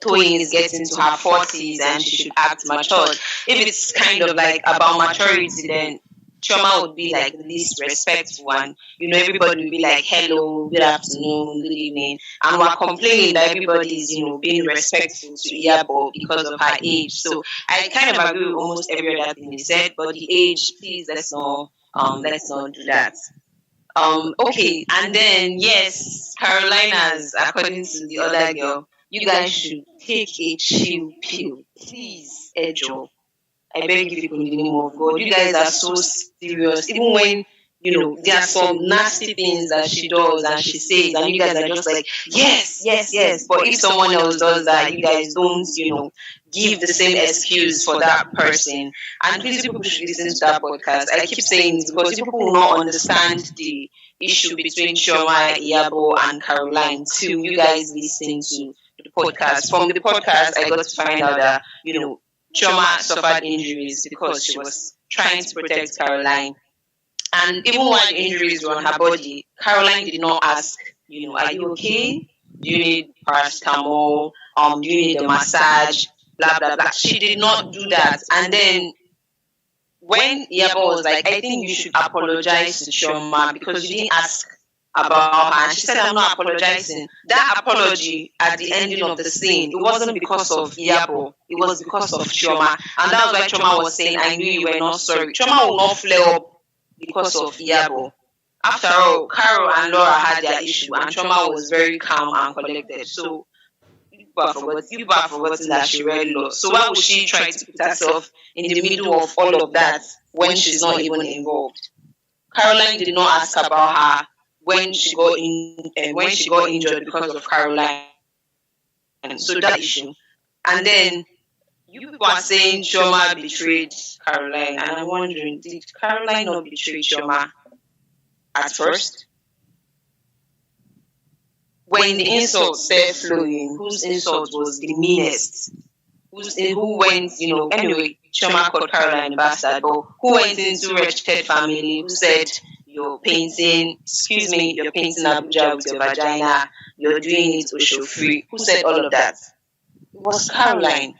Toyin is getting to her 40s and she should act mature, if it's kind of like about maturity, then Chama would be like the least respectful one. Everybody would be like, hello, good afternoon, good evening. And we're complaining that everybody is, being respectful to Iyabo because of her age. So I kind of agree with almost every other thing he said, but the age, please, let's not do that. Okay, and then yes, Carolina's, according to the other girl, you guys should take a chill pill, please, Ejo. I beg you people in the name of God. You guys are so serious. Even when, there are some nasty things that she does and she says, and you guys are just like, yes, yes, yes. But if someone else does that, you guys don't, give the same excuse for that person. And please, people should listen to that podcast. I keep saying this because people will not understand the issue between Chioma, Iyabo, and Caroline till you guys listen to the podcast. From the podcast, I got to find out that, Chama suffered injuries because she was trying to protect Caroline. And even while the injuries were on her body, Caroline did not ask, are you okay? Do you need paracetamol? Do you need a massage? Blah, blah, blah. She did not do that. And then when Iyabo was like, I think you should apologize to Chioma because you didn't ask about her, and she said, I'm not apologizing. That apology at the ending of the scene, it wasn't because of Iyabo, it was because of Chioma. And that was why Chioma was saying, I knew you were not sorry. Chioma will not flare up because of Iyabo. After all, Carol and Laura had their issue, and Chioma was very calm and collected. So people have forgotten that she really lost. So why would she try to put herself in the middle of all of that when she's not even involved? Caroline did not ask about her when she got injured because of Caroline. And so that issue. And then you people are saying Chioma betrayed Caroline, and I'm wondering, did Caroline not betray Chioma at first? When the insults started flowing, whose insult was the meanest? Who went, anyway, Chioma called Caroline a bastard, but who went into Wretched Family, who said, you're painting Abuja with your vagina, you're doing it Osho free. Who said all of that? It was Caroline.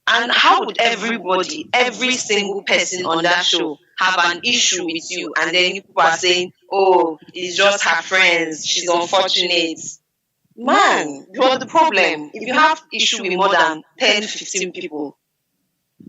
And how would every single person on that show have an issue with you, and then you people are saying, oh, it's just her friends, she's unfortunate. Man, you're the problem. If you have issue with more than 10, 15 people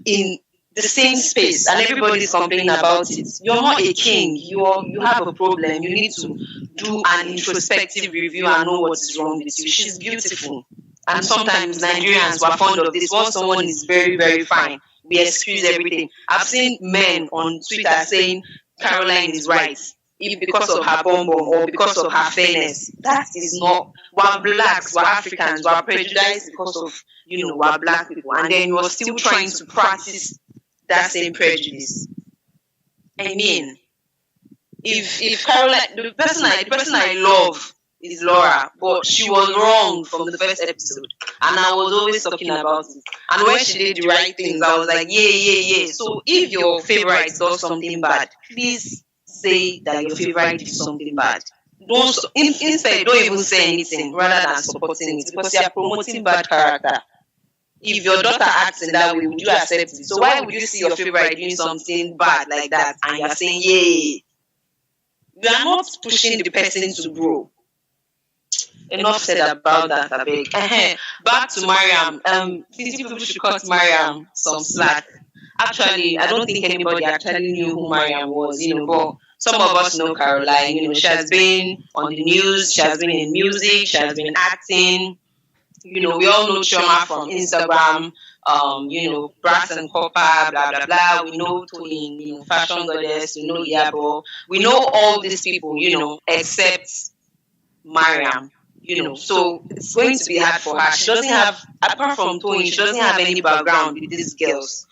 in the same space and everybody's complaining about it, you're not a king. You have a problem. You need to do an introspective review and know what is wrong with you. She's beautiful. And sometimes Nigerians were fond of this. Once someone is very, very fine, we excuse everything. I've seen men on Twitter saying Caroline is right, if because of her bum or because of her fairness. That is not. We're blacks, we're Africans, we're prejudiced because of we're black people, and then you're still trying to practice that same prejudice. I mean, if Caroline, the person I love is Laura, but she was wrong from the first episode, and I was always talking about it. And when she did the right things, I was like, yeah. So if your favorite does something bad, please say that your favorite did something bad. Instead, don't even say anything rather than supporting it, because you are promoting bad character. If your daughter acts in that way, would you accept it? So why would you see your favorite doing something bad like that and you're saying, yay? You are not pushing the person to grow. Enough said about that, I beg. Back to Mariam. People should cut Mariam some slack. Actually, I don't think anybody actually knew who Mariam was, but some of us know Caroline. She has been on the news, she has been in music, she has been acting. We all know Chama from Instagram, Brass and Copper, blah, blah, blah. We know Toyin, Fashion Goddess, we know Yabo. We know all these people, except Mariam. So it's going to be hard for her. She doesn't have, apart from Toyin, she doesn't have any background with these girls,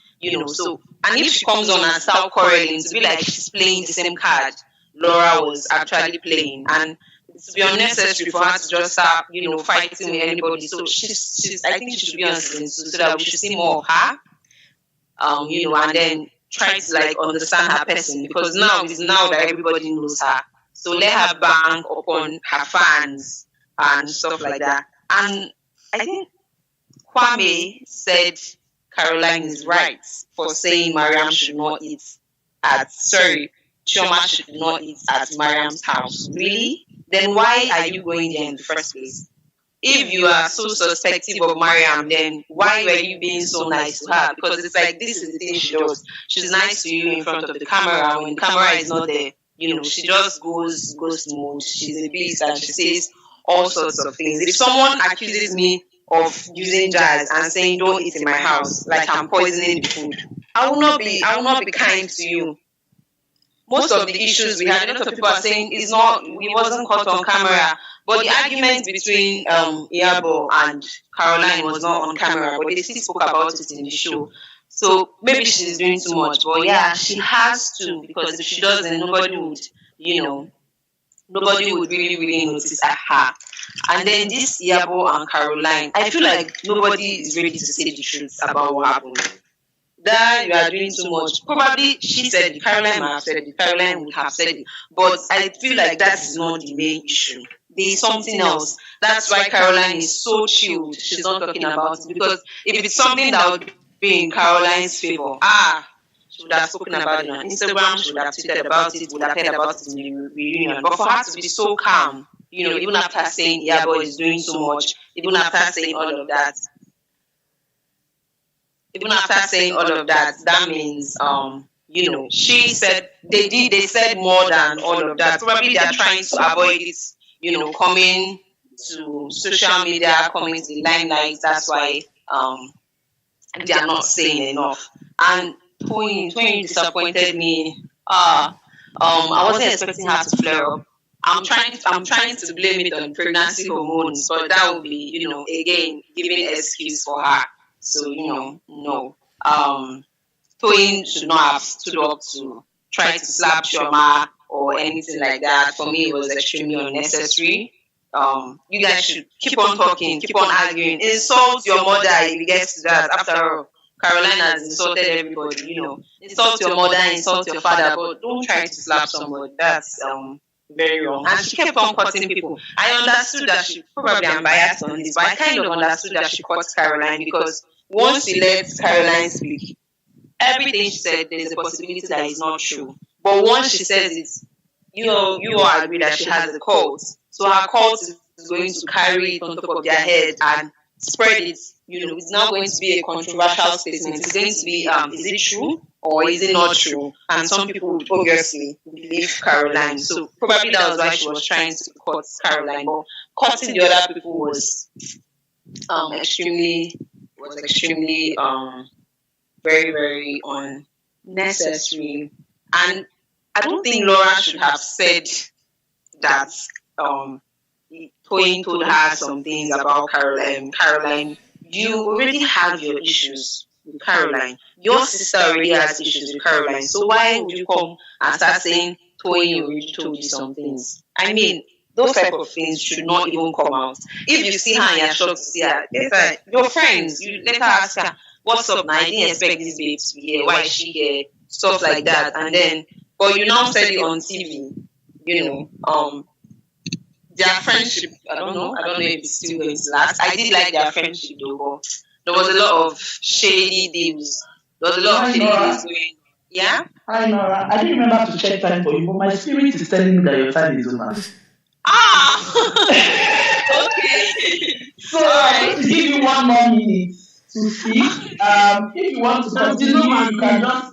So, and if she comes on and start quarreling, to be like she's playing the same card Laura was actually playing, and to be unnecessary for her to just start, fighting with anybody. So she's I think she should be on season 2 so that we should see more of her, and then try to understand her person, because now that everybody knows her. So let her bank upon her fans and stuff like that. And I think Kwame said Caroline is right for saying Mariam should not eat Chioma should not eat at Mariam's house. Really? Then why are you going there in the first place? If you are so suspective of Mariam, then why were you being so nice to her? Because it's like, this is the thing she does. She's nice to you in front of the camera. When the camera is not there, she just goes mode. She's a beast and she says all sorts of things. If someone accuses me of using jazz and saying don't eat in my house, like I'm poisoning the food, I will not be kind to you. Most of the issues we had, a lot of people are saying it wasn't caught on camera, but the argument between Yabo and Caroline was not on camera, but they still spoke about it in the show. So maybe she's doing too much, but yeah, she has to, because if she doesn't, nobody would really, really notice her. And then this Yabo and Caroline, I feel like nobody is ready to say the truth about what happened. That you are doing too much. Probably she said it, Caroline might have said it, Caroline would have said it, but I feel like that is not the main issue. There is something else. That's why Caroline is so chilled. She's not talking about it, because if it's something that would be in Caroline's favor, she would have spoken about it on Instagram, she would have tweeted about it, would have heard about it in the reunion. But for her to be so calm, even after saying Yabo is doing so much, even after saying all of that, that means, she said they said more than all of that. Probably they are trying to avoid it, coming to social media, coming to the limelight. That's why they are not saying enough. And Toyin disappointed me. I wasn't expecting her to flare up. I'm trying to blame it on pregnancy hormones, but that would be, again, giving excuse for her. So, no. Toyin should not have stood up to try to slap Chioma or anything like that. For me, it was extremely unnecessary. You guys should keep on talking, keep on arguing. Insult your mother if you get to that. After all, Caroline has insulted everybody, Insult your mother, insult your father, but don't try to slap somebody. That's very wrong. And she kept on cutting people. I understood that she, probably I'm biased on this, but I kind of understood that she cut Caroline, because once she let Caroline speak, everything she said, there's a possibility that it's not true. But once she says it, you all agree that she has a cult. So her cult is going to carry it on top of their head and spread it. It's not going to be a controversial statement. It's going to be, is it true or is it not true? And some people would obviously believe Caroline. So probably that was why she was trying to cut Caroline. But cutting the other people was extremely very, very unnecessary. And I don't think Laura should have said that Toyin told her some things about Caroline. Caroline, you already have your issues with Caroline. Your sister already has issues with Caroline. So why would you come and start saying Toyin already told you some things? I mean, those type of things should not even come out. If you see her and you're shocked to see her, it's like your friends. You let her ask her, "What's up now? I didn't expect this babe to be here. Why is she here?" Stuff like that. And then, but you now said it on TV. Their friendship, I don't know if it's still going to last. I did like their friendship though, but there was a lot of shady deals. There was a lot of shady deals going. Yeah? Hi Nora, I didn't remember to check time for you, but my spirit is telling me that your time is over. Okay. So I'm going to give you 1 more minute to speak. If you want to continue, you can just.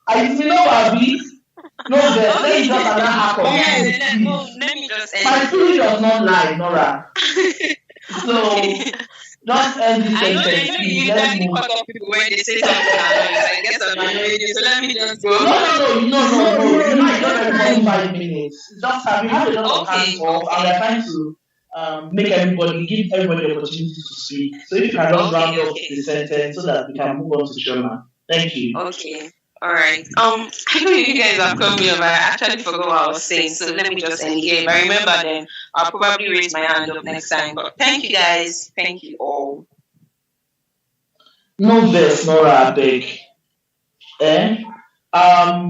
I know Abi. No, let me just allow her to let me just end. My spirit does not lie, Nora. So just end this I know sentence. you usually cut off people when they say something annoying. I guess I'm annoying you, so let me just go. No. You might just everybody 5 minutes. Just we have a lot of hands off, and we're trying to give everybody the opportunity to speak. So if you can just round up the sentence so that we can move on to Chama. Thank you. Okay. All right. I know you guys have called me over. I actually forgot what I was saying, so let me just end here. If I remember, then I'll probably raise my hand up next time. But thank you guys. Thank you all. No verse, Nora, I beg.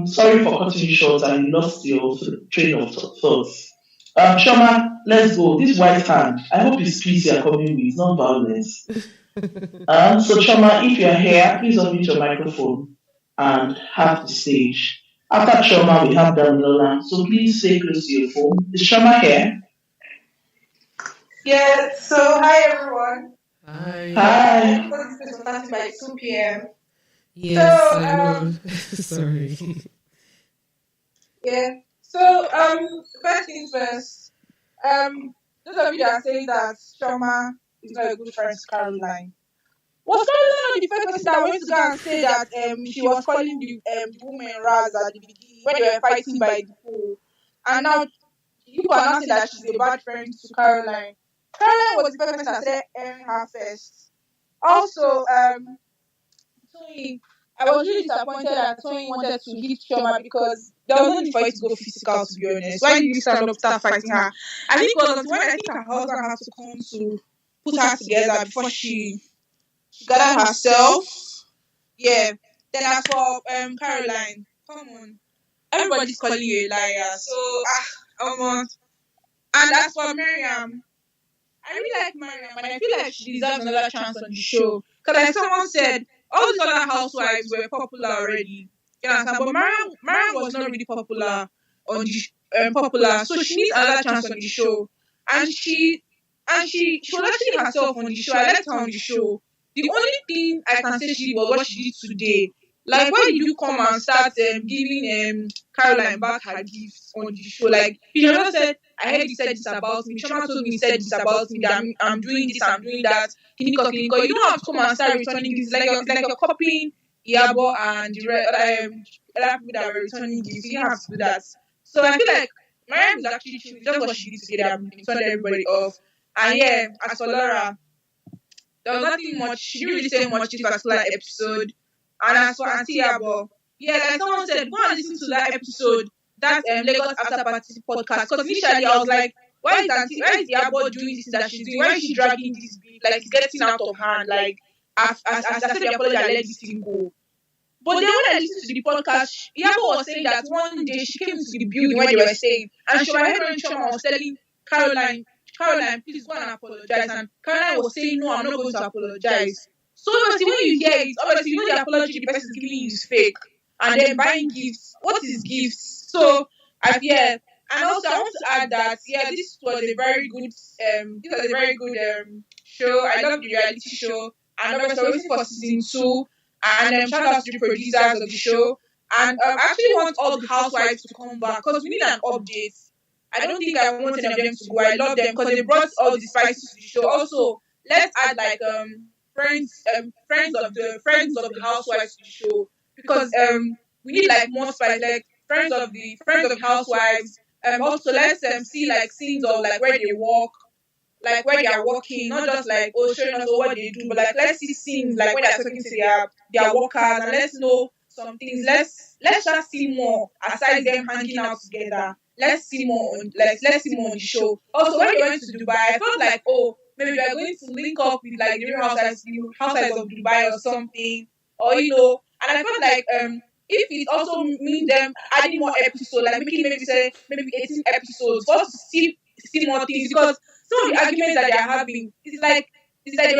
Sorry for cutting you short and you lost your train of thoughts. Chama, let's go. This white hand, I hope it's peace you're coming with, not violence. So Chama, if you're here, please unmute your microphone and have the stage. After Chama, we have Damilola. So please stay close to your phone. Is Chama here? Yeah, so hi everyone. Hi. This is starting by 2 p.m. Yes, so, I know. Sorry. Yeah. So first things first. Those of you that are saying that Chama is not a good friend to Caroline. Was Caroline not the first person that went to go and say that she was calling the women Raz at the beginning when they were fighting by the pool? And now you are not saying that she's a bad friend to Caroline. Caroline was the first person that said airing her first. Also, Toyin, I was really disappointed that Toyin wanted to hit Chioma because there was no need for it to go physical, to be honest. Why did you stand up, start fighting her? I think it was until when I think her husband had to come to put her together before she gathered herself. Yeah. Then as for Caroline, come on. Everybody's calling you a liar. So, and as for Miriam, I really like Mariam, and I feel like she deserves another chance on the show. Because like someone said, all these other housewives were popular already. You understand? But Mariam was not really popular on the popular, so she needs another chance on the show. And she was actually herself on the show. I liked her on the show. The only thing I can say she did was what she did today. Like, why did you come and start giving Caroline back her gifts on the show? Like, you never said, I heard you said this about me. Chama told me you said this about me, that I'm doing this, I'm doing that. Clinical. You don't have to come and start returning gifts. Like you're copying Yabo and the other people that were returning gifts. You don't have to do that. So I feel like Mariam is actually true. Just what she did today that turned everybody off. And yeah, as for Laura, there was nothing much. She didn't really say much this particular episode. And as for Auntie Yabo, yeah, like someone said, go and listen to that episode, that Lagos After Party podcast. Because initially I was like, why is Yabo doing this that she's doing? Why is she dragging this beat? Like, it's getting out of hand. Like, as I said the apology, I let this thing go. But then when I listened to the podcast, Yabo was saying that one day she came into the building when they were saying, and she was hearing Chama was telling Caroline, please go and apologize. And Caroline was saying, no, I'm not going to apologize. So obviously when you hear it, obviously you know the apology the person is giving you is fake. And then buying gifts. What is gifts? So yeah. And also I want to add that this was a very good show. I love the reality show. And obviously we're waiting for season 2. And shout out to the producers of the show. And I actually want all the housewives to come back because we need an update. I don't think I want any of them to go. I love them because they brought all the spices to the show. Also, let's add friends of the housewives to show, because we need like more spice, like friends of the housewives. Also let's see like scenes of like where they work, like where they are working, not just like showing us what they do, but like let's see scenes like when they're talking to their workers, and let's know some things. Let's just see more aside them hanging out together. Let's see more on the show. Also, when they went to Dubai, I felt like, oh, maybe they're going to link up with like the housewives of Dubai or something, or and I felt like if it also means them adding more episodes, like making maybe 18 episodes for us to see more things, because some of the arguments that they are having is like they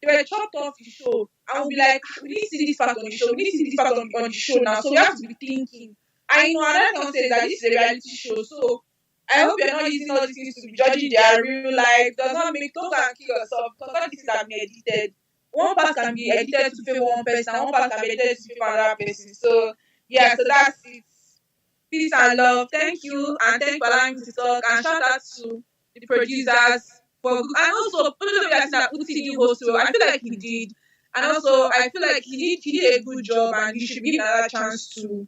were chopped off the show, and we'll be like, "Ah, we need to see this part on the show, we need to see this part on the show now." So we have to be thinking. I know another thing say is that this is a reality show, so I hope you're not using all these things to be judging their real life. Does not make don't go and kill yourself, because all these things have been edited. One part can be edited to favor one person, and one part can be edited to favor another person. So yeah, so that's it. Peace and love. Thank you, and thank you for allowing me to talk. And shout out to the producers and also that Uti did host well. I feel like he did, and also I feel like he did a good job, and he should be given another chance to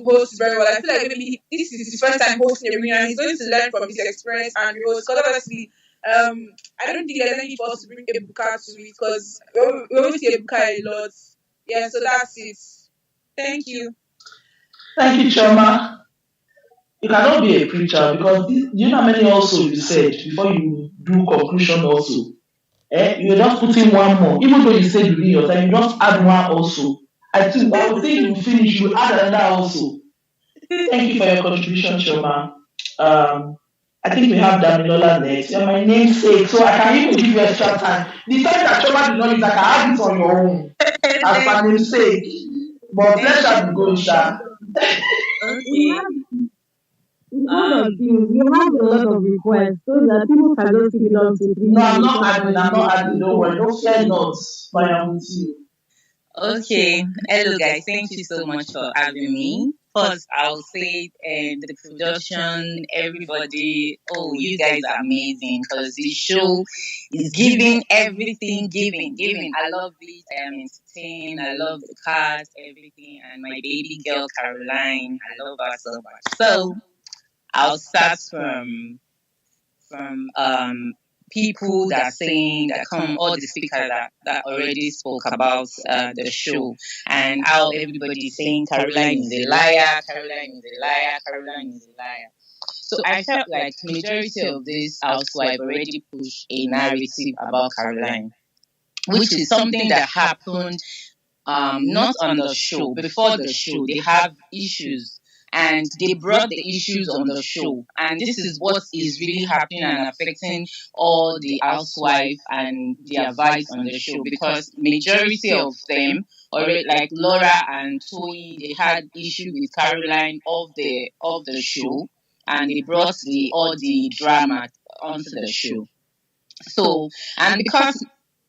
host very well. I feel like maybe this is his first time hosting a reunion. He's going to learn from his experience and host. Because obviously, I don't think there's any need for us to bring Ebuka to it, because we always see Ebuka a lot. Yeah, so that's it. Thank you. Thank you, Chama. You cannot be a preacher because you know how many also you said before you do conclusion also. You just put in one more. Even though you said within your time, you just add one also. I would think you finish, you add another also. Thank you for your contribution, Choma. I think we have Damilola next. You're my namesake, so I can even give you extra time. The time that Choma did not use, I can have it on your own as my namesake. But let's just go, Sha. Okay. We have a lot of requests so that people can just keep it up to 3 No, I'm not adding. Don't worry. Don't fear not. But I'm with you. Okay. Hello, guys. Thank you so much for having me. First, I'll say the production, everybody. Oh, you guys are amazing, because the show is giving everything, giving. I love it. I am entertained. I love the cast, everything, and my baby girl Caroline. I love her so much. So I'll start from people that saying that come all the speakers that already spoke about the show, and how everybody is saying Caroline is a liar, Caroline is a liar, Caroline is a liar. So I felt like majority of this housewife already pushed a narrative about Caroline, which is something that happened not on the show. Before the show, they have issues, and they brought the issues on the show. And this is what is really happening and affecting all the housewives and their vibes on the show, because majority of them, already like Laura and Toyin, they had issue with Caroline of the show, and they brought all the drama onto the show. So, and because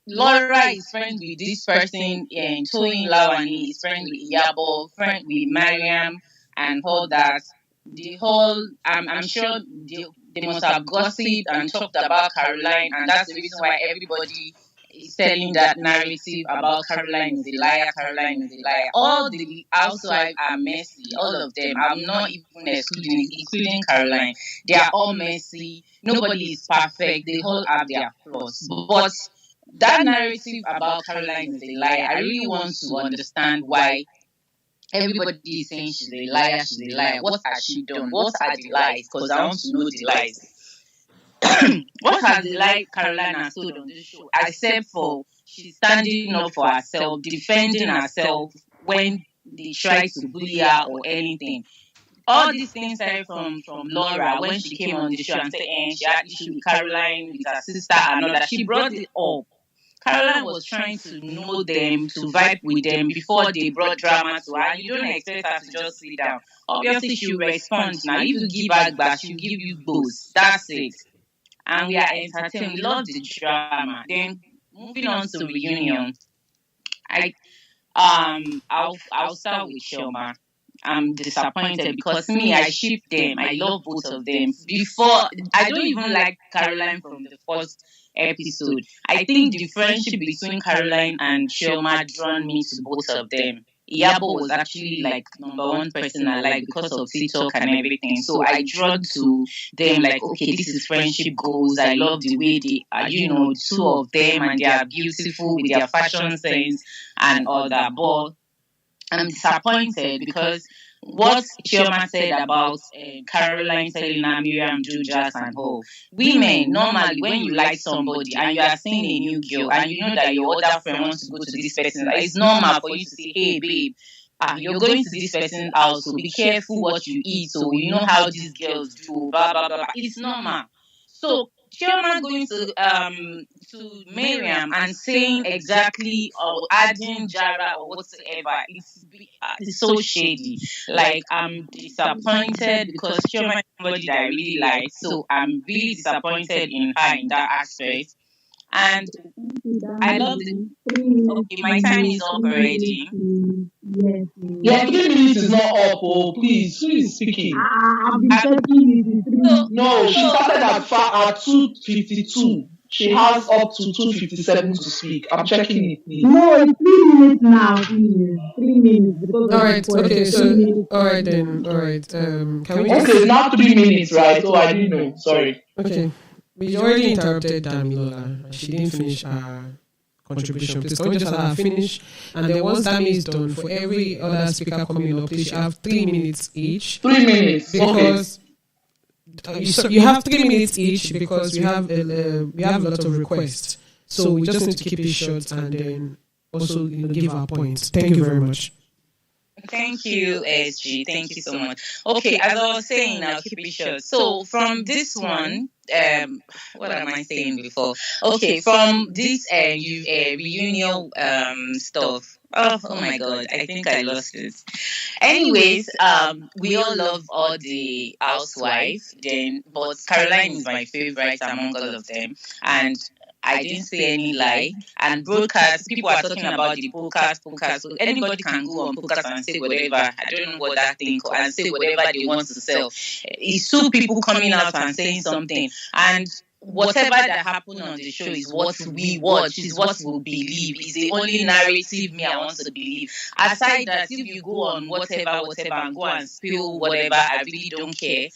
Laura is friends with this person, and Toyin Lawani is friends with Iyabo, friend with Mariam, and all that. The whole, I'm sure they must have gossiped and talked about Caroline, and that's the reason why everybody is telling that narrative about Caroline is a liar, Caroline is a liar. All the housewives are messy, all of them. I'm not even including Caroline. They are all messy. Nobody is perfect. They all have their flaws. But that narrative about Caroline is a liar, I really want to understand why everybody is saying she's a liar, she's a liar. What has she done? What are the lies? Because I want to know the lies. What has the lie Carolina stood on this show, except for she's standing up for herself, defending herself when they try to bully her or anything? All these things started from Laura when she came on the show and said, she had issue with Caroline, with her sister, and all that. She brought it up. Caroline was trying to know them, to vibe with them before they brought drama to her. You don't expect her to just sit down. Obviously, she'll respond now. If you give her back, she'll give you both. That's it. And we are entertained. We love the drama. Then moving on to reunion, I'll start with Chioma. I'm disappointed because me, I ship them. I love both of them. Before, I don't even like Caroline from the first episode. I think the friendship between Caroline and Chioma drawn me to both of them. Iyabo was actually like number one person I like because of TikTok and everything. So I drawn to them like, okay, this is friendship goals. I love the way they are, two of them, and they are beautiful with their fashion sense and all that. But I'm disappointed because what Chioma said about Caroline telling her Miriam do jazz and all. Women, normally, when you like somebody and you are seeing a new girl and you know that your other friend wants to go to this person, it's normal for you to say, hey, babe, you're going to this person's house, so be careful what you eat, so you know how these girls do, blah, blah, blah, blah. It's normal. So Chioma going to Miriam and saying exactly or adding Jara or whatsoever, it's so shady. Like, I'm disappointed because Chioma is somebody that I really like, so I'm really disappointed in her in that aspect. And I love it. Okay, my time is up already. Yes. Your 3 minutes is not up. Oh, please. Who is speaking? I've been checking it. No, she started at 2:52. She has up to 2:57 to speak. I'm checking it, please. No, it's 3 minutes now, please. 3 minutes. Because All right. Okay. So, all right then. All right. Can we? Okay, it's not 3 minutes, right? Oh, I didn't know. Sorry. Okay. We already interrupted Damilola. She didn't finish her contribution. Please, can we just let her finish? And then once Dami is done, for every other speaker coming up, please, you have 3 minutes each. 3 minutes. Because you have 3 minutes each because we have a lot of requests. So we just need to keep it short and then also give our points. Thank you very much. Thank you, SG. Thank you so much. Okay, as I was saying, I'll keep it short. So from this one, what am I saying before? Okay, from this reunion stuff. Oh my God, I think I lost it. Anyways, we all love all the housewives, but Caroline is my favorite among all of them, and I didn't say any lie. And broadcast, people are talking about the podcast. So anybody can go on podcast and say whatever. I don't know what that thing called, and say whatever they want to sell. It's two people coming out and saying something. And whatever that happened on the show is what we watch, is what we believe, is the only narrative I want to believe. Aside that, if you go on whatever, and go and spill whatever, I really don't care.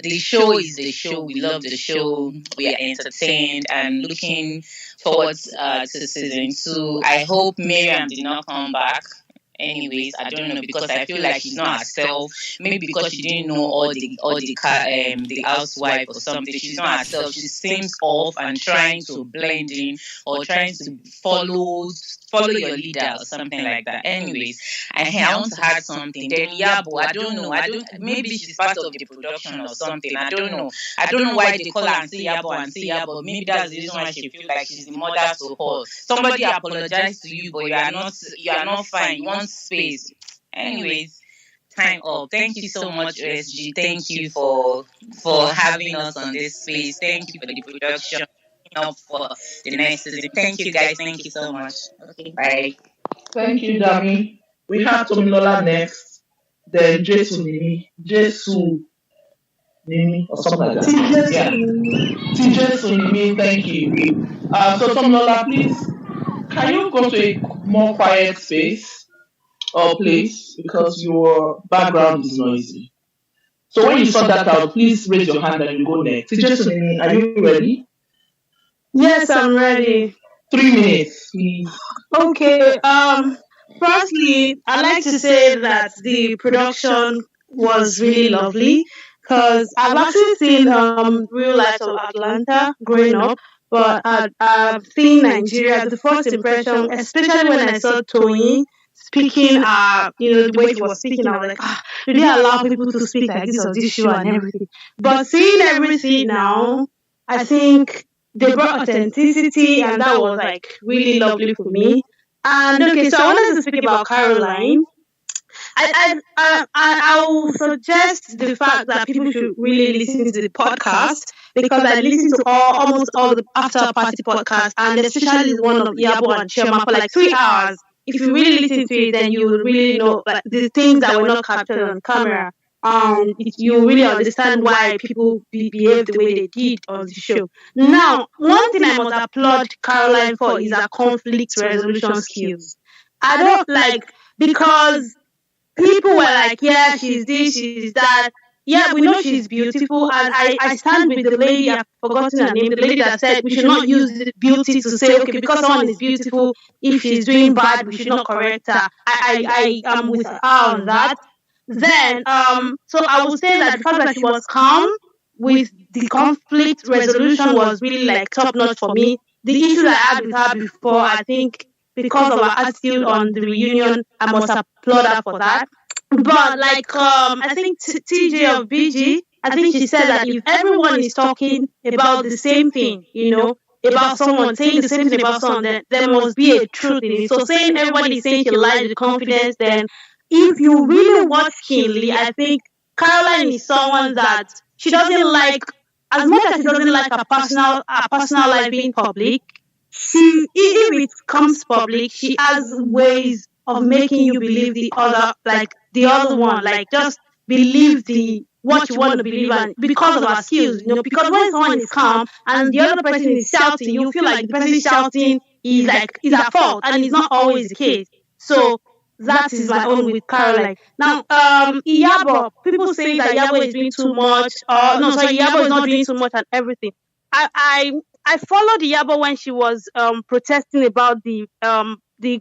The show is the show. We love the show. We are entertained and looking forward to season 2. I hope Miriam did not come back. Anyways, I don't know, because I feel like she's not herself. Maybe because she didn't know all the housewife or something. She's not herself. She seems off and trying to blend in or trying to follow your leader or something like that. Anyways, I want to add something. Then Yabo, I don't know. Maybe she's part of the production or something. I don't know. I don't know why they call her and say Yabo. Maybe that's the reason why she feels like she's the mother to all. Somebody apologized to you, but you are not fine. You want space. Anyways, time up. Thank you so much, OSG. Thank you for having us on this space. Thank you for the production. Up for the next season. Thank you, guys. Thank you so much. Okay, bye. Thank you, Dami. We have Tomilola next. Then Jesu Nimi, or something like that. Yeah. Jesu Nimi, thank you. So Tomilola, please, can you go to a more quiet space or place, because your background is noisy. So when you sort that out, please raise your hand and you go next. Jesu Nimi, are you ready? Yes, I'm ready. 3 minutes, please. Okay. Firstly, I'd like to say that the production was really lovely, because I've actually seen Real Life of Atlanta growing up, but I've seen Nigeria. The first impression, especially when I saw Toyin speaking, the way he was speaking, I was like, do they allow people to speak like this on this show and everything? But seeing everything now, I think they brought authenticity, and that was like really lovely for me. And okay, so I wanted to speak about Caroline. I will suggest the fact that people should really listen to the podcast, because I listened to almost all the after party podcasts, and especially the one of Yabo and Chama for like 3 hours. If you really listen to it, then you will really know like the things that were not captured on camera. you really understand why people behave the way they did on the show. Now, one thing I must applaud Caroline for is her conflict resolution skills. I don't like, because people were like, yeah, she's this, she's that. Yeah, we know she's beautiful, and I stand with the lady, I've forgotten her name, the lady that said we should not use the beauty to say, okay, because someone is beautiful, if she's doing bad, we should not correct her. I am with her on that. Then, so I would say that the fact that she was calm with the conflict resolution was really like top notch for me. The issues I had with her before, I think because of her attitude on the reunion, I must applaud her for that. But like, I think TJ of BG, I think she said that if everyone is talking about the same thing, about someone saying the same thing about someone, then there must be a truth in it. So saying everybody is saying she lies with confidence, then if you really watch keenly, I think Caroline is someone that she doesn't like, as much as she doesn't like her personal life being public. If it comes public, she has ways of making you believe the other one, like just believe what you want to believe, and because of her skills, because when someone is calm and the other person is shouting, you feel like the person shouting is her fault, and it's not always the case. So that is my own with Caroline. Now, Iyabo, people say that Iyabo is doing too much. No, sorry, Iyabo is not doing too much and everything. I followed Iyabo when she was protesting about the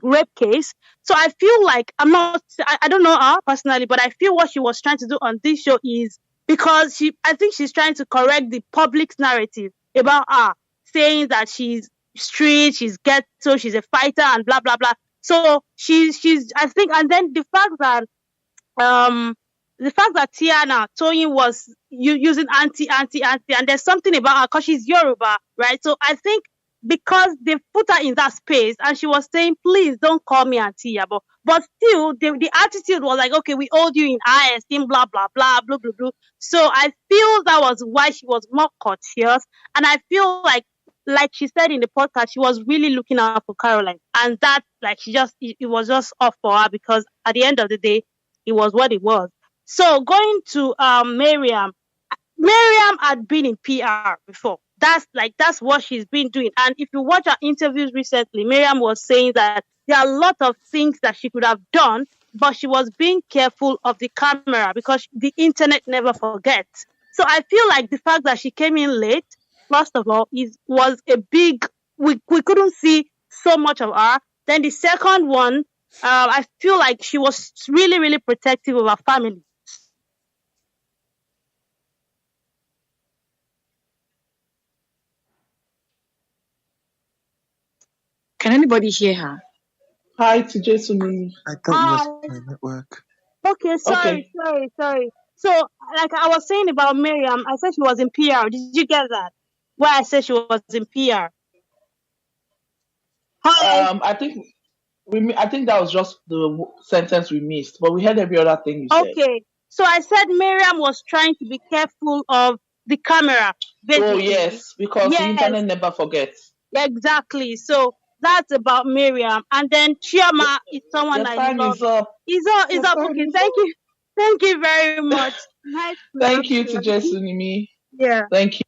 rape case. So I feel like I don't know her personally, but I feel what she was trying to do on this show is because I think she's trying to correct the public's narrative about her, saying that she's street, she's ghetto, she's a fighter, and blah blah blah. So she's I think, and then the fact that Tiannah Toyin was using anti, and there's something about her because she's Yoruba, right? So I think because they put her in that space, and she was saying, "Please don't call me Auntie Yabo," but still, the attitude was like, "Okay, we hold you in high esteem, blah blah blah, blah blah blah." So I feel that was why she was more courteous, and I feel like she said in the podcast, she was really looking out for Caroline, and that it was just off for her because at the end of the day, it was what it was. So going to Miriam had been in PR before. That's what she's been doing. And if you watch her interviews recently, Miriam was saying that there are a lot of things that she could have done, but she was being careful of the camera because the internet never forgets. So I feel like the fact that she came in late, first of all, was a big. We couldn't see so much of her. Then the second one, I feel like she was really, really protective of her family. Can anybody hear her? Hi to Jason. I thought you was my network. Okay, sorry. So, like I was saying about Miriam, I said she was in PR. Did you get that? Why I said she was in PR? I think that was just the sentence we missed, but we heard every other thing you said. Okay, so I said Miriam was trying to be careful of the camera. Basically. Oh yes, because the internet never forgets. Exactly. So that's about Miriam, and then Chioma is someone Your time is up. Is up. Okay, thank you very much. Nice. Thank you to Jason. Yeah. Thank you.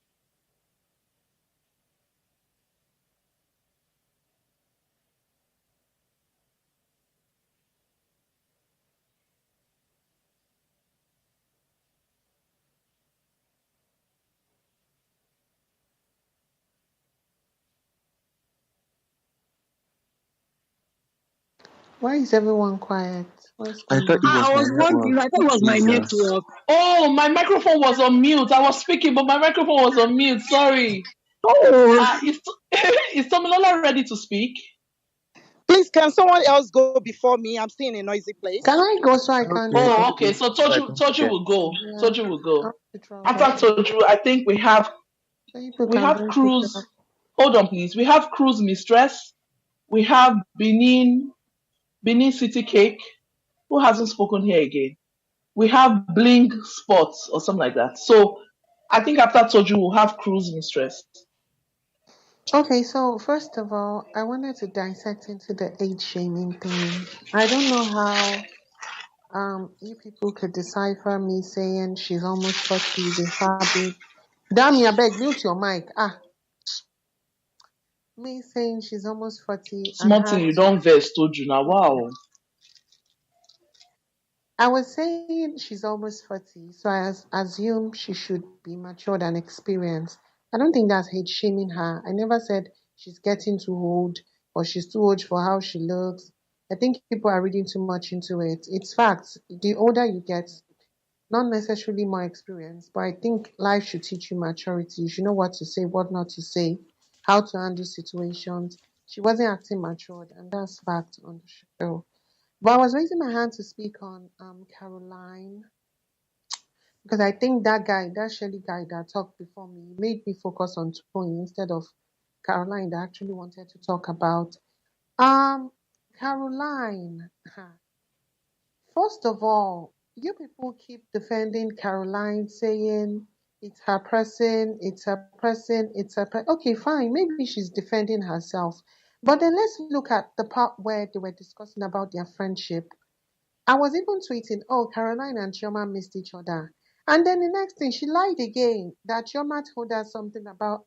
Why is everyone quiet? I thought I was wondering. I thought it was my network. Oh, my microphone was on mute. I was speaking, but my microphone was on mute. Sorry. Oh, is Tomilola ready to speak? Please, can someone else go before me? I'm still in a noisy place. Can I go so I can? Oh, okay. So Toju will go. Yeah. Toju will go. After Toju, I think we have Cruise. Hold on, please. We have Cruise Mistress. We have Benin City Cake. Who hasn't spoken here again? We have Bling Sports or something like that. So I think after Toju, we'll have Cruise Mistress. Okay, so first of all, I wanted to dissect into the age shaming thing. I don't know You people could decipher me saying she's almost 40 is a fabric. Damn, I beg, mute your mic. Me saying she's almost 40 and Small thing, had you to. don't vex, told you now. Wow. I was saying she's almost 40, so I assume she should be matured and experienced. I don't think that's hate shaming her. I never said she's getting too old or she's too old for how she looks. I think people are reading too much into it. It's facts. The older you get, not necessarily more experience, but I think life should teach you maturity. You should know what to say, what not to say, how to handle situations. She wasn't acting matured, and that's fact on the show. But I was raising my hand to speak on Caroline because I think that guy, that Shelly guy that talked before me, made me focus on Toyin instead of Caroline that I actually wanted to talk about. Um, Caroline. First of all, you people keep defending Caroline, saying it's her person, it's her person, it's her person. Okay, fine. Maybe she's defending herself. But then let's look at the part where they were discussing about their friendship. I was even tweeting, oh, Caroline and Chioma missed each other. And then the next thing, she lied again that Chioma told her something about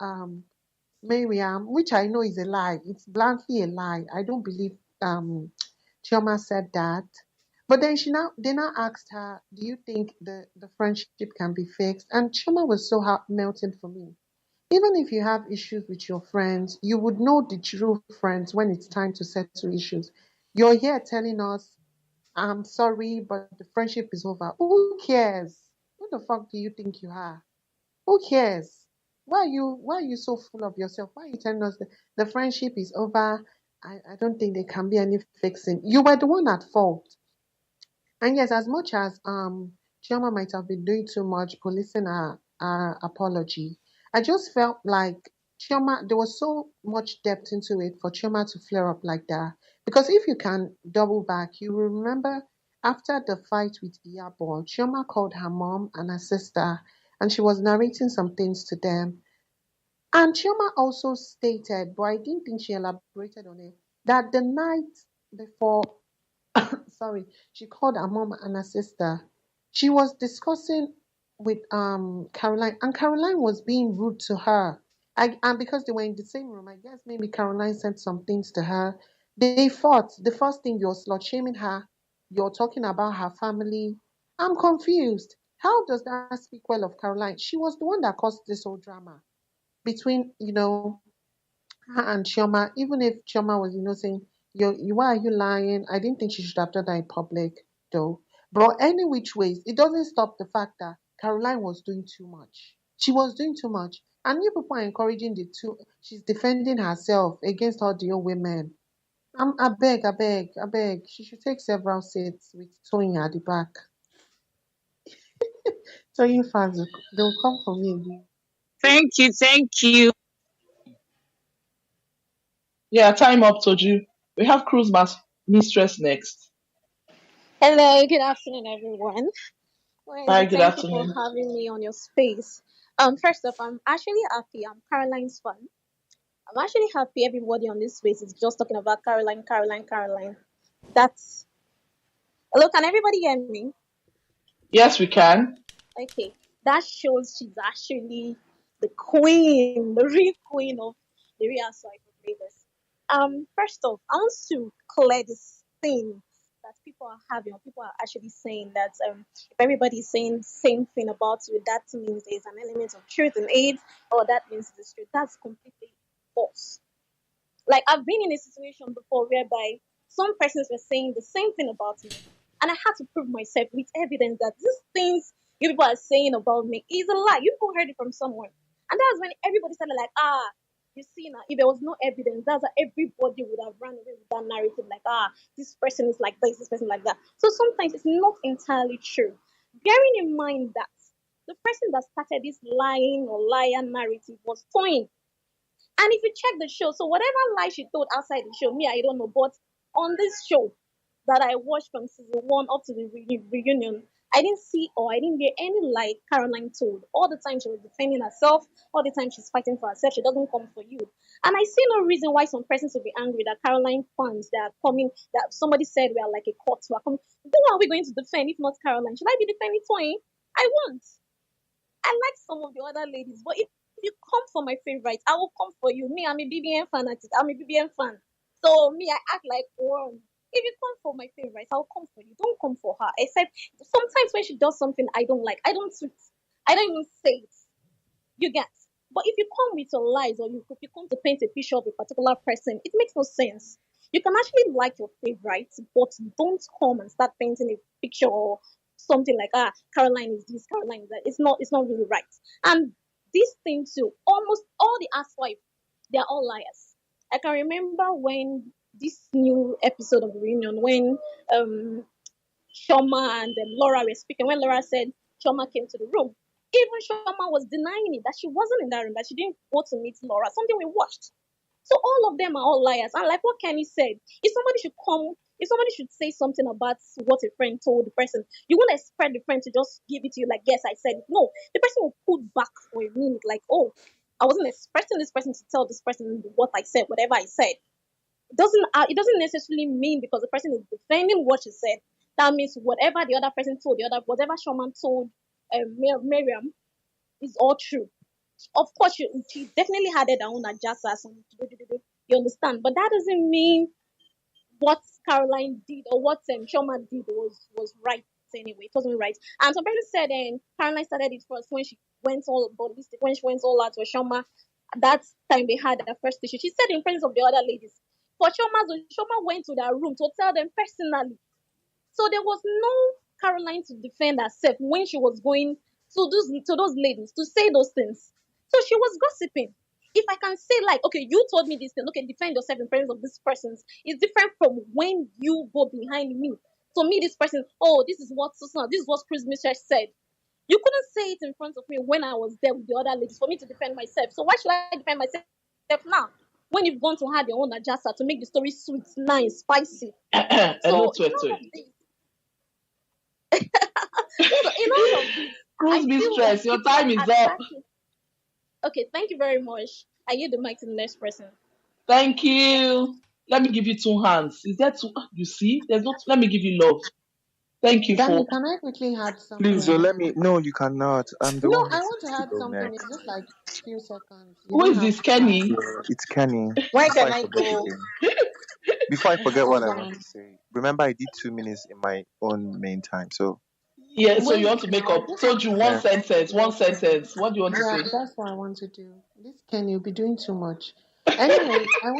Miriam, which I know is a lie. It's bluntly a lie. I don't believe Chioma said that. But then they now asked her, "Do you think the friendship can be fixed?" And Chioma was so heart melting for me. Even if you have issues with your friends, you would know the true friends when it's time to settle issues. You're here telling us, "I'm sorry, but the friendship is over." Who cares? Who the fuck do you think you are? Who cares? Why are you so full of yourself? Why are you telling us the friendship is over? I don't think there can be any fixing. You were the one at fault. And yes, as much as Chioma might have been doing too much policing her apology, I just felt like Chioma there was so much depth into it for Chioma to flare up like that. Because if you can double back, you will remember after the fight with Iyabo, Chioma called her mom and her sister and she was narrating some things to them. And Chioma also stated, but I didn't think she elaborated on it, that the night before sorry, she called her mom and her sister. She was discussing with Caroline, and Caroline was being rude to her. And because they were in the same room, I guess maybe Caroline said some things to her. They fought. The first thing you're slut shaming her, you're talking about her family. I'm confused. How does that speak well of Caroline? She was the one that caused this whole drama between, her and Chioma, even if Chioma was, saying, why are you lying? I didn't think she should have done that in public, though. But any which ways, it doesn't stop the fact that Caroline was doing too much. She was doing too much. And you people are encouraging the two. She's defending herself against all the old women. I beg, I beg, I beg. She should take several seats with Toyin at the back. Toyin fans, they'll come for me again. Thank you, thank you. Yeah, time up, Toju. We have cruise mistress next. Hello, good afternoon, everyone. Hi, Well, good thank you for afternoon. having me on your space. First off, I'm actually happy. I'm Caroline's fan. I'm actually happy everybody on this space is just talking about Caroline, Caroline, Caroline. That's hello. Can everybody hear me? Yes, we can. Okay, that shows she's actually the queen, the real queen of the real side of Lagos. First off, I want to clear this thing that people are having, or people are actually saying that if everybody is saying the same thing about you, that means there's an element of truth in it, or that means it's truth. That's completely false. Like I've been in a situation before whereby some persons were saying the same thing about me, and I had to prove myself with evidence that these things you people are saying about me is a lie. You people heard it from someone, and that's when everybody started like, you see now, if there was no evidence, that's how everybody would have run away with that narrative, like, this person is like this person like that. So sometimes it's not entirely true. Bearing in mind that the person that started this lying or liar narrative was Toyin. And if you check the show, so whatever lie she told outside the show, me, I don't know. But on this show that I watched from season one up to the reunion, I didn't see or I didn't hear any lie Caroline told. All the time she was defending herself, all the time she's fighting for herself, she doesn't come for you. And I see no reason why some persons will be angry that Caroline fans that are coming, that somebody said we are like a court, we are coming. Who are we going to defend if not Caroline? Should I be defending Toyin? I won't. I like some of the other ladies, but if you come for my favorite, I will come for you. Me, I'm a BBN fanatic. I'm a BBN fan. So me, I act like one. If you come for my favorite, I'll come for you. Don't come for her. Except sometimes when she does something I don't like, I don't tweet. I don't even say it. You get. But if you come with your lies or if you come to paint a picture of a particular person, it makes no sense. You can actually like your favorite, but don't come and start painting a picture or something like Caroline is this, Caroline is that. It's not really right. And this thing too, almost all the housewives, they're all liars. I can remember when this new episode of the reunion when Chama and Laura were speaking, when Laura said Chama came to the room. Even Chama was denying it, that she wasn't in that room, that she didn't go to meet Laura, something we watched. So all of them are all liars. And like what Kenny said, if somebody should say something about what a friend told the person, you won't expect the friend to just give it to you like, yes, I said it. No, the person will pull back for a minute, like, oh, I wasn't expecting this person to tell this person what I said, whatever I said. It doesn't necessarily mean because the person is defending what she said, that means whatever the other person told, whatever Showman told Miriam is all true. Of course, she definitely had her own adjustments. You understand? But that doesn't mean what Caroline did or what Choma did was right anyway. It wasn't right. And some person said Caroline started it first when she went all ballistic, when she went all out with Choma. That time they had their first issue. She said in presence of the other ladies. For Choma went to their room to tell them personally. So there was no Caroline to defend herself when she was going to those ladies to say those things. So she was gossiping. If I can say like, okay, you told me this thing, okay, defend yourself in presence of these persons. It's different from when you go behind me to me this person. Oh, this is what Chris Mistress said. You couldn't say it in front of me when I was there with the other ladies for me to defend myself. So why should I defend myself now? When you've gone to have your own adjuster to make the story sweet, nice, spicy. Hello, So in all of this, Cruise mistress, your time is up. Okay, thank you very much. I yield the mic to the next person. Thank you. Let me give you 2 hands. Is that two? You see? There's not. Let me give you love. Thank you Danny, for. can I quickly add something? Please, let me. No, you cannot. I'm the No, one I who's want to supposed to add go something. next. It's just like a few seconds. Who is this, Kenny? Yeah, it's Kenny. Why Before can I I forget go? again. Before I forget what I Hold want on. to say. Remember, I did 2 minutes in my own main time. So Yeah. So you Wait want to make now. up? Told you one yeah. sentence. One sentence. What do you want to Yeah, say? that's what I want to do. This Ken, you'll be doing too much. Anyway, I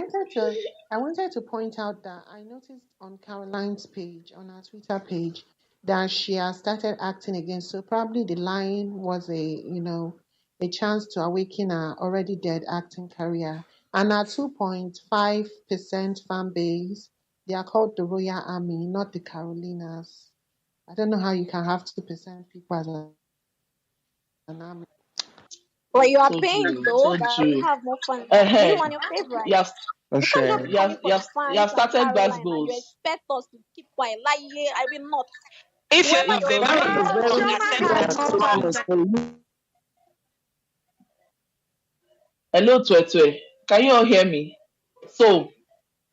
wanted to point out that I noticed on Caroline's page, on her Twitter page, that she has started acting again. So probably the line was a chance to awaken her already dead acting career. And her 2.5% fan base, they are called the Royal Army, not the Carolinas. I don't know how you can have 2% people as an army. But you are Told paying you. though Told that you you. have more fans than anyone your favorite. You have. You can't just Okay. be coming for the You fans have and started Caroline and you goals. expect us to keep quiet. Like, yeah, I will not. If you're Whoever the If does those that, favorite, let them you talk. should Choma accept has that more you are. fans than you. Hello, Twetwe. Can you all hear me? So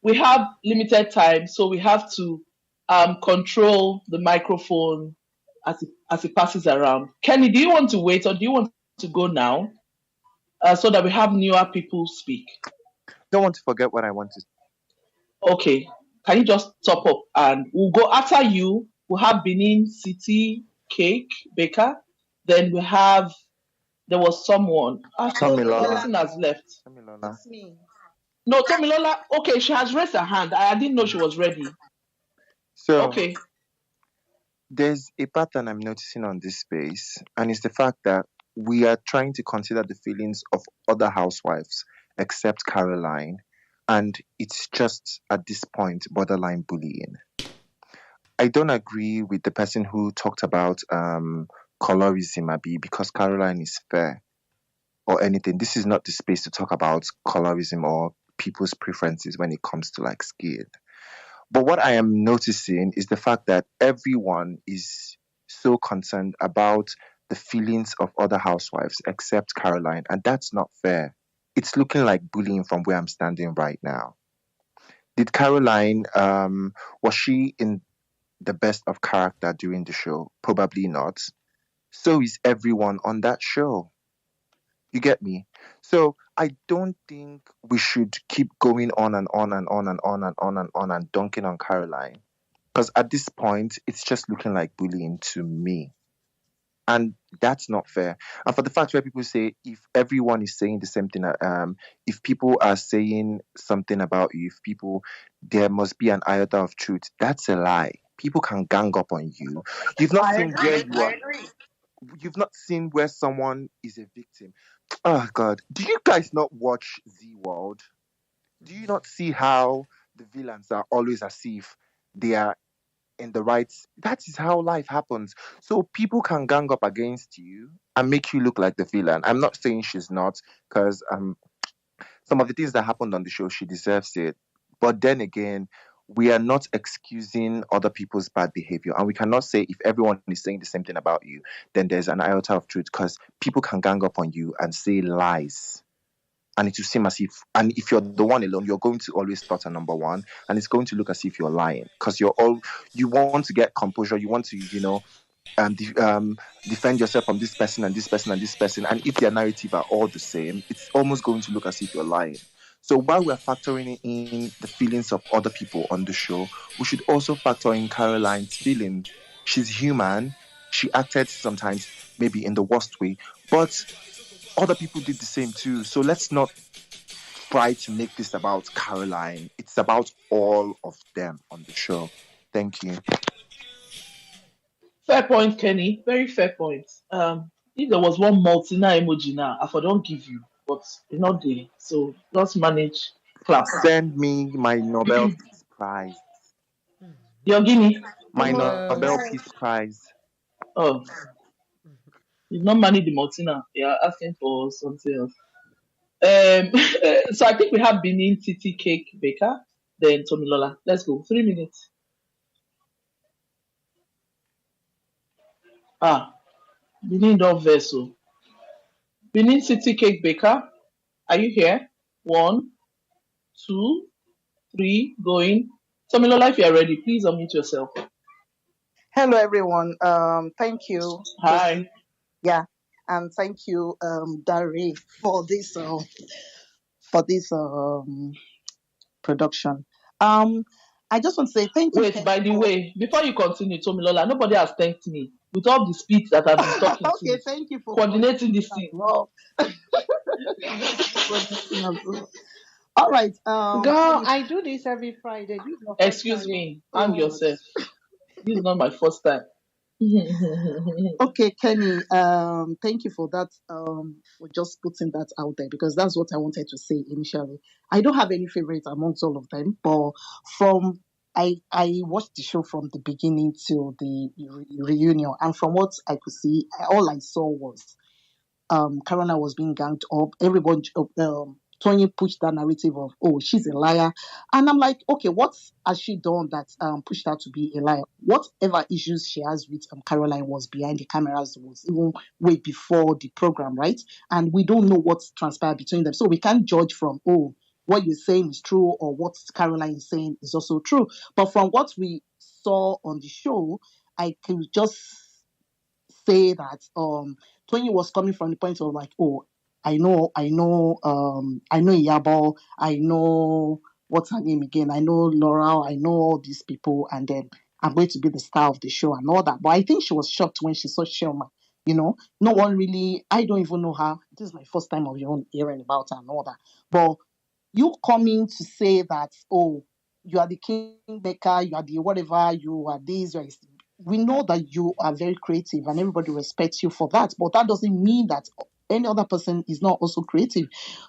we have limited time, so we have to control the microphone as it passes around. Kenny, do you want to wait or do you want to go now so that we have newer people speak? Don't want to forget what I want to say. Okay, can you just top up and we'll go after you. We'll have Benin City Cake Baker. Then there was someone. The Tomilola. person has left. Tomilola. It's me. No, Tomilola. Okay, she has raised her hand. I didn't know she was ready. So Okay. there's a pattern I'm noticing on this space, and it's the fact that we are trying to consider the feelings of other housewives except Caroline, and it's just at this point borderline bullying. I don't agree with the person who talked about colorism, Abi, because Caroline is fair or anything. This is not the space to talk about colorism or people's preferences when it comes to like skin. But what I am noticing is the fact that everyone is so concerned about the feelings of other housewives except Caroline, and that's not fair. It's looking like bullying from where I'm standing right now. Did Caroline was she in the best of character during the show? Probably not. So is everyone on that show. You get me? So I don't think we should keep going on and on and on and on and on and on and dunking on Caroline. Because at this point, it's just looking like bullying to me. And that's not fair. And for the fact where people say if everyone is saying the same thing, if people are saying something about you, if people there must be an iota of truth, that's a lie. People can gang up on you. You've not seen where you are. You've not seen where someone is a victim. Oh God, do you guys not watch Z World? Do you not see how the villains are always as if they are in the right? That is how life happens. So people can gang up against you and make you look like the villain. I'm not saying she's not, because some of the things that happened on the show, she deserves it. But then again, we are not excusing other people's bad behavior, and we cannot say if everyone is saying the same thing about you, then there's an iota of truth, because people can gang up on you and say lies. And it will seem as if, and if you're the one alone, you're going to always start at number one, and it's going to look as if you're lying, because you want to get composure, you want to, defend yourself from this person and this person and this person. And if their narrative are all the same, it's almost going to look as if you're lying. So while we're factoring in the feelings of other people on the show, we should also factor in Caroline's feeling. She's human. She acted sometimes maybe in the worst way, but other people did the same too. So let's not try to make this about Caroline. It's about all of them on the show. Thank you. Fair point, Kenny. Very fair point. If there was one multi-na emoji now, I for don't give you, but it's not there. So let's manage class. Send me my Nobel Peace Prize. Your guinea. My Nobel Peace Prize. Oh, you've not managed the multi-na. You're asking for something else. So I think we have Benin City Cake Baker, then Tomilola. Let's go. 3 minutes. Benin don't vessel. Benin City Cake Baker, are you here? 1, 2, 3, going. Tomilola, if you're ready, please unmute yourself. Hello, everyone. Thank you. Hi. Yeah, and thank you, Dari, for this production. I just want to say thank you. Wait, by the way, before you continue, Tomilola, nobody has thanked me with all the speech that I've been talking Okay, to. thank you for coordinating this thing. Well. All right. Girl, I do this every Friday. This is not first Excuse time. me, hang yourself. This is not my first time. Okay, Kenny, thank you for that, for just putting that out there, because that's what I wanted to say initially. I don't have any favorites amongst all of them, but I watched the show from the beginning till the reunion, and from what I could see, all I saw was Caroline was being ganged up. Everybody, Toyin pushed that narrative of, oh, she's a liar. And I'm like, okay, what has she done that pushed her to be a liar? Whatever issues she has with Caroline was behind the cameras, was even way before the program, right? And we don't know what's transpired between them. So we can't judge from, oh, what you're saying is true, or what Caroline is saying is also true. But from what we saw on the show, I could just say that Tony was coming from the point of like, oh, I know Iyabo, I know what's her name again, I know Laurel, I know all these people, and then I'm going to be the star of the show and all that. But I think she was shocked when she saw Chioma. No one really, I don't even know her. This is my first time of even hearing about her and all that. But you coming to say that, oh, you are the kingmaker, you are the whatever, you are this, we know that you are very creative and everybody respects you for that, but that doesn't mean that any other person is not also creative.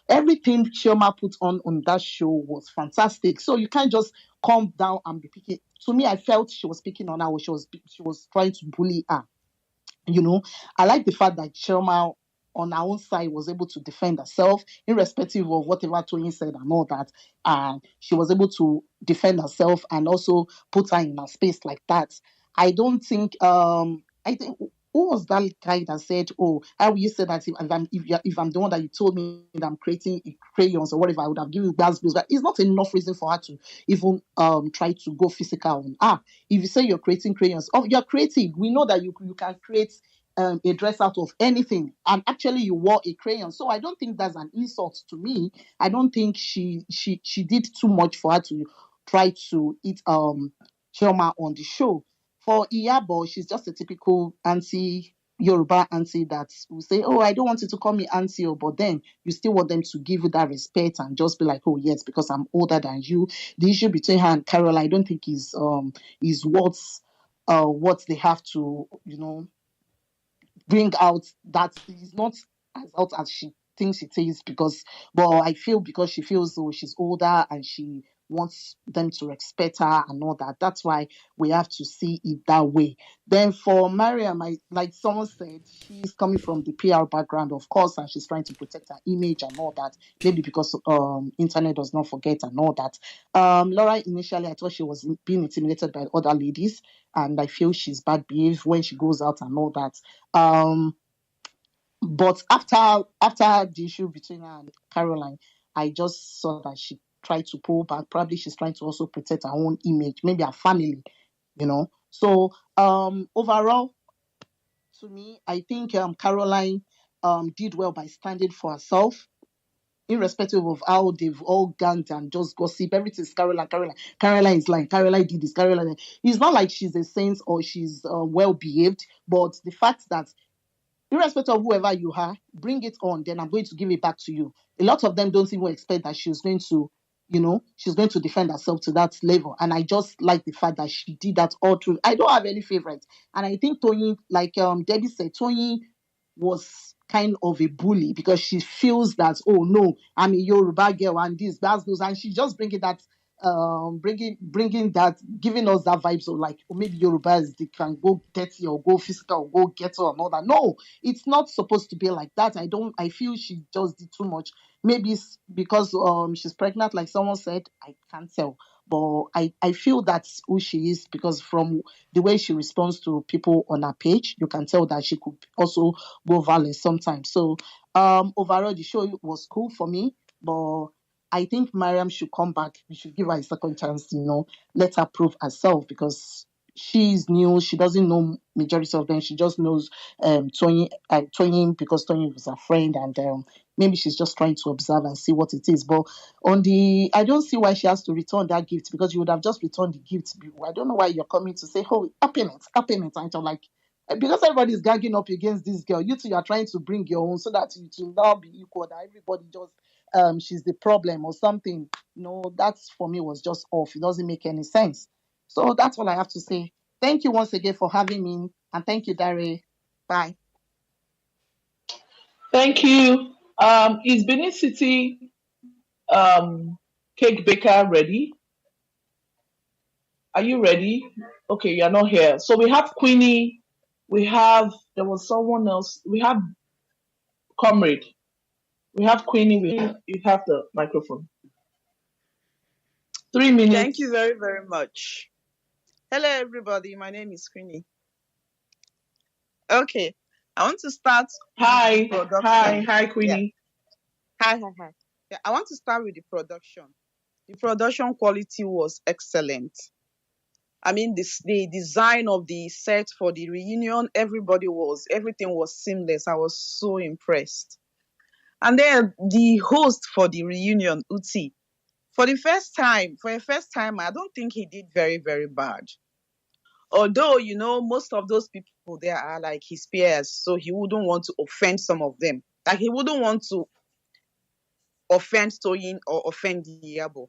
Everything Chioma put on that show was fantastic. So you can't just calm down and be picking. To me, I felt she was picking on her, or she was trying to bully her. I like the fact that Chioma on her own side was able to defend herself, irrespective of whatever Toyin said and all that. And she was able to defend herself and also put her in a space like that. I don't think I think who was that guy that said, "Oh, how will you say that if I'm the one that you told me that I'm creating crayons or whatever, I would have given you glass bills." But it's not enough reason for her to even try to go physical. If you say you're creating crayons, you're creative. We know that you can create a dress out of anything, and actually you wore a crayon. So I don't think that's an insult to me. I don't think she did too much for her to try to eat Chioma on the show. For Iyabo, she's just a typical auntie, Yoruba auntie that will say, "Oh, I don't want you to call me auntie," but then you still want them to give you that respect and just be like, "Oh, yes, because I'm older than you." The issue between her and Carol, I don't think is what they have to, bring out. That is not as out as she thinks it is, but I feel because she feels though she's older and she wants them to respect her and all that. That's why we have to see it that way. Then for Mariam, like someone said, she's coming from the PR background, of course, and she's trying to protect her image and all that. Maybe because internet does not forget and all that. Laura, initially, I thought she was being intimidated by other ladies, and I feel she's bad behaved when she goes out and all that. But after the issue between her and Caroline, I just saw that she tried to pull back. Probably she's trying to also protect her own image, maybe her family. So overall, to me, I think Caroline did well by standing for herself, irrespective of how they've all ganged and just gossip. Everything's Caroline, Caroline. Caroline is lying. Caroline did this. Caroline. It's not like she's a saint or she's well behaved, but the fact that irrespective of whoever you are, bring it on, then I'm going to give it back to you. A lot of them don't even expect that she's going to defend herself to that level. And I just like the fact that she did that all through. I don't have any favorites. And I think Toyin, like Debbie said, Toyin was kind of a bully because she feels that, oh no, I'm a Yoruba girl and that's those, and she just bringing that bringing that, giving us that vibes of like, oh, maybe Yorubas, they can go dirty or go physical or go ghetto and all that. No, it's not supposed to be like that. I feel she just did too much. Maybe it's because she's pregnant, like someone said. I can't tell. But I feel that's who she is, because from the way she responds to people on her page, you can tell that she could also go violent sometimes. So overall, the show was cool for me, but I think Mariam should come back. We should give her a second chance, let her prove herself, because she's new. She doesn't know majority of them. She just knows Toyin because Toyin was her friend, and maybe she's just trying to observe and see what it is. But I don't see why she has to return that gift, because you would have just returned the gift. I don't know why you're coming to say, "Oh, open it," and I'm like, because everybody is ganging up against this girl, you two are trying to bring your own so that it will now be equal, that everybody just she's the problem or something. No, that for me was just off. It doesn't make any sense. So that's all I have to say. Thank you once again for having me, and thank you, Dare. Bye. Thank you. Is Benin City cake baker ready? Are you ready? Okay, you're not here. So we have Queenie. There was someone else. We have Comrade. We have Queenie. You have the microphone. 3 minutes. Thank you very, very much. Hello, everybody. My name is Queenie. Okay, I want to start. Hi, Queenie. Yeah. Hi. Yeah, I want to start with the production. The production quality was excellent. I mean, the design of the set for the reunion, everything was seamless. I was so impressed. And then the host for the reunion, Uti, for a first time, I don't think he did very, very bad. Although, most of those people there are like his peers, so he wouldn't want to offend some of them. Like, he wouldn't want to offend Toyin or offend Diabo.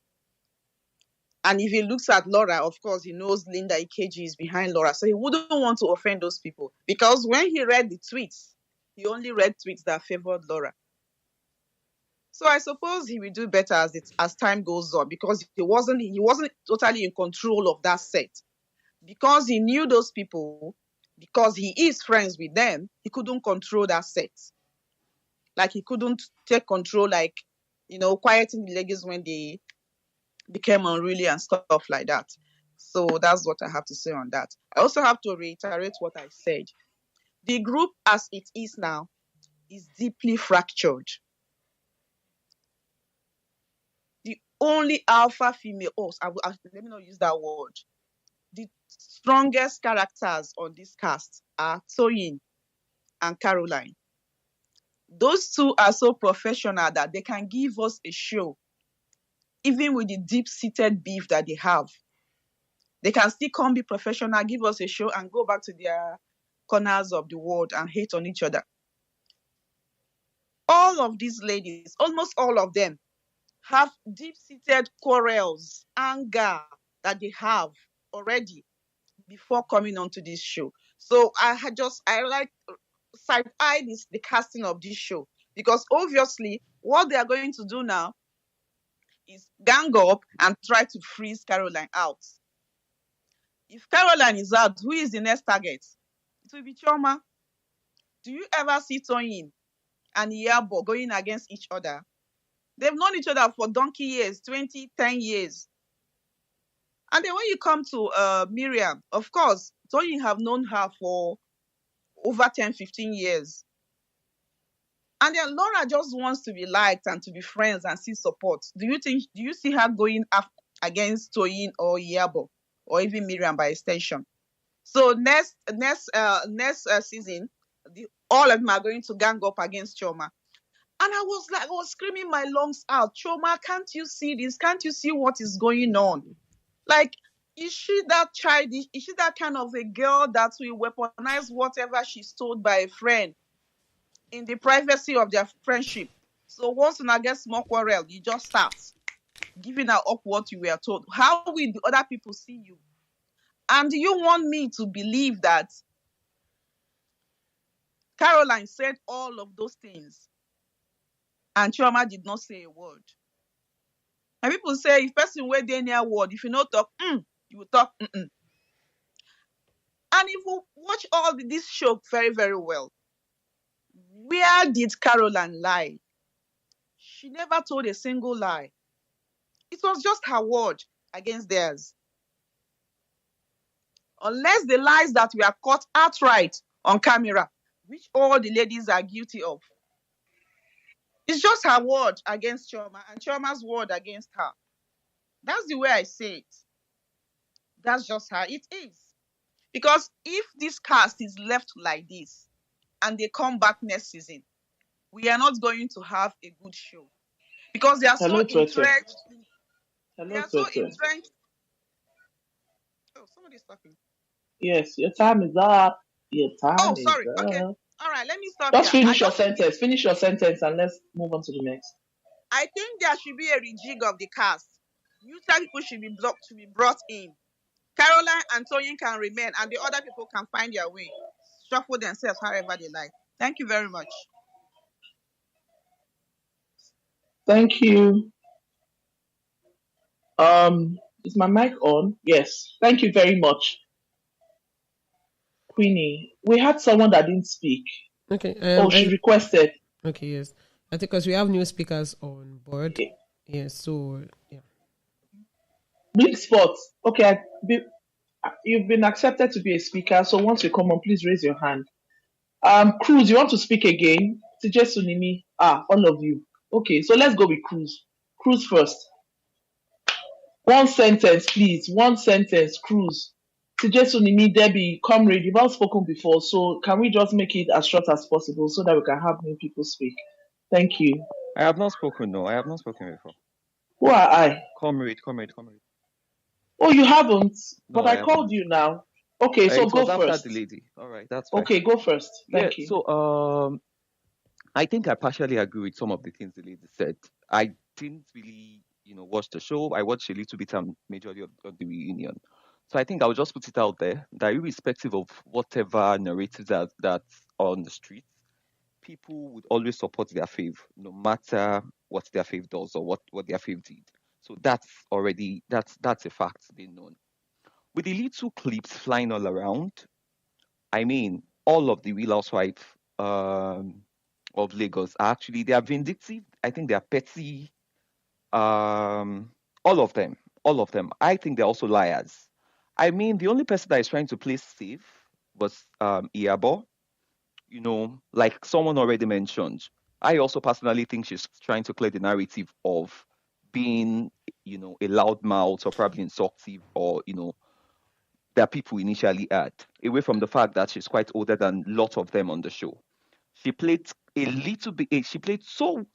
And if he looks at Laura, of course, he knows Linda Ikeji is behind Laura, so he wouldn't want to offend those people. Because when he read the tweets, he only read tweets that favored Laura. So I suppose he will do better as time goes on, because he wasn't totally in control of that set. Because he knew those people, because he is friends with them, he couldn't control that set. Like, he couldn't take control, like, quieting the ladies when they became unruly and stuff like that. So that's what I have to say on that. I also have to reiterate what I said. The group as it is now is deeply fractured. The only alpha female, let me not use that word. The strongest characters on this cast are Toyin and Caroline. Those two are so professional that they can give us a show, even with the deep-seated beef that they have. They can still come be professional, give us a show, and go back to their corners of the world and hate on each other. All of these ladies, almost all of them, have deep-seated quarrels, anger that they have already before coming onto this show. So I like side-eye the casting of this show, because obviously what they are going to do now is gang up and try to freeze Caroline out. If Caroline is out, who is the next target? It will be Chioma. Do you ever see Toyin and Iyabo going against each other? They've known each other for donkey years, 10 years. And then when you come to Miriam, of course, Toyin have known her for over 10, 15 years. And then Laura just wants to be liked and to be friends and see support. Do you see her going up against Toyin or Iyabo or even Miriam by extension? So next season, all of them are going to gang up against Choma. And I was screaming my lungs out. Choma, can't you see this? Can't you see what is going on? Like, is she that childish? Is she that kind of a girl that will weaponize whatever she's told by a friend in the privacy of their friendship? So once you get small quarrel, you just start giving her up what you were told. How will the other people see you? And do you want me to believe that Caroline said all of those things and Chioma did not say a word? And people say, if person wait there near word, if you not talk, you will talk. And if you watch all this show very, very well, where did Caroline lie? She never told a single lie. It was just her word against theirs. Unless the lies that were caught outright on camera, which all the ladies are guilty of. It's just her word against Chioma and Chioma's word against her. That's the way I say it. That's just how it is. Because if this cast is left like this and they come back next season, we are not going to have a good show. Because they are so entrenched. They are so entrenched. Oh, somebody's talking. Yes, your time is up. Your time is sorry. up. Okay. All right, let me stop. Just finish your sentence. Finish your sentence and let's move on to the next. I think there should be a rejig of the cast. Neutral people should be brought in. Caroline and Toyin can remain, and the other people can find their way, shuffle themselves however they like. Thank you very much. Thank you. Is my mic on? Yes. Thank you very much, Queenie. We had someone that didn't speak. Okay. She requested. Okay. Yes. I think because we have new speakers on board. Okay. Yes. So yeah. Blink spot. Okay. You've been accepted to be a speaker. So once you come on, please raise your hand. Cruz, you want to speak again? Suggest Sunimi. All of you. Okay. So let's go with Cruz. Cruz first. One sentence, please. One sentence, Cruz. Suggest Sunimi, Debbie, comrade. You've all spoken before, so can we just make it as short as possible so that we can have new people speak? Thank you. I have not spoken, no. I have not spoken before. Who are I? Comrade. Oh, you haven't? No, but I called you now. Okay, so go first. After the lady. All right, that's fine. Okay, go first. Thank you. So, I think I partially agree with some of the things the lady said. I didn't really, watch the show. I watched a little bit and majority of the reunion. So I think I'll just put it out there that irrespective of whatever narratives that's on the streets, people would always support their fave, no matter what their fave does or what their fave did. So that's a fact they know. With the little clips flying all around, I mean, all of the Real Housewives of Lagos they are vindictive. I think they are petty. All of them. I think they're also liars. I mean, the only person that is trying to play safe was Iyabo. like someone already mentioned, I also personally think she's trying to clear the narrative of being, a loudmouth or probably insultive or, that people initially had, away from the fact that she's quite older than a lot of them on the show. She played a little bit. She played so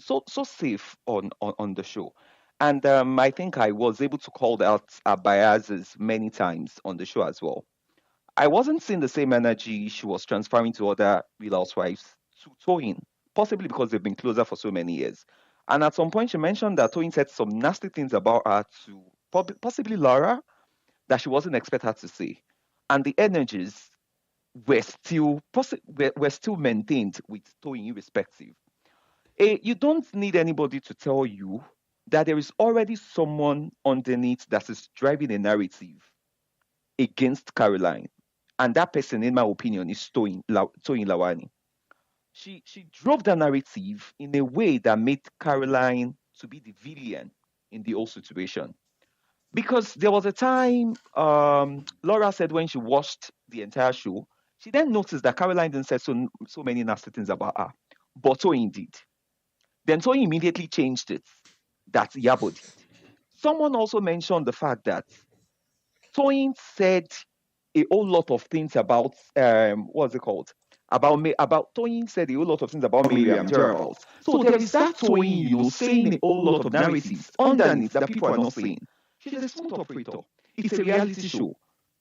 safe on the show, and I think I was able to call out her biases many times on the show as well. I wasn't seeing the same energy she was transferring to other Real Housewives to Toyin, possibly because they've been closer for so many years. And at some point, she mentioned that Toyin said some nasty things about her to possibly Laura that she wasn't expect her to say, and the energies were still maintained with Toyin irrespective. You don't need anybody to tell you that there is already someone underneath that is driving a narrative against Caroline. And that person, in my opinion, is Toyin Lawani. She drove the narrative in a way that made Caroline to be the villain in the whole situation. Because there was a time Laura said when she watched the entire show, she then noticed that Caroline didn't say so many nasty things about her, but Toyin did. Then Toyin immediately changed it, that Yabo did. Someone also mentioned the fact that Toyin said a whole lot of things about what's it called? About Toyin said a whole lot of things about Miriam thereabouts. So there is that Toyin, saying a whole lot of narratives underneath that people are not saying. She's a smooth operator. It's a reality show.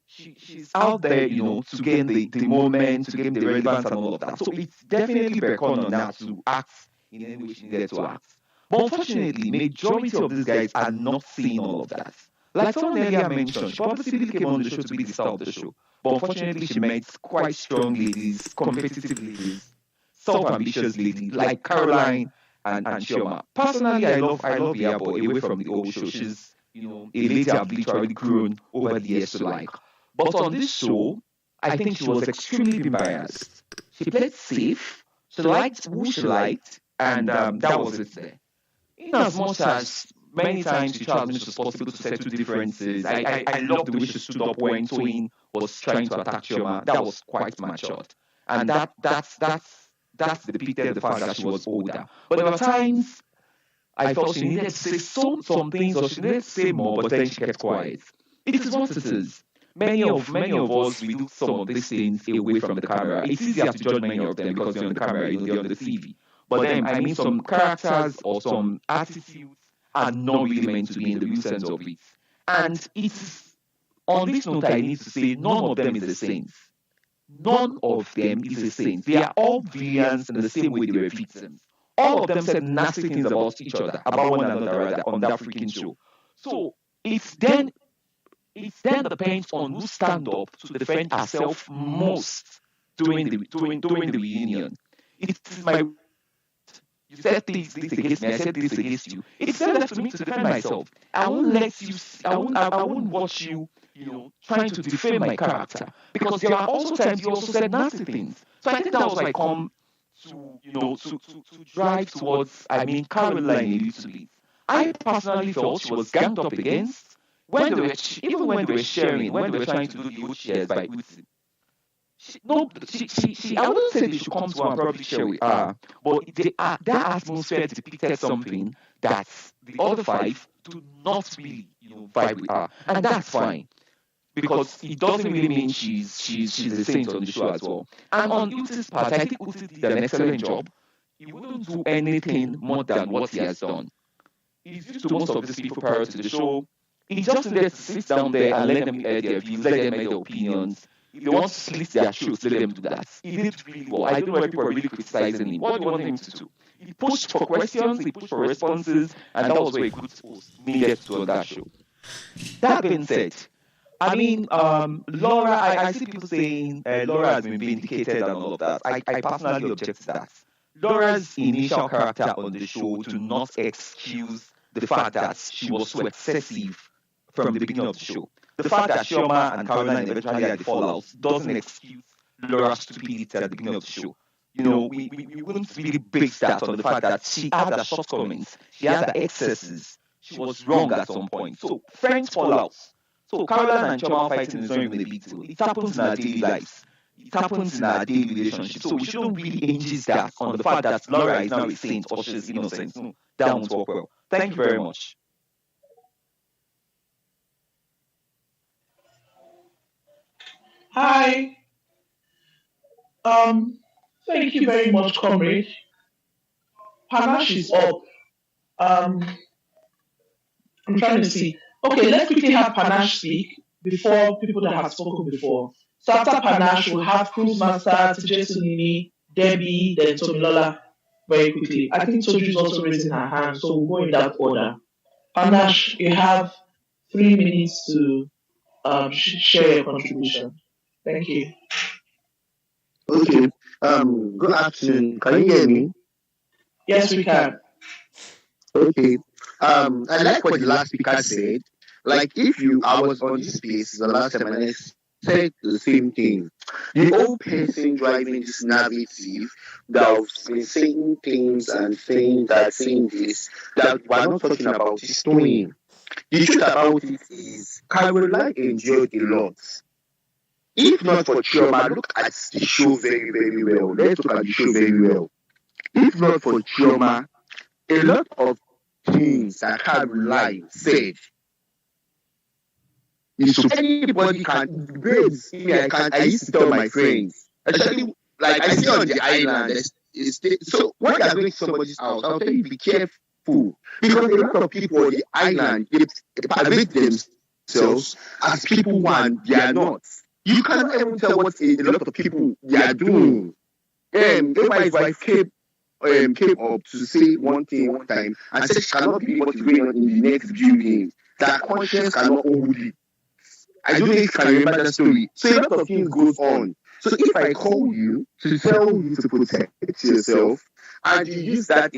She's out there, to gain the moment, to gain the relevance and all of that. So it's definitely very common now to act in any way she needed to act. But unfortunately, majority of these guys are not seeing all of that. Like someone earlier mentioned, she probably came on the show to be the star of the show. But unfortunately, she met quite strong ladies, competitive ladies, self-ambitious ladies like Caroline and Chioma. Personally, I love Yabo away from the old show. She's, a lady I've literally grown over the years to like. But on this show, I think she was extremely biased. She played safe. She liked who she liked, and that was it there. In as much as many times she tried as much as possible to settle differences, I love the way she stood up when Toyin was trying to attack Chama. That was quite matured, and that's depicted the fact that she was older. But there were times I felt she needed to say some things, or she needed to say more, but then she kept quiet. It is what it is. Many of us, we do some of these things away from the camera. It's easier to judge many of them because they're on the camera, they're on the TV. But then, I mean, some characters or some attitudes are not really meant to be in the real sense of it. And it's on this note I need to say none of them is a saint. None of them is a saint. They are all villains in the same way they were victims. All of them said nasty things about each other, about one another rather, on that freaking show. So it's then depends on who stand up to defend herself most during the reunion. It's my you said this against me, I said this against you. It's then left to me to defend myself. I won't let you I won't watch you, trying to defame my character. Because there are also times you also said nasty things. So I think that was why I come to drive towards Caroline a little bit. I personally felt she was ganged up against when they were sharing, when they were trying to do the old shares by Uzi. I wouldn't say they should come to her and probably share with her, but that atmosphere depicted something that the other five do not really, vibe with her, and that's fine because it doesn't really mean she's a saint on the show as well. And on Uti's part, I think Uti did an excellent job. He wouldn't do anything more than what he has done. He's used to most of these people prior to the show. He just needed to sit down there and let them air their views, let them air their opinions. If they want to slit their throats, let them do that. He did really well. I don't know why people are really criticizing him. What do you want him to do? He pushed for questions, he pushed for responses, and that was where a good host needed to on that show. That being said, Laura, I see people saying Laura has been vindicated and all of that. I personally object to that. Laura's initial character on the show do not excuse the fact that she was so excessive from the beginning of the show. The fact that Chioma and Carolyn eventually had the fallout doesn't excuse Laura's stupidity at the beginning of the show. We wouldn't really base that on the fact that she had her shortcomings, she had her excesses, she was wrong at some point. So friends fall out. So Carolyn and Chioma fighting is not even a big deal. It happens in our daily lives. it happens in our daily relationship. So we shouldn't really hinge that on the fact that Laura is now a saint or she's innocent. No, that won't work well. Thank you very much. Hi. Thank you very much, comrade. Panache is up. I'm trying to see. Okay, let's quickly have Panache speak before people that have spoken before. So after Panache, we'll have Cruise Master, TJ Sunini, Debbie, then Tomilola very quickly. I think Toju is also raising her hand, so we'll go in that order. Panache, you have 3 minutes to share your contribution. Thank you. Okay. Good afternoon. Can you hear me? Yes, we can. Okay. I like what the last speaker said. Like, I was on this space the last time and I said the same thing. The old person driving this narrative that was been saying things and saying this that we're not talking about is Toyin. The truth about it is, Carolyn enjoyed a lot. If not for Chioma, look at the show very, very well. Let's look at the show very well. If not for Chioma, a lot of things that Carolyn said is so anybody can grades me. I used to tell my friends, especially like I stay on the island. So when you are going to somebody's house, I'll tell you be careful because a lot of people on the island they parade themselves as people who they are not. You cannot even tell what a lot of people they are doing. Everybody's wife came up to say one thing one time and said she cannot believe what is going on in the next building. That conscience cannot hold it. I don't know if you can remember that story. So a lot of things goes on. So if I call you to tell you to protect yourself and you use that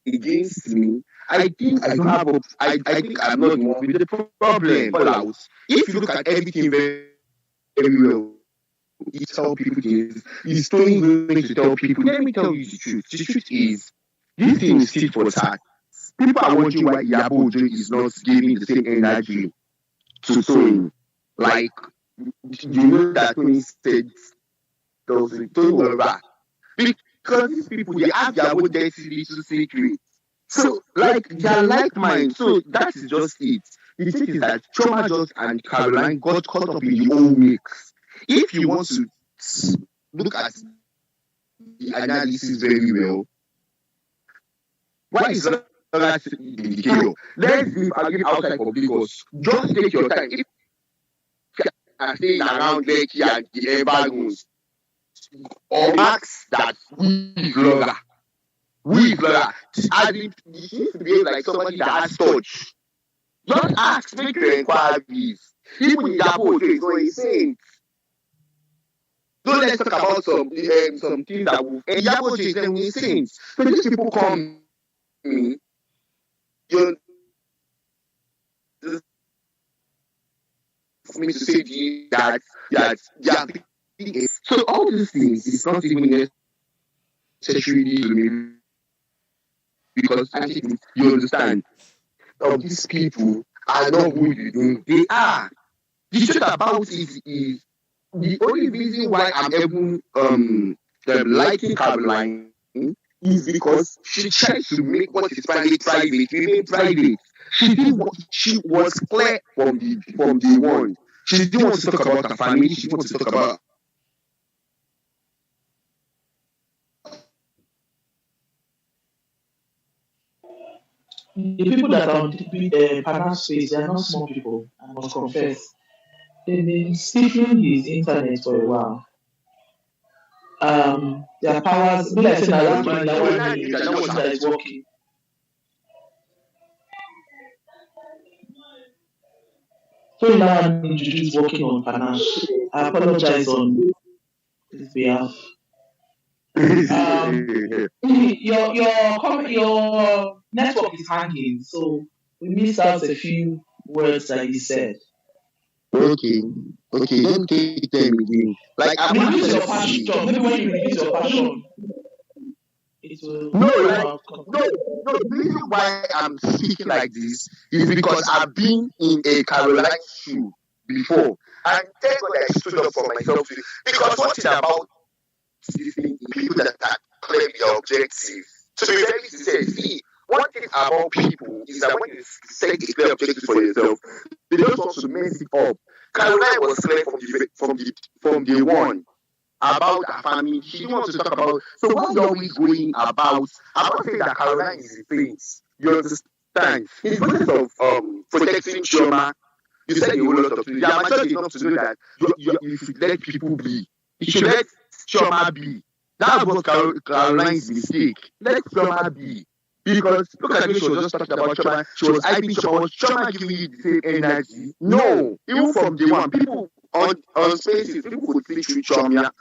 against me, I think I don't have I think I'm not the one with the problem. If you look at everything very, very well, you tell people things, you're still going to tell people, let me tell you the truth. The truth is, this thing is tit for tat. People are wondering why Yabo Ojo is not giving the same energy to Toyin. Like, you know that Toyin said, Toyin will rap. Because these people, they have their own dirty little secrets. So, like, they are like mine. So, that is just it. The thing is that Choma just and Carolyn got caught up in the old mix. If you want to look at the analysis very well, why is that indicator? Let's leave arguing outside for Lagos. Just take your time. If you are staying around Lekki and the embargoes, or max that we blogger, as if you seem to behave like somebody that has touch. Just ask, make your inquiries. Even Yabo Ojo is not insane. Don't let's talk about some things that will. And Yabo Ojo is not insane. So these people come me, you for me to say to you that so all these things is not even necessarily to me because I think you understand these people are not who you think they are. The truth about it is the only reason why I'm even liking Carolyn is because she tried to make what is private remain private. She was clear from the one. She didn't want to talk about her family. She wanted to talk about the people that are on the panel space. They are not small people. I must confess. They've been stifling his internet for a while. Their powers, be like saying that that is working. So now I'm introduced working on Panache. I apologize on his behalf. Your network is hanging, so we missed out a few words that you said. Okay, don't take them again. Like I'm reduce your passion. Maybe when you reduce your passion, it will. No. The reason why I'm speaking like this is because I've been in a Carolyn shoe before. And thank God I stood up for myself too. Because one thing about this thing, people that are clearly objective. To be very sincere, see, one thing about people is that when you set a clear objective for yourself, they don't want to mess it up. Caroline was clear from the one about her family. She didn't want to talk about. So why are you always going about? I'm not saying that Caroline is a saint. You understand? In the process of protecting Chioma, you said a whole lot of things. You are mature enough to know that you should let people be. You should let Chioma be. That was Caroline's mistake. Let Chioma be. Because look at me, she was just talking about Chama. She was hyping Chama. Was Chama giving you the same energy? No. Even from day one, people on spaces, people would think through Chama,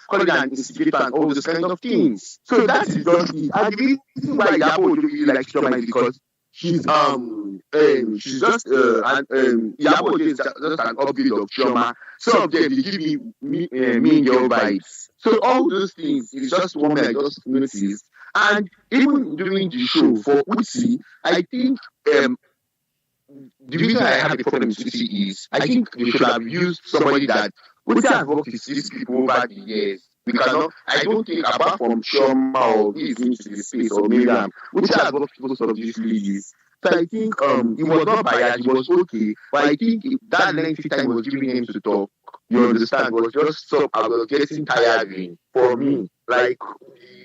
calling her an instigator and all those kind of things. So that is just it. And the reason why Yabo don't really like Chama is because she's just Yabo is just an upgrade of Chama. Some of them they give me mean girl vibes. So all those things is just one that I just noticed. And even during the show for Uzi, I think the reason I have a problem with Uzi is I think they should have used somebody that Uzi has worked with these people over the years. We cannot, I don't think, apart from Chama or who is into the space or Miriam, Uzi has worked with most of these ladies. So I think it was not biased, it was okay, but I think that lengthy time was giving him to talk. You understand? Was just so I was getting tiring for me. Like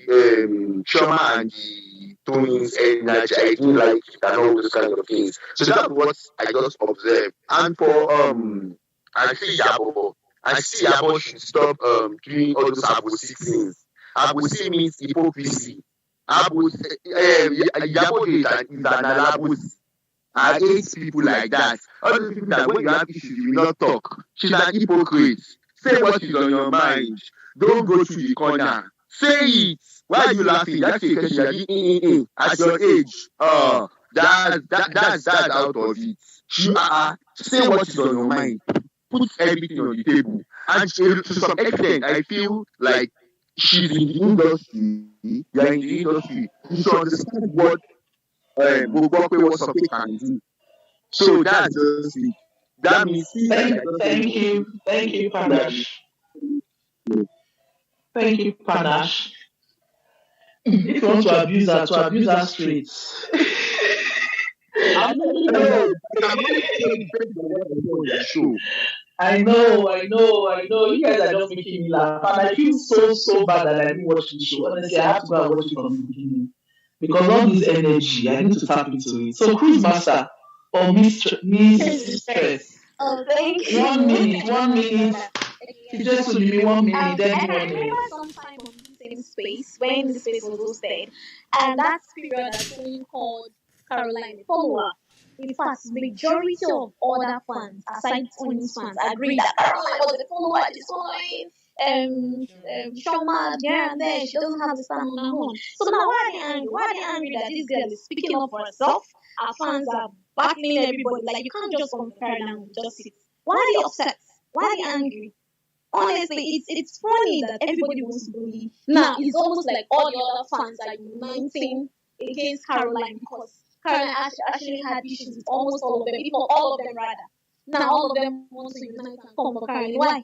Chama and the Toyin's energy, I didn't like it and all those kind of things. So that's what I just observed. And for I see Yabo should stop doing all those abosi things. Abosi means hypocrisy. Yabo is an alabosi. I hate people like that. All those people that when you have issues, you will not talk. She's an hypocrite. Say what is on your mind. Don't go to the corner. Say it. Why are you laughing? That's a question. At your age, that's out of it. Say what is on your mind. Put everything on the table. And to some extent, I feel like she's in the industry. You are in the industry. You should understand what was something can do. So that's just it. That means Thank you, Panache. Thank you, Panache. If you want to abuse her straight. I know. You guys are just making me laugh. And I feel so bad that I didn't watch the show. Honestly, I have to go and watch it from the beginning. Because all this energy, I need to tap into it. So, Cruise Master or Mistress. Oh, thank you. 1 minute. You just told me 1 minute, then 1 minute. I remember sometime on the same space when the space was hosted, and that period that Toyin called Caroline a follower. In fact, the majority of other fans, aside Toyin's fans, agree that Caroline was a follower. She's following Shoma here and there. She doesn't have to stand on her own. So now, why are they angry? Why are they angry that this girl is speaking up for herself? Our fans are battling everybody. Like, you can't just compare them with justice. Why are they upset? Why are they angry? Honestly, it's funny that everybody wants to bully. Now, it's almost like all the other fans are uniting against Caroline because Caroline actually had issues with almost all of them, if not all of them rather. Now, all of them want to unite and come for Caroline. Why?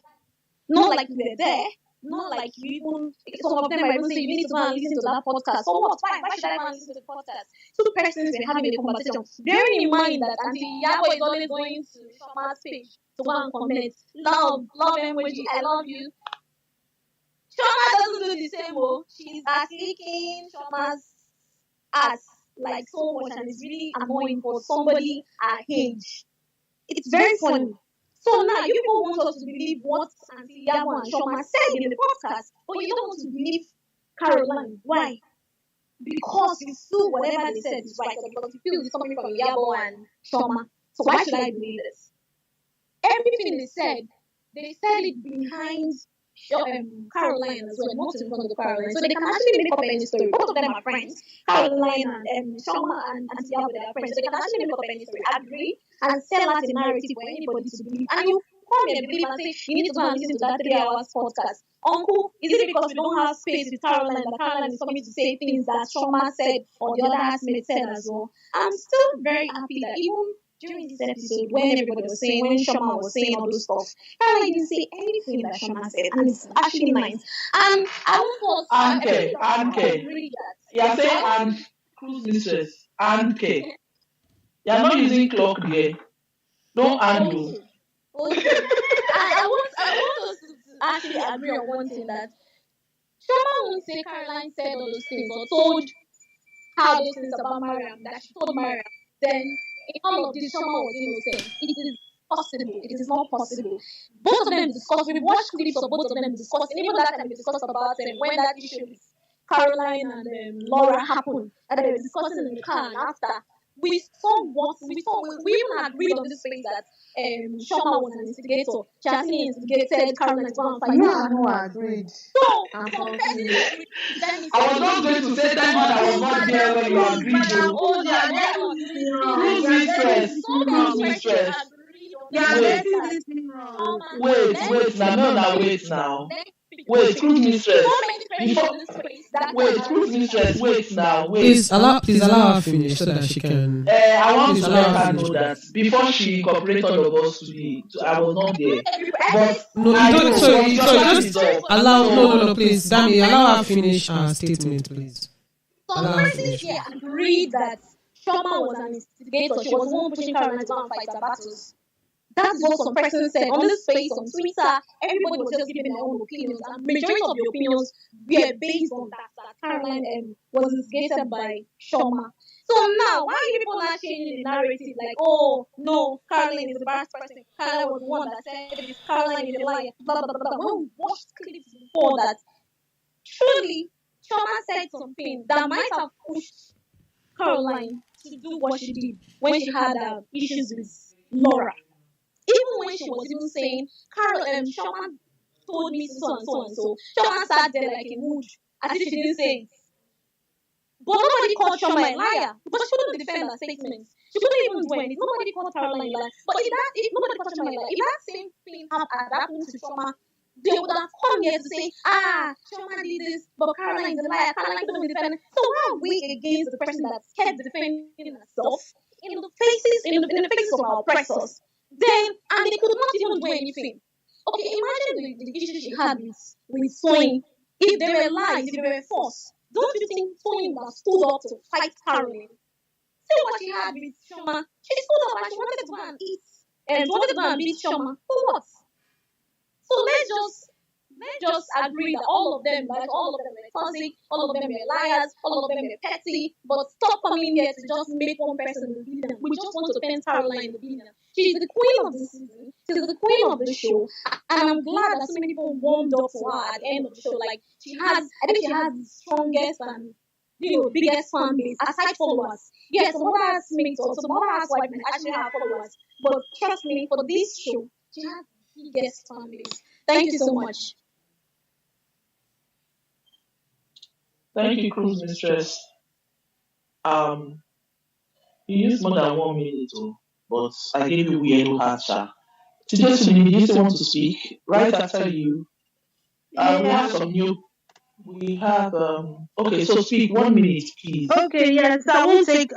Not like you were there. Not like you even, some of them might even say, you need to go and listen to that podcast. So what? Why should I go and listen to the podcast? Two persons were having a conversation. Bearing in mind that Auntie Yabo is always going to Shoma's page to go and comment. Love emoji, I love you. Chama doesn't do the same. She's licking Shoma's ass like so much, and it's really annoying for somebody her age. It's very funny. So now you people want us to believe what Auntie Yabo and Chama said in the podcast, but you don't want to believe Caroline. Why? Because you feel whatever they said is right, because you feel it's coming from Yabo and Chama. So why should I believe this? Everything they said it behind Caroline as well, not in front of Caroline. So they can actually make up any story. Both of them are friends. Caroline and Chama and Auntie Yabo, they are friends. So they can actually make up any story, agree, and sell out a narrative for anybody to believe. And you come and believe and say, you need to go and listen to that 3 hours podcast. Uncle, is it because we don't have space with Caroline that Caroline is coming to say things that Chama said or the other housemates said as well? I'm still very happy that even during this episode, when everybody was saying, when Chama was saying all those stuff, Caroline didn't say anything that Chama said, and it's actually nice. And I want us, Anke. You're saying and cruise mistress. Anke. You're not using clock there. No and. Okay. I want us to actually agree on one thing, that Chama won't say Caroline said all those things or told how those things about Mariam, that she told Mariam, then in all of this, Chama was innocent. It is possible. It is not possible. Both of them discussed. We watched clips of both of them discussing. Even that time we discussed about when that issue with Caroline and Laura happened, and they were discussing in the car. And after we saw we even agreed on this space that Chama was an instigator. She actually instigated Caroline to go and fight. Yeah, no, I agreed. So, I was not going to say that I was not there when you agreed. Cruise mistress. Wait now. Wait, cruise mistress. Cruise mistress. Wait now. Please allow her finish so that she can. I want to let her know that before she incorporated all of us I was not there. But no, you don't. So just allow. No, please, Dami, allow her finish her statement, please. Some persons here agreed that Chama was an instigator. She was the one pushing Caroline to go and fight her battles. That's what some persons said on this space on Twitter. Everybody was just giving their own opinions, and majority of the opinions were based on that Caroline was instigated by Chama. So now, why are people not changing the narrative? Like, oh no, Caroline is the bad person. Caroline was the one that said this. Caroline is a liar. Blah blah blah. When we watched clips before that, truly, Chama said something that might have pushed Caroline to do what she did when she had issues with Laura. Even when she was even saying, Chama told me so and so and so. Chama sat there like a wood, as if she didn't say it. But nobody called Chama a liar, because she couldn't defend her statements. She couldn't even do anything. Nobody called Caroline a liar. But if nobody called Chama a liar, if that same thing had happened to Chama, they would have come here to say, Chama did this, but Caroline is a liar. Caroline couldn't defend. So why are we against the person that kept defending herself in the faces of our oppressors? Then, and they could not even do anything. Okay, imagine the issue she had with Toyin. If they were lies, if they were false, don't you think Toyin would have stood up to fight Carolyn? See what she had with Chama. She stood up and she wanted to go and eat, and wanted to go and beat Chama. For what? So let's just agree that all of them were toxic, all of them were liars, all of them were petty, but stop coming here to just make one person the villain. We just want to paint Caroline the villain. She's the queen of the season, she's the queen of the show, and I'm glad that so many people warmed up to her at the end of the show. Like, I think she has the strongest and biggest fan base, aside followers. Yes, some other mates or some other housewives actually have followers, but trust me, for this show, she has the biggest fan base. Thank you so much. Thank you, cruise mistress. You used more than 1 minute, but I gave you yellow heart, sha. Today, Sumi, you still want to speak? Right after you. We have some new. We have okay, so speak 1 minute, please. Okay, yes, I won't take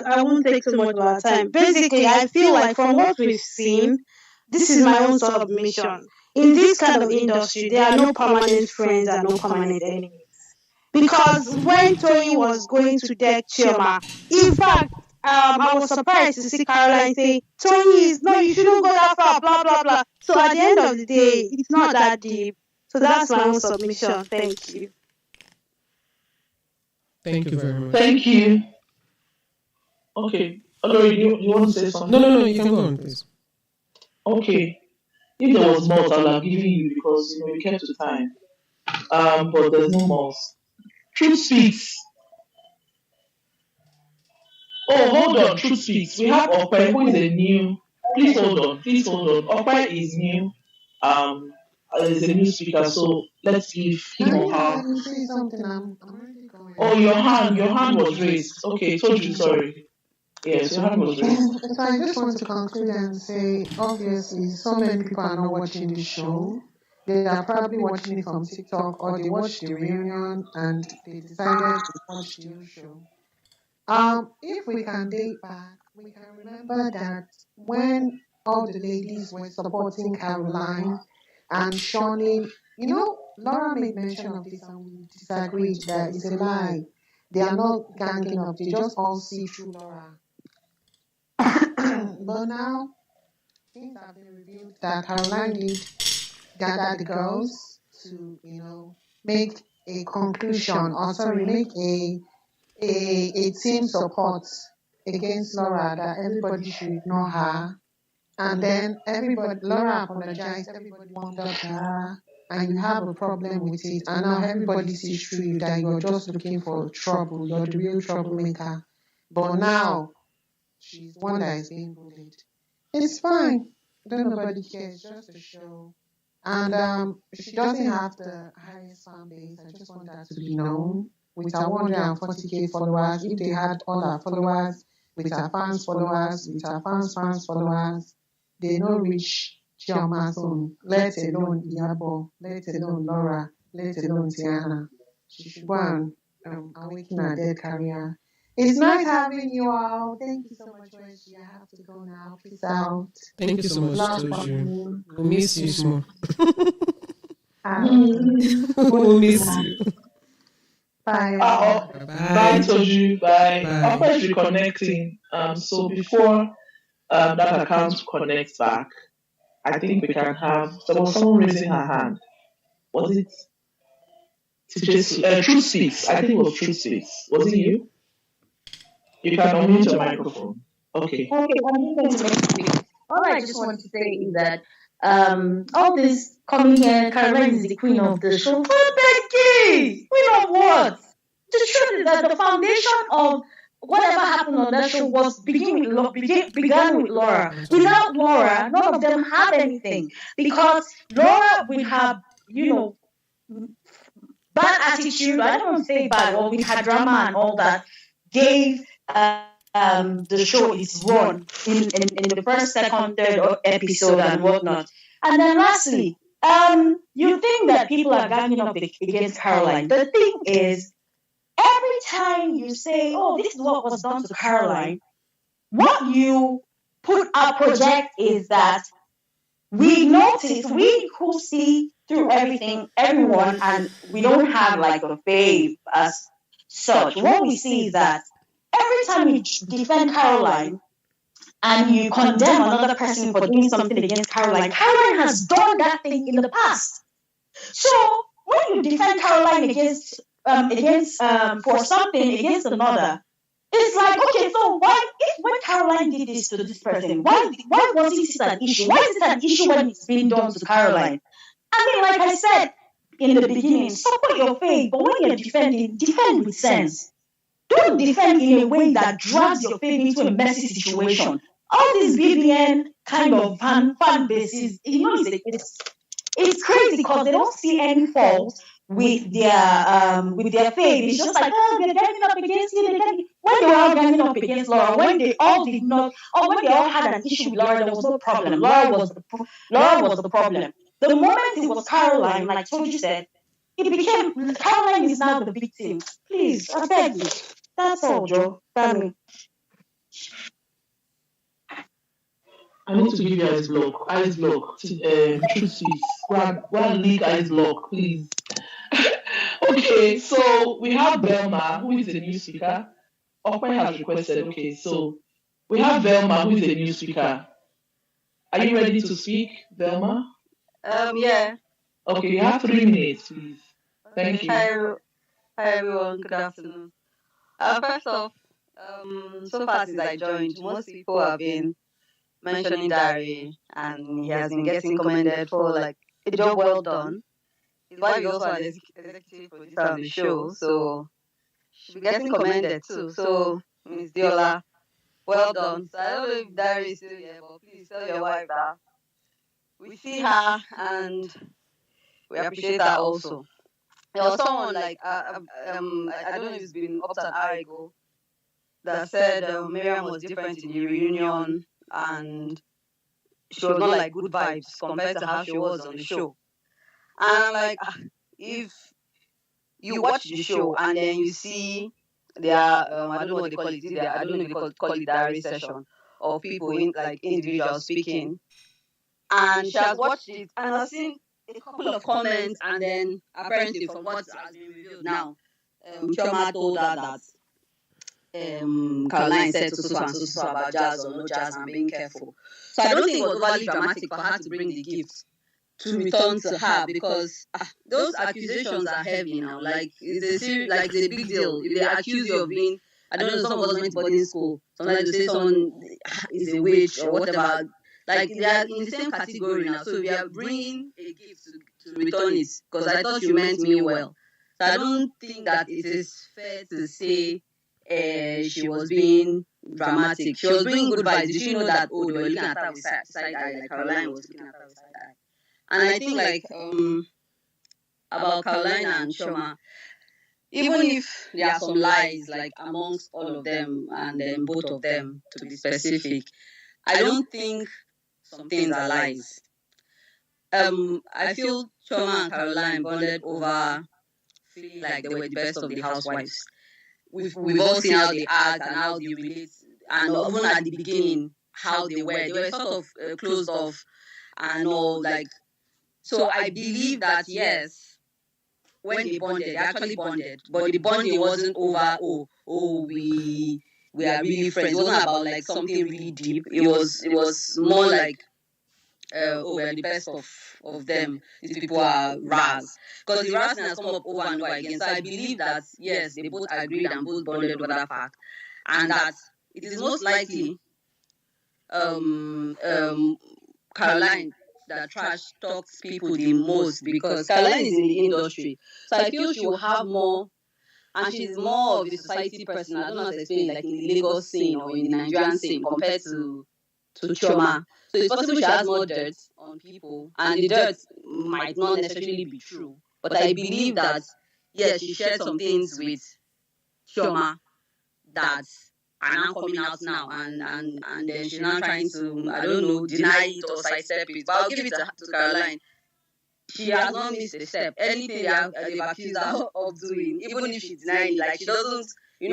too much of our time. Basically, I feel like from what we've seen, this is my own submission. In this kind of industry, there are no permanent friends and no permanent enemies. Because when Toyin was going to deck Chioma, in fact, I was surprised to see Caroline say, Toyin, no, you shouldn't go that far, blah, blah, blah. So at the end of the day, it's not that deep. So that's my own submission. Thank you. Thank you very much. Thank you. Okay. Hello, you want to say something? No, you can go on, please. Okay. If there was more, I'll have given you because we kept to time. But there's no more. Truth speaks. Oh, hold on. Truth speaks. We have Okwe, who is a new. Please hold on. Okwe is new. Is a new speaker. So let's give him or her. Oh, your hand was raised. Okay, told you. Sorry. Yes, your hand was raised. So I just want to conclude and say, obviously, so many people are not watching the show. They are probably watching it from TikTok, or they watched the reunion and they decided to watch the new show. If we can date back we can remember that when all the ladies were supporting Caroline and shunning, Laura made mention of this and we disagreed that it's a lie. They are not ganging up, they just all see through Laura. But now, things have been revealed that Caroline did gather the girls to, make a conclusion, or sorry, make a team support against Laura that everybody should ignore her. And then Laura apologized, everybody warmed up to her, and you have a problem with it. And now everybody sees through you that you're just looking for trouble, you're the real troublemaker. But now she's the one that is being bullied. It's fine. Don't nobody cares, just a show. And she doesn't have the highest fan base. I just want that to be known. With her 140k followers, if they had all her followers, with her fans followers, with her fans followers, they no reach Chioma's own, let alone Iyabo, let alone Laura, let alone Tiannah. She should go and awaken her dead career. It's nice having you all. Thank you so much, Reggie. I have to go now. Peace out. Thank you so much, Toju. We'll miss you more. We'll miss you. Bye. Bye, Toju. Bye. After reconnecting, so before that account connects back, I think we can have someone raising her hand. Was it Truth Speaks? I think it was Truth Speaks. Was it you? You can unmute your microphone. Okay. All I just want to say is that all this coming here, Carolyn is the queen of the show. Oh, Becky! Queen of what? The truth is that the foundation of whatever happened on that show began with Laura. Without Laura, none of them had anything. Because Laura will have, bad attitude. I don't want to say bad, or with her drama and all that, gave the show its run in the first, second, third episode and whatnot. And then lastly, you think that people are ganging up against Caroline. The thing is, every time you say, oh, this is what was done to Caroline, what you project is that we notice, we who see through everyone, and we don't have like a fave as such. What we see is that every time you defend Caroline and you condemn another person for doing something against Caroline, Caroline has done that thing in the past. So when you defend Caroline against for something against another, it's like, okay, so when Caroline did this to this person, why wasn't it an issue? Why is it an issue when it's being done to Caroline? I mean, like I said in the beginning, support your faith, but when you're defending, defend with sense. Don't defend in a way that drags your faith into a messy situation. All these BBN kind of fan bases, it's crazy because they don't see any fault with their faith. It's just like, oh, they're ganging up against you. When they were all ganging up against Laura, when they all did not, or when they all had an issue with Laura, there was no problem. Laura was the problem. The moment it was Caroline, like Toji said, it became Caroline is now the victim. Please, I beg you. That's all, Joe. Family. I need to give you ice block. Truth Speaks. Go and leak ice block, please. Okay, so we have Velma, who is a new speaker. Okwe has requested. Okay, so we have Velma, who is a new speaker. Are you ready to speak, Velma? Yeah. Okay, you have 3 minutes, please. Thank you. Hi everyone. Good afternoon. First off, so far since I joined, most people have been mentioning Dari, and he has been getting commended for like a job well done. His wife is also an executive producer on the show, so she'll be getting commended too. So, Miss Diola, well done. So I don't know if Dari is still here, but please tell your wife that we see her and we appreciate her also. There was someone like I don't know if it's been up to an hour ago that said Miriam was different in the reunion and she was not like good vibes compared to how she was on the show. And I'm like, if you watch the show and then you see their I don't know what they call it. I don't know if they call it diary session of people in like individuals speaking, and she has watched it and has seen a couple of comments, and then apparently from what has been revealed now, Chioma told her that Caroline said so and so about jazz or no jazz and being careful. So I don't think it was overly dramatic for her to bring the gift to return to her, because those accusations are heavy now. Like it's a big deal. If they accuse you of being, I don't know, some of us went to boarding school. Sometimes they say someone is a witch or whatever. Like they are in the same category now. So we are bringing a gift to return it, because I thought you meant me well. So I don't think that it is fair to say she was being dramatic. She was bringing good vibes. Did she know that, oh, they were looking at her with side eye, like Caroline was looking at her with side eye? And I think like about Caroline and Chama, even if there are some lies like amongst all of them and then both of them to be specific, I don't think some things are lies. I feel Chama and Caroline bonded over feeling like they were the best of the housewives. We've all seen how they act and how they relate, and even at the beginning how they were sort of closed off and all, like. So I believe that yes, when they bonded, they actually bonded, but the bonding wasn't over. We are really friends. It wasn't about like something really deep. It was more like we're the best of them. These people are Raz, because the Raz has come up over and over again. So I believe that yes, they both agreed and both bonded over that fact, and that it is most likely Caroline that trash talks people the most, because Caroline is in the industry. So I feel she will have more, and she's more of the society person. I don't know how to explain, like in the Lagos scene or in the Nigerian scene compared to Chioma. So it's possible she has more dirt on people, and the dirt might not necessarily be true. But I believe that yes, she shared some things with Chioma that are now coming out now, and then she's now trying to, I don't know, deny it or sidestep it. But I'll give it to Caroline. She has not missed a step. Anything they've accused her of doing, even if she's denying it, like she doesn't, in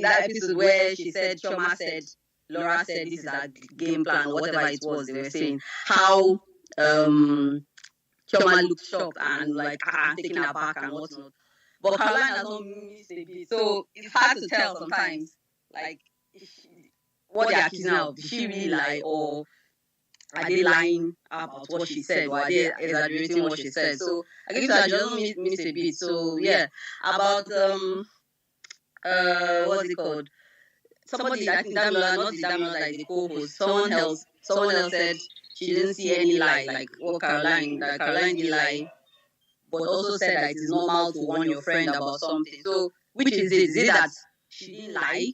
that episode where she said, Choma said, Laura said this is a game plan or whatever it was they were saying, how Choma looked shocked and like taken aback and whatnot. But Caroline has not missed a bit. So it's hard to tell sometimes, like, what they're accusing her of. Did she really lie, or are they lying about what she said, or are they exaggerating what she said? So I guess I just miss a bit. So yeah, about what's it called? Somebody, I think Damila, not the Damila, like the co-host, someone else said she didn't see any lie, like what Caroline did lie, but also said that it is normal to warn your friend about something. So which is it? Is it that she didn't lie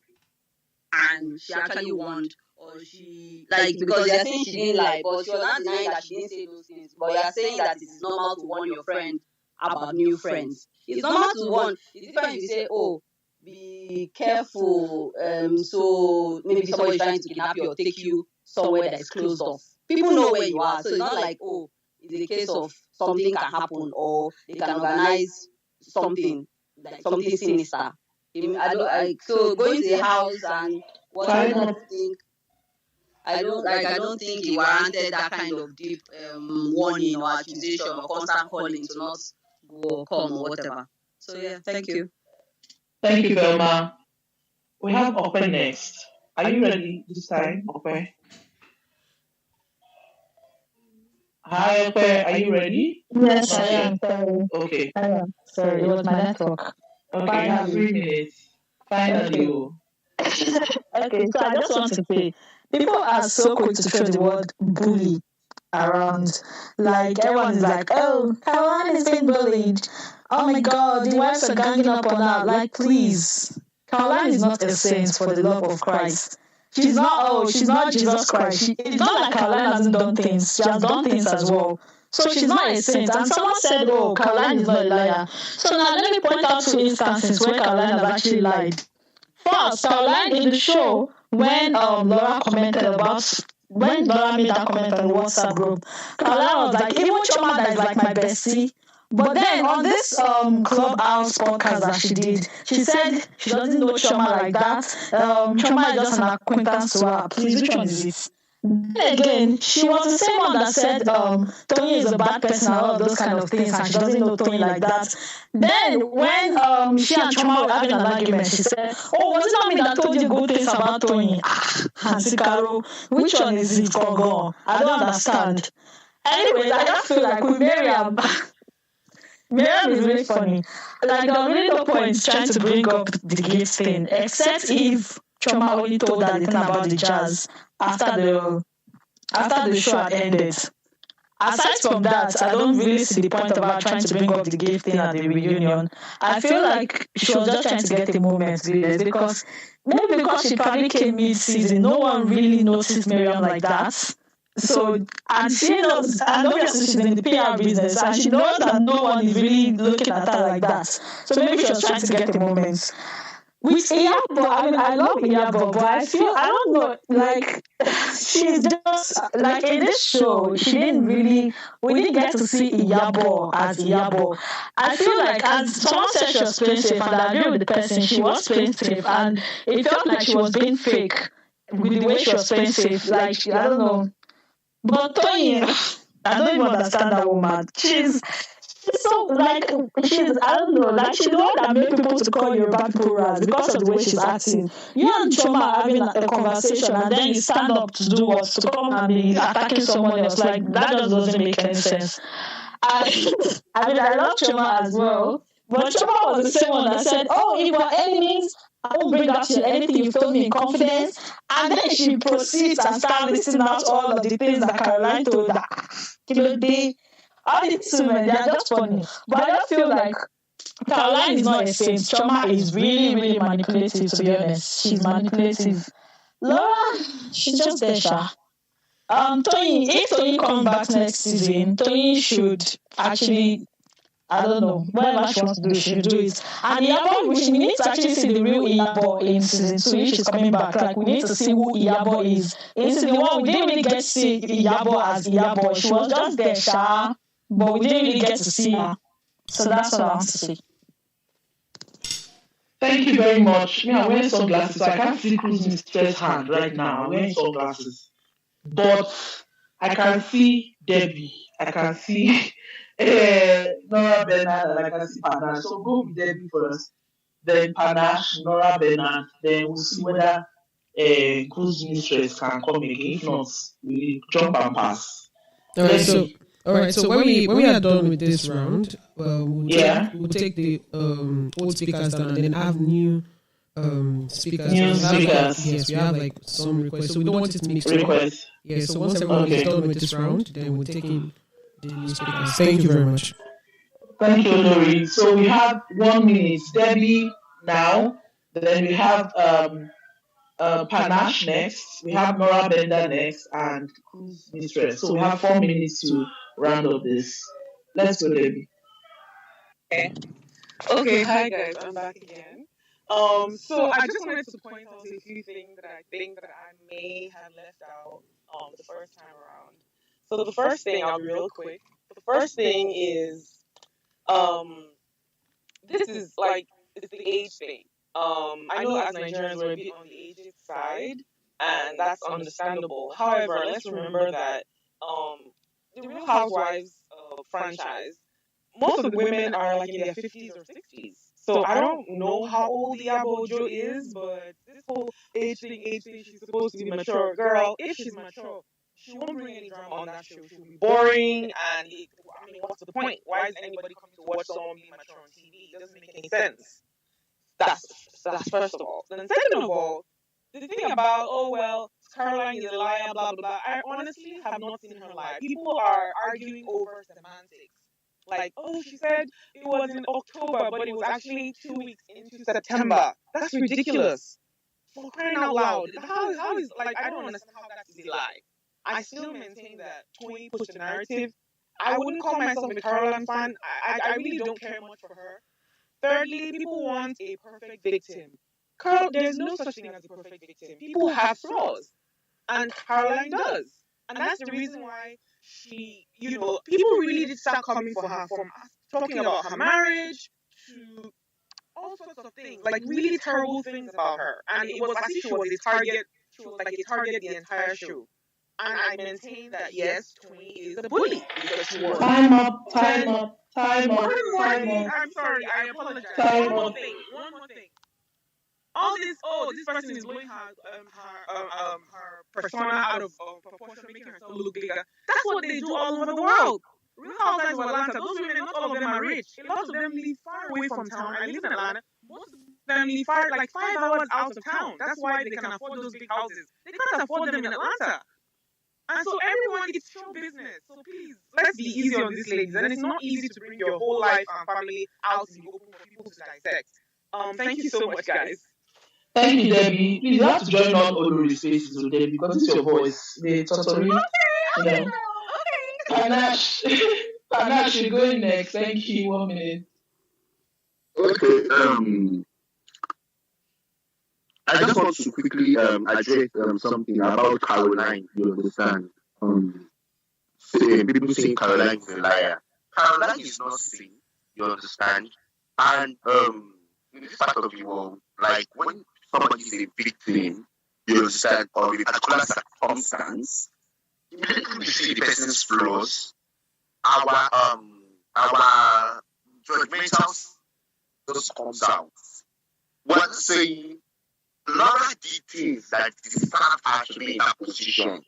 and she actually warned, or she, like, because you're saying she didn't lie, but she was not denying that she didn't say those things, but you're saying that it is normal to warn your friend about new friends. It's normal to warn. It's different if you say, oh, be careful, so maybe somebody is trying to kidnap you or take you somewhere that is closed off. People know where you are, so it's not like, oh, it's a case of something can happen or they can organize something, like something sinister. So going to the house and what I don't think, I don't think it warranted that kind of deep warning or accusation or constant calling to not go or come or whatever. So yeah, thank you. Thank you, Velma. We have Ope next. Are you ready this time, Ope? Hi, Ope. Are you ready? Yes, I am. Sorry. Okay. I am. Sorry, it was my network. Okay, you have 3 minutes. Finally. Okay, so I just want to say, people are so quick to throw the word bully around. Like, everyone is like, oh, Caroline is being bullied. Oh my God, the wives are ganging up on her. Like, please. Caroline is not a saint, for the love of Christ. She's not Jesus Christ. It's not like Caroline hasn't done things. She has done things as well. So she's not a saint. And someone said, oh, Caroline is not a liar. So now let me point out 2 instances where Caroline has actually lied. First, Caroline in the show, when Laura commented about, when Laura made that comment on the WhatsApp group, Caroline was like, even Choma that is like my bestie, But then on this Clubhouse podcast that she did, she said she doesn't know Chama like that. Chama is just an acquaintance to her. Please, which one is it? Then again, she was the same one that said Toyin is a bad person and all of those kind of things, and she doesn't know Toyin like that. Then when she and Chama were having an argument, she said, "Oh, was it not me that told you good things about Toyin?" Auntie Caro, which one is it? Go. I don't understand. Anyways, I just feel like with Miriam, Miriam is really funny. Like, there was really no point trying to bring up the gift thing, except if Choma only told her the thing about the jazz after the show had ended. Aside from that, I don't really see the point of her trying to bring up the gift thing at the reunion. I feel like she was just trying to get a moment because maybe because she probably came mid-season, no one really noticed Miriam like that. So, and she knows, and obviously she's in the PR business, and she knows that no one is really looking at her like that. So maybe she was trying to get a moment. With Iyabo, I mean, I love Iyabo, but I don't know, like, she's just, like, in this show, we didn't get to see Iyabo as Iyabo. I feel like, as someone said she was playing safe, and I agree with the person, she was playing safe, and it felt like she was being fake with the way she was playing safe. Like, I don't know. But Toyin, I don't even understand that woman. She's so, like, I don't know, like, she's the one that made people to call Yoruba people Raz because of the way she's acting. You and Choma are having a conversation, and then you stand up to do what? To come and be attacking someone else. Like, that just doesn't make any sense. I mean, I love Choma as well, but Choma was the same one that said, "Oh, if we're enemies, I won't bring up anything you've told me in confidence." And then she proceeds and starts listing out all of the things that Caroline told her. All these women, they're just funny. But I just feel like Caroline is not a saint. Choma is really, really manipulative, to be honest. She's manipulative. Laura, she's just there, Sha. Toyin, if Toyin comes back next season, Toyin should actually, I don't know, whatever she wants to do, she should do it. And Iyabo, we need to actually see the real Iyabo in season 2 if she's coming back. Like, we need to see who Iyabo is. In season 1, we didn't really get to see Iyabo as Iyabo. She was just there, Sha, but we didn't really get to see her. So that's what I want to say. Thank you very much. I'm wearing sunglasses, so I can't see Cruz Mistress' hand right now. I'm wearing sunglasses. But I can see Debbie. I can see Nora Bernard, and I can see Panache. So go with Debbie first, then Panache, Nora Bernard. Then we'll see whether Cruz Mistress can come again. If not, we jump and pass. All right. So when we are done with this round, we'll take the old speakers down and then have new speakers. Yes, we have like some requests. So we don't want it to mix up. Yeah. So once everyone is done with this round, then we'll take in the new speakers. Thank you very much. Thank you, Lori. So we have 1 minute. Debbie now. Then we have Panache next. We have Nora Bender next, and Cruz Mistress. So we have 4 minutes to round up this. Let's go, Debbie. Okay, hi guys, I'm back again. So I just wanted to point out a few things that I think that I may have left out the first time around. So the first thing, I'll be real quick. The first thing is this is like, it's the age thing. I know as Nigerians we're a bit on the aged side, and that's understandable. However, let's remember that the Real Housewives franchise, most of the women are like in their 50s or 60s. So I don't know how old Iyabo Ojo is, but this whole age thing, she's supposed to be mature. Girl, if she's mature, she won't bring any drama on that show. She'll be boring, and I mean, what's the point? Why is anybody coming to watch someone being mature on TV? It doesn't make any sense. That's first of all. Then second of all, the thing about, oh well, Caroline is a liar, blah blah blah. I honestly have not seen her lie. People are arguing over semantics. Like, oh, she said it was in October, but it was actually 2 weeks into September. That's ridiculous. For crying out loud. How is, like, I don't understand how that is a lie. I still maintain that Toyin pushed the narrative. I wouldn't call myself a Caroline fan. I really don't care much for her. Thirdly, people want a perfect victim. There's no such thing as a perfect victim. People have flaws. And Caroline does. And that's the reason why people really did start coming for her from talking about her marriage to all sorts of things, like really terrible things about her. And it was as if she was a target. She was like a target the entire show. And I maintain that yes, Toyin is a bully because she was. Time up. I'm sorry, I apologize. One more thing. All this, this person is blowing her persona out of proportion, making herself look bigger. That's what they do all over the world. Real Housewives of Atlanta, those women, not all of them are rich. A lot of them live far away from town. I live in Atlanta. Most of them live like 5 hours out of town. That's why they can afford those big houses. They can't afford them in Atlanta. And so everyone, it's show business. So please, let's be easy on these ladies. And it's not easy to bring your whole life and family out in the open for people to dissect. Thank you so much, guys. Thank you, Debbie. Please, you have to join on Olori's spaces with Debbie because it's your voice. The Totori. Okay. Panache, you're going next. Thank you. 1 minute. Okay. I just want to quickly address something about Caroline. You understand? People saying Caroline is a liar. Caroline is not sane. You understand? And in this part of the world, like when somebody is a victim, you understand, of a particular circumstance, immediately we see the person's flaws. Our judgmental just comes out. What saying? Laura did things that deserve her to be in that position.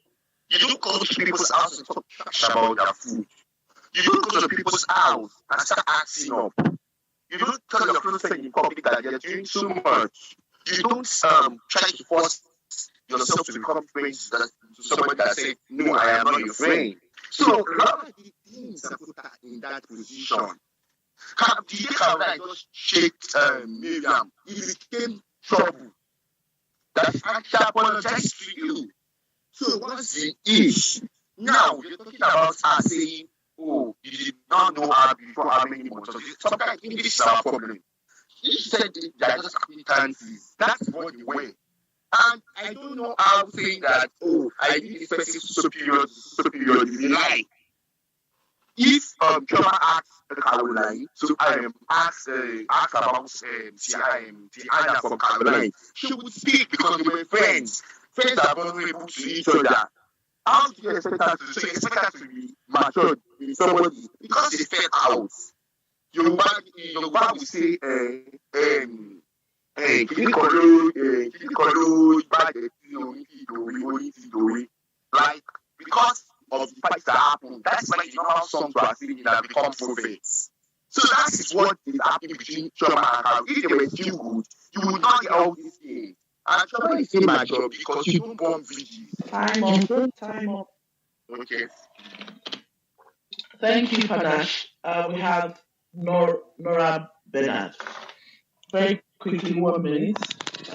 You don't go to people's house and talk trash about their food. You don't go to people's house and start acting up. You don't tell your close friend in public that they're doing too much. You don't try to force yourself to become friends to somebody that says, no, I am not your friend. So Laura did things that put her in that position. The day Caroline just shaked Miriam, it became trouble. That actually apologized to you. So what's the issue? Now you're talking about her saying, oh, you did not know her before how many months. Sometimes this is our problem. You said they are just acquaintances. That's what they were. And I don't know how saying that, oh, I did this person superior, is a lie. If Chama asks Carolyn, so I asked about Tiannah from Carolyn, she would speak because they were friends. Friends are vulnerable to each other. How do you expect her to? So you expect her to be matured in somebody because they fell out. Yoruba will say, like because of the fights that happen. That's why the normal songs we are singing have become prophets. So that is what is happening between Chama and Carol. If they were still good, you would not get all these things. And Chama is still mature because you don't born virgins. Time up. Okay. Thank you, Panache. We have Nora Bernard. Very quickly, 1 minute.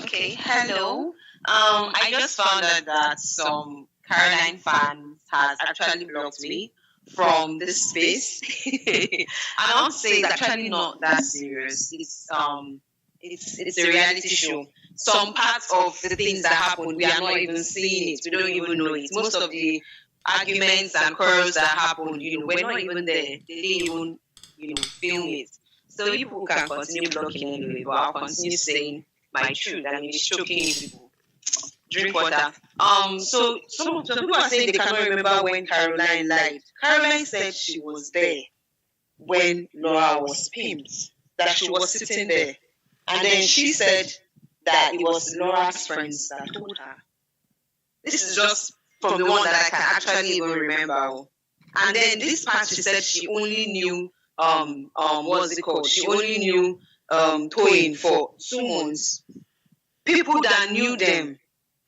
Okay, hello. I just found out that some Caroline fans has actually blocked me from this space. And I want to say it's actually not that serious. It's a reality show. Some parts of the things that happen, we are not even seeing it. We don't even know it. Most of the arguments and quarrels that happen, we're not even there. They didn't even, film it. So you people can continue blocking anyway, but I'll continue saying my truth and maybe choking people. Drink water. So some people are saying they cannot remember when Caroline lied. Caroline said she was there when Laura was pimped, that she was sitting there. And then she said that it was Laura's friends that told her. This is just from the one that I can actually even remember. And then this part she said she only knew what's it called? She only knew Toyin for 2 months. People that knew them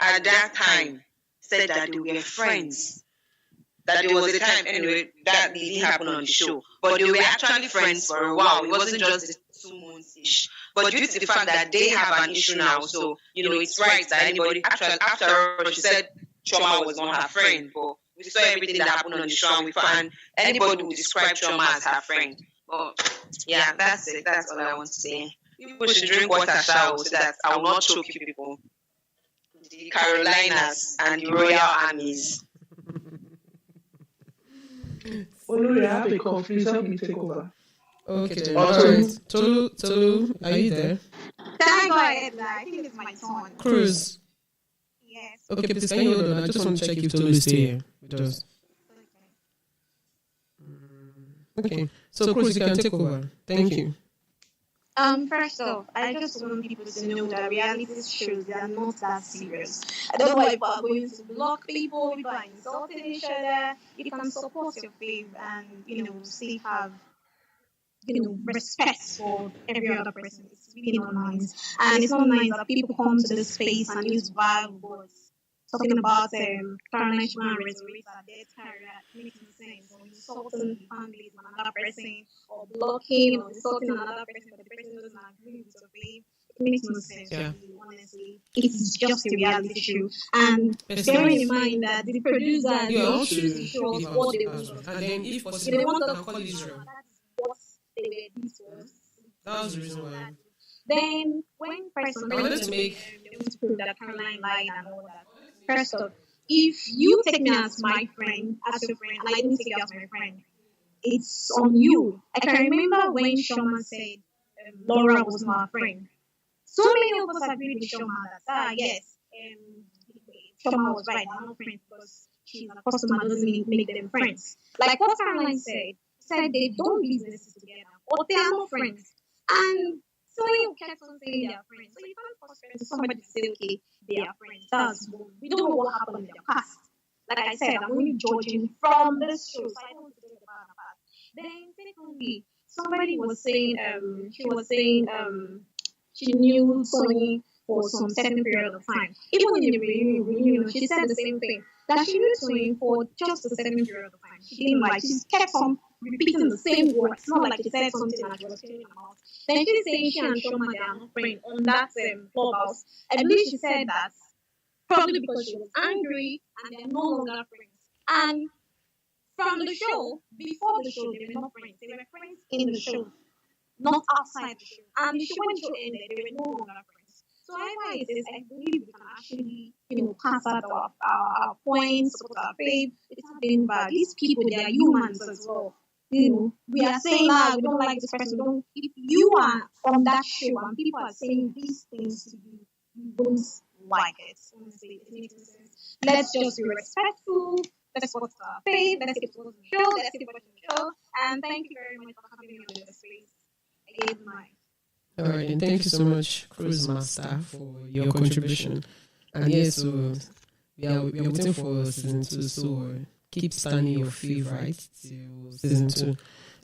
at that time said that they were friends. That there was a time, anyway, that didn't happen on the show. But they were actually friends for a while. It wasn't just the 2 months-ish. But due to the fact that they have an issue now, so, it's right that anybody, after all, she said Chama was not her friend. But we saw everything that happened on the show, and anybody would describe Chama as her friend. But, yeah, that's it. That's all I want to say. People should drink water, so that I will not choke you people. The Carolinas and the Royal Armies. Olori, I have a call. Please help me take over. Okay then. Or All Tolu. right. Tolu, are you there? Can I go ahead now? I think it's my turn. Cruz. Yes. Okay, please can you hold on? I just want to check if Tolu is still here with us. Okay. So Cruz, you can take over. Thank you. First off, I just want people to know that reality shows they are not that serious. I don't know why people are going to block people, people are insulting each other. You can support your faith and, still have, respect for every other person. It's really not nice. And it's not nice that people come to this space and use vile words. Talking about Carolyn Chama resurrect her dead career makes no sense. Or insulting families of another person, or blocking or insulting another person, but the person doesn't agree with your faith. It makes no sense, really, honestly. It's just a reality show. And bearing in mind that the producers don't choose to show us what they want us to And then, if see. possible, They want can us call to Israel. what they were this was. That was the reason why. Then, when personally, I wanted to make. they want to prove that Caroline lied and all that. First off, if you take me as my friend, as your friend, and I don't take you as my friend, it's on you. I can remember when Chama said Laura was not a friend. So many of us agreed with Chama that, yes, Chama was right, they're not friends because she's a customer, doesn't make them friends. Like what Caroline said they don't businesses together, or they are not friends. And so you kept on saying they are friends. So you can't force friends to somebody to say, okay, they are friends. That's wrong. We don't know what happened in their past. Like I said, I'm only judging from this show, so I don't want to judge about the past. Then secondly, somebody was saying, she knew Sony for some certain period of time. Even in the reunion, she said the same thing. That she knew Sony for just a certain period of time. She didn't like, she kept on repeating the same words. It's not like she said something and she was changing about. Then she's saying she and Choma, they are not friends on that clubhouse. I believe she said that probably because she was angry and they're no longer friends. And from the show, before the show, they were not friends. They were friends in the show, not outside the show. And the show, when the show ended, they were no longer friends. So whatever it is, I believe we can actually, pass out our points, support our faith. It's not being bad. These people, they are humans as well. We are saying we don't like this person. If you are on that show and people are saying these things to you, you don't like it. Honestly, it makes no sense. Let's just be respectful. Let's support our faith. Let's keep supporting the show. Let's keep watching the show. And thank you very much for having me on this space. I gave my. All right, and thank you so much, Cruise Master, for your contribution. And yes, so we are waiting for season 2. So keep standing your favorite till season 2.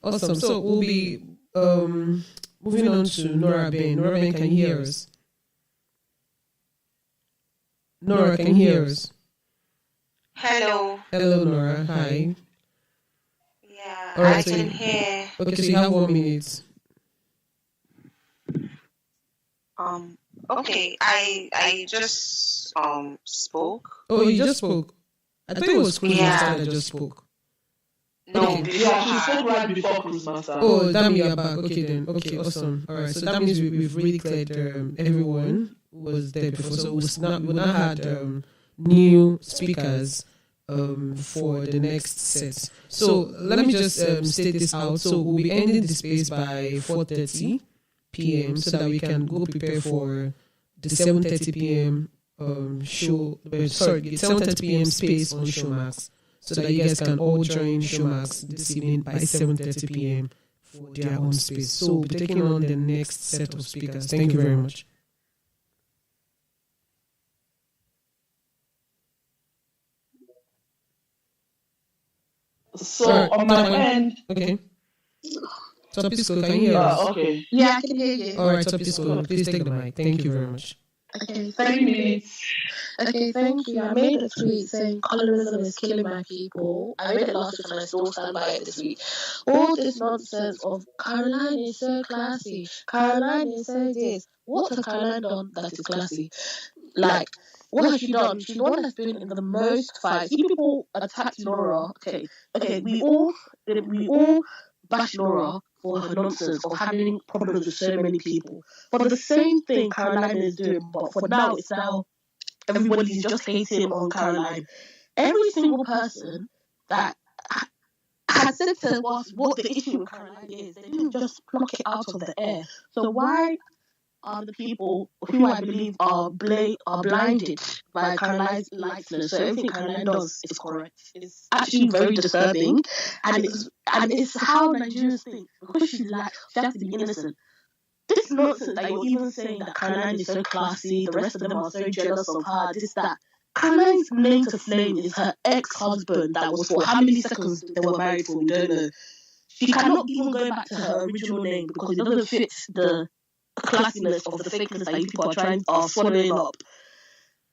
Awesome. So we'll be moving on to Nora Ben. Nora Ben, can you hear us? Nora, can you hear us? Hello. Hello, Nora. Hi. Yeah, all right, I so can hear. Okay, so you have 1 minute. Okay, I just spoke. Oh, you just spoke. I thought it was Cruise Master that just spoke. No, Okay. Yeah, she spoke right before Cruise Master. Oh, that means you're back. Okay, then. Okay, awesome. All right, so that means we've really cleared everyone who was there before. So we now had new speakers for the next set. So let me just state this out. So we'll be ending the space by 4:30 p.m. so that we can go prepare for the 7:30 p.m. show. Sorry, 7:30 p.m. space on SHOWMAX, so that you guys can all join SHOWMAX this evening by 7:30 p.m. for their own space. So we'll be taking on the next set of speakers. Thank you very much. So on my end, okay. Topisco, can you hear us? Okay. Yeah, I can hear you. All right, Topisco, please take the mic. Thank you very much. Okay, 30 minutes. Okay, thank you. I made a tweet saying colorism is killing my people. I made it last week and I still stand by it this week. All this nonsense of Caroline is so classy, Caroline is so this. What has Caroline done that is classy? Like, what has she done? She's the one that's been in the most fights. See, people attacked Laura. Okay, we all bash Laura for her nonsense of having problems with so many people. But the same thing Caroline is doing, but for now, it's now everybody's just hating on Caroline. Every single person that had said to us what the issue with Caroline is. They didn't just pluck it out of the air. So why are the people who I believe are blinded by Caroline's lightness? So everything Caroline does is correct. It's actually very disturbing, and it's how Nigerians think, because she's like, she has to be innocent. This nonsense that you're even saying that Caroline is so classy, the rest of them are so jealous of her, this, that. Caroline's name to flame is her ex-husband that was for how many seconds they were married for, we don't know. She cannot even go back to her original name because it doesn't fit the classiness of the fakeness that you people are swallowing up.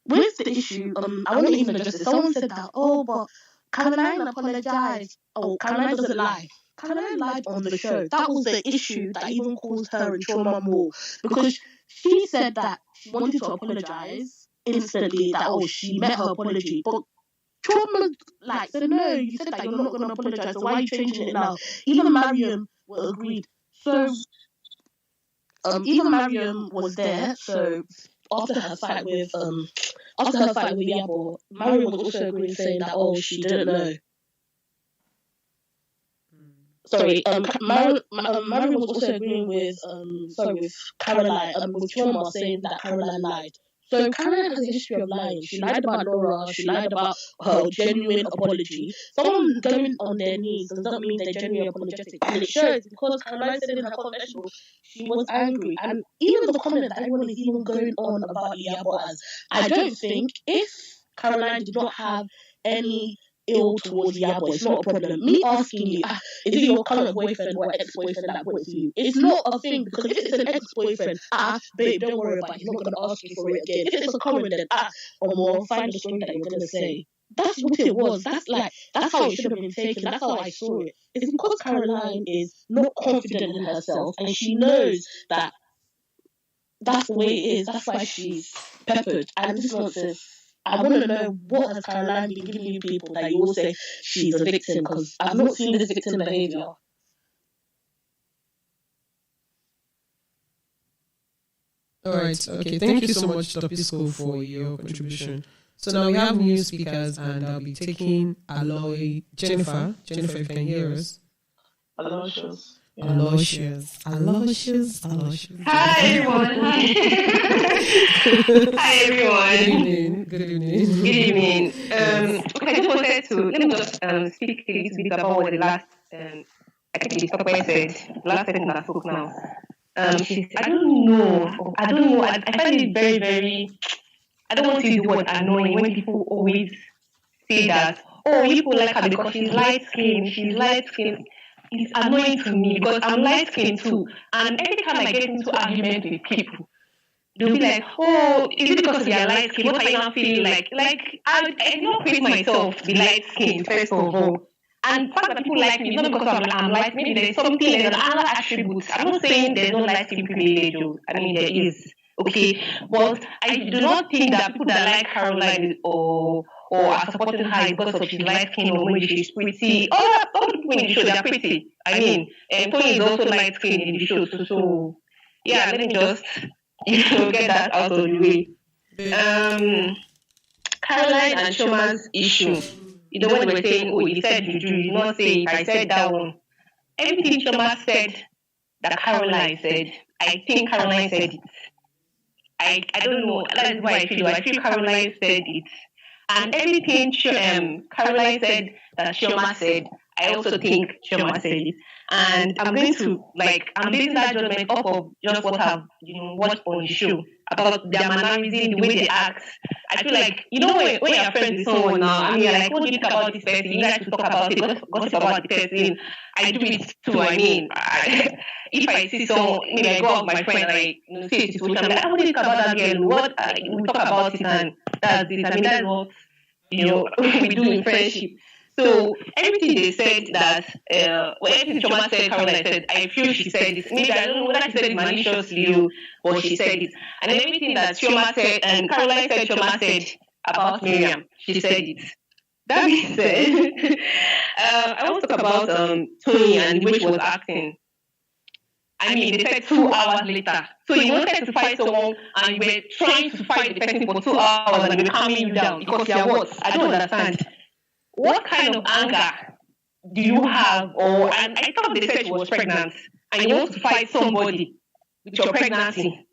With the issue, I want to even address it. Someone said that, oh, but Caroline apologized. Oh, Caroline doesn't lie. Caroline lied on the show. That was the issue that even caused her and Chioma more, because she said that she wanted to apologize instantly, that, oh, she met her apology, but Chioma said, no, you said that you're not going to apologize, so why are you changing it now? Even Mariam agreed. So even Mariam was there. So after her fight with Yabo, Mariam was also agreeing, saying that, oh, she didn't know. Sorry, Mariam was also agreeing with Caroline, with Chioma, saying that Caroline lied. So Caroline has a history of lying. She lied about Laura. She lied about her genuine apology. Someone going on their knees does not mean they're genuinely apologetic. And it shows, because Caroline said in her confessional she was angry. And even the comment that everyone is even going on about Yabo as, I don't think, if Caroline did not have any ill towards Yabo, it's not a problem. Me asking you, is it your current boyfriend or ex-boyfriend that works for you? It's not a thing, because if it's an ex-boyfriend, babe, don't worry about it, he's not going to ask you for it again. If it's a current, then or more, find the story that you're going to say. That's what it was. That's how it should have been taken. That's how I saw it. It's because Caroline is not confident in herself, and she knows that that's the way it is. That's why she's peppered. And this nonsense, I want to know, what has Caroline been giving you people that you all say she's a victim? Because I've not seen this victim behaviour. Alright, okay. Thank you so much, Topisco, for your contribution. So now we have new speakers, and I'll be taking Jennifer, if you can hear us. Aloysius. Aloysius. Hi everyone. Hi everyone. Good evening. Okay, I just wanted to let me just speak a little bit about what the last I think the Tokwe said. The last person that spoke now. I don't know. I find it very, very. I don't want to use the word annoying when people always say that. Oh, people like her because she's light skinned. It's annoying to me because I'm light skinned too. And every time I get into arguments with people, they'll be like, oh, is it because you're light skinned? What are you not feeling like? I do not create myself be light skinned, first of all. And the fact that people like me is not because I'm light. Maybe there's something, there's another attribute. I'm not saying there's no light skin privilege. I mean, there is. Okay. But I do not think that people that like Caroline or are supporting her because of she's light skin or maybe she's pretty. All the people in the show, they're pretty. I mean, Toyin is also light skin in the show. So yeah, let me just get that out of the way. Caroline and Choma's issue. You know, when they were saying, oh, you said you do, you not say it, I said that one. Everything Chama said that Caroline said, I think Caroline said it. I don't know, that's why I feel Caroline said it. And everything Caroline said that Chioma said, I also think Chioma said it. And I'm going to, I'm basing that judgment off of just what I've, watched on the show about their mannerism, the way they act. I feel like, when you're friends with someone now, and you're like, what do you think about this person? You guys to talk about it, gossip about the person. I do it too. I mean, if I see someone, maybe I go out with my friend and I see a situation, I'm like, what do you think about that girl? We talk about it, and that's it. I mean, that's what, we do in friendship. So everything they said that, everything Choma said, Caroline said, I feel she said it. Maybe I don't know whether she said it maliciously or she said it. And then everything that Choma said and Caroline said, Choma said about Miriam, she said it. That being said, I want to talk about Toyin and the way she was acting. I mean, they said 2 hours later. So you wanted to fight someone and you were trying to fight the person for 2 hours and they were calming you down because you're what? I don't understand. What kind of anger do you have, or, and I thought they said she was pregnant, and you want to fight somebody with your pregnancy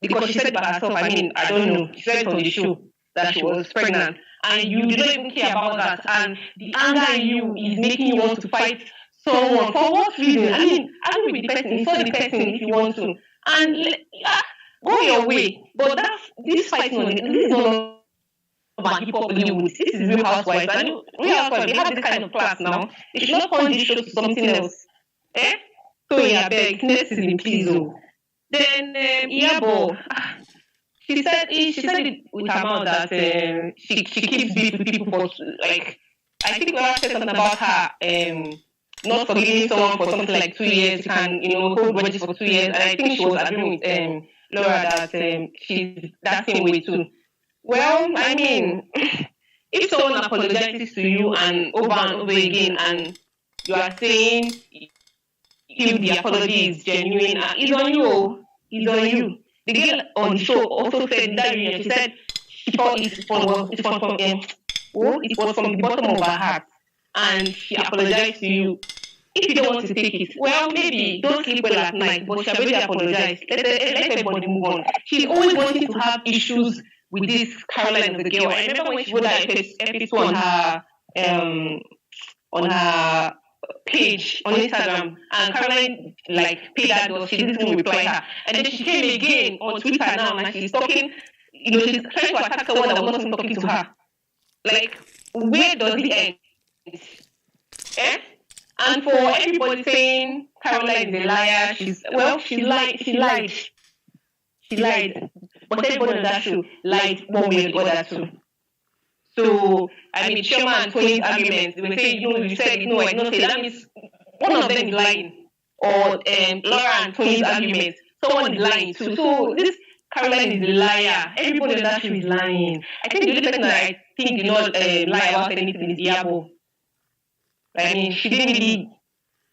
because she said it by herself. I mean, I don't know. She said it on the show that she was pregnant, and you did not even care about that, and the anger in you is making you want to fight someone for what reason? I mean, argue with the person, insult the person if you want to, and go your way. But that's this fighting on it. This is not about hip hop Hollywood. This is Real Housewives. And Real Housewives, they have this kind of class now. They should not turn this show to something else. Toyin, I beg, next season, please. Oh. Then Iyabo, she said it with her mouth that she keeps beef with people for, like, I think Laura said something about her not forgiving someone for something like 2 years. You can, hold grudges for 2 years. And I think she was agreeing with Laura that she's that same way too. Well, I mean, if someone apologizes to you and over again, and you are saying if the apology is genuine, it's on you. It's on you. The girl on the show also said that she said she thought it was from the bottom of her heart, and she apologized to you. If you don't want to take it, well, maybe don't sleep well at night, but she already apologized. Let everybody move on. She's always wanting to have issues with this Carolyn of the girl. I remember when she wrote that episode on her page on Instagram, and Carolyn paid that bill. She didn't even reply her, and then she came again on Twitter now, and she's talking. She's trying to attack someone that was not talking to her. Like, where does it end? And for everybody saying Caroline is a liar, she lied. She lied. But everybody on that show lied one way or the other too. So, I mean, Chioma and Toyin's arguments, they were saying, you said, I did not say. That means one of them is lying. Or Laura and Toyin's arguments, someone is lying too. So, this Caroline is a liar. Everybody on that show is lying. I think the only person that I think did not lie about anything is Iyabo. I mean, she didn't really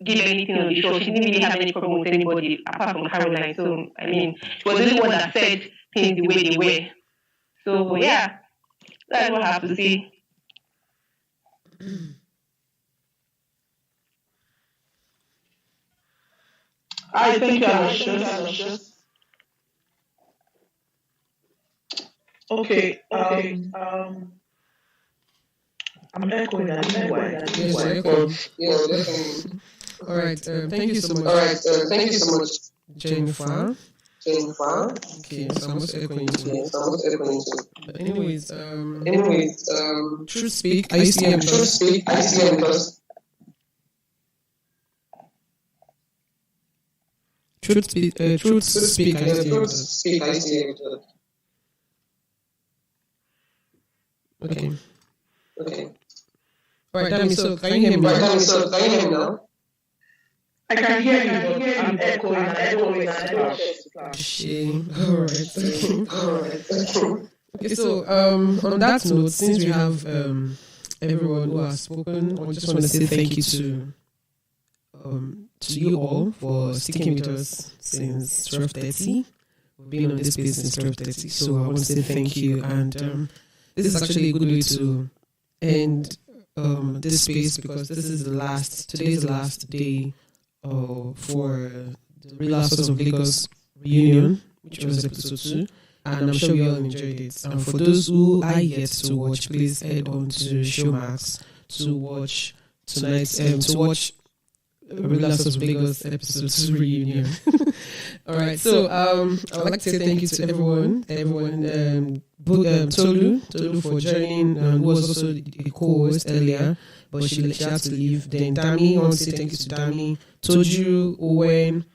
give anything on the show. She didn't really have any problem with anybody apart from Caroline. So, I mean, she was the only one that said things the way they were. So, yeah, that's what I have to say. I think you're anxious. Okay. I'm echoing. Yes. All right. Thank you so much. Jennifer. Okay, so I'm also echoing too. But anyways, Truth Speak. I see him first. Truth Speak. I see him first. Okay. All right, Dami, so can you hear me now? I can hear you, but I'm echoing. All right. Okay, so on that note, since we have everyone who has spoken, I just want to say thank you to you all for sticking with us since 12:30. We've been on this space since 12:30, so I want to say thank you. And this is actually a good way to end this space, because today's the last day for the Real Housewives of Lagos reunion, which was episode 2, and I'm sure you all enjoyed it. And for those who are yet to watch, please head on to SHOWMAX to watch tonight's to watch Real Housewives of Lagos episode 2 reunion. All right, so I would like to say thank you to everyone, Tolu for joining, who was also the co-host earlier, but she had to leave. Then Dami, I want to say thank you to Dami, Toju, Owen,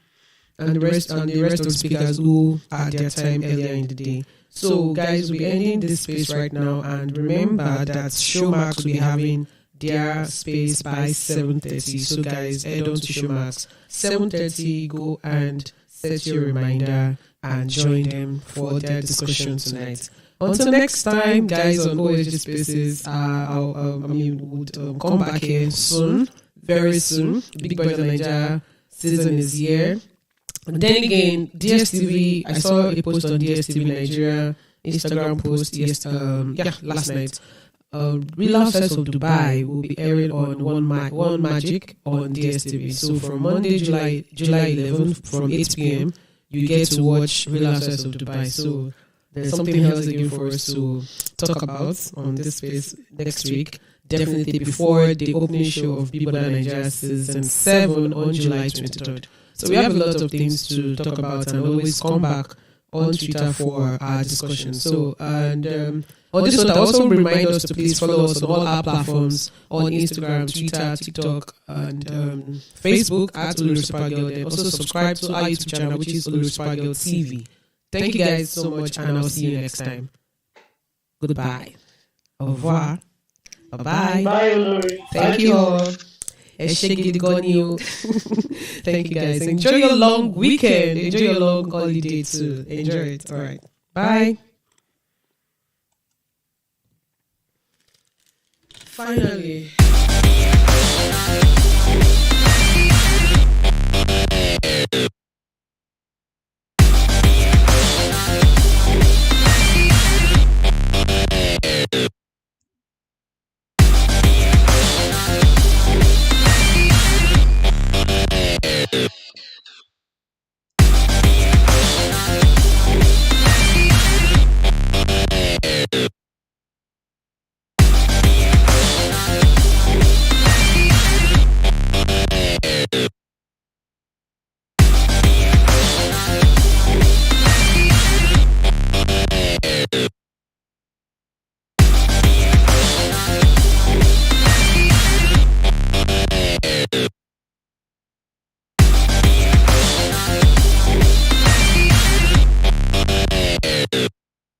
and the rest of the speakers who had their time earlier in the day. So guys, we're ending this space right now, and remember that SHOWMAX will be having their space by 7:30. So guys, head on to SHOWMAX 7:30, go and set your reminder and join them for their discussion tonight. Until next time, guys, on OSG Spaces, we'll come back here soon, very soon. Big Brother Nigeria season is here. And then again, DSTV, I saw a post on DSTV Nigeria Instagram post last night. Real Housewives of Dubai will be airing on One Magic on DSTV. So from Monday, July 11th from 8 p.m., you get to watch Real Housewives of Dubai. So there's something else again for us to talk about on this space next week. Definitely before the opening show of Big Brother Nigeria season 7 on July 23rd. So we have a lot of things to talk about, and always come back on Twitter for our discussion. So, and on this note, I also remind us to please follow us on all our platforms on Instagram, Twitter, TikTok, and Facebook at Olurispargirl. Then also subscribe to our YouTube channel, which is Olurispargirl TV. Thank you guys so much, and I'll see you next time. Goodbye. Au revoir. Bye-bye. Bye, Olori. Thank you all. Thank you guys. Enjoy your long weekend. Enjoy your long holiday too. Enjoy it. All right. Bye. Finally.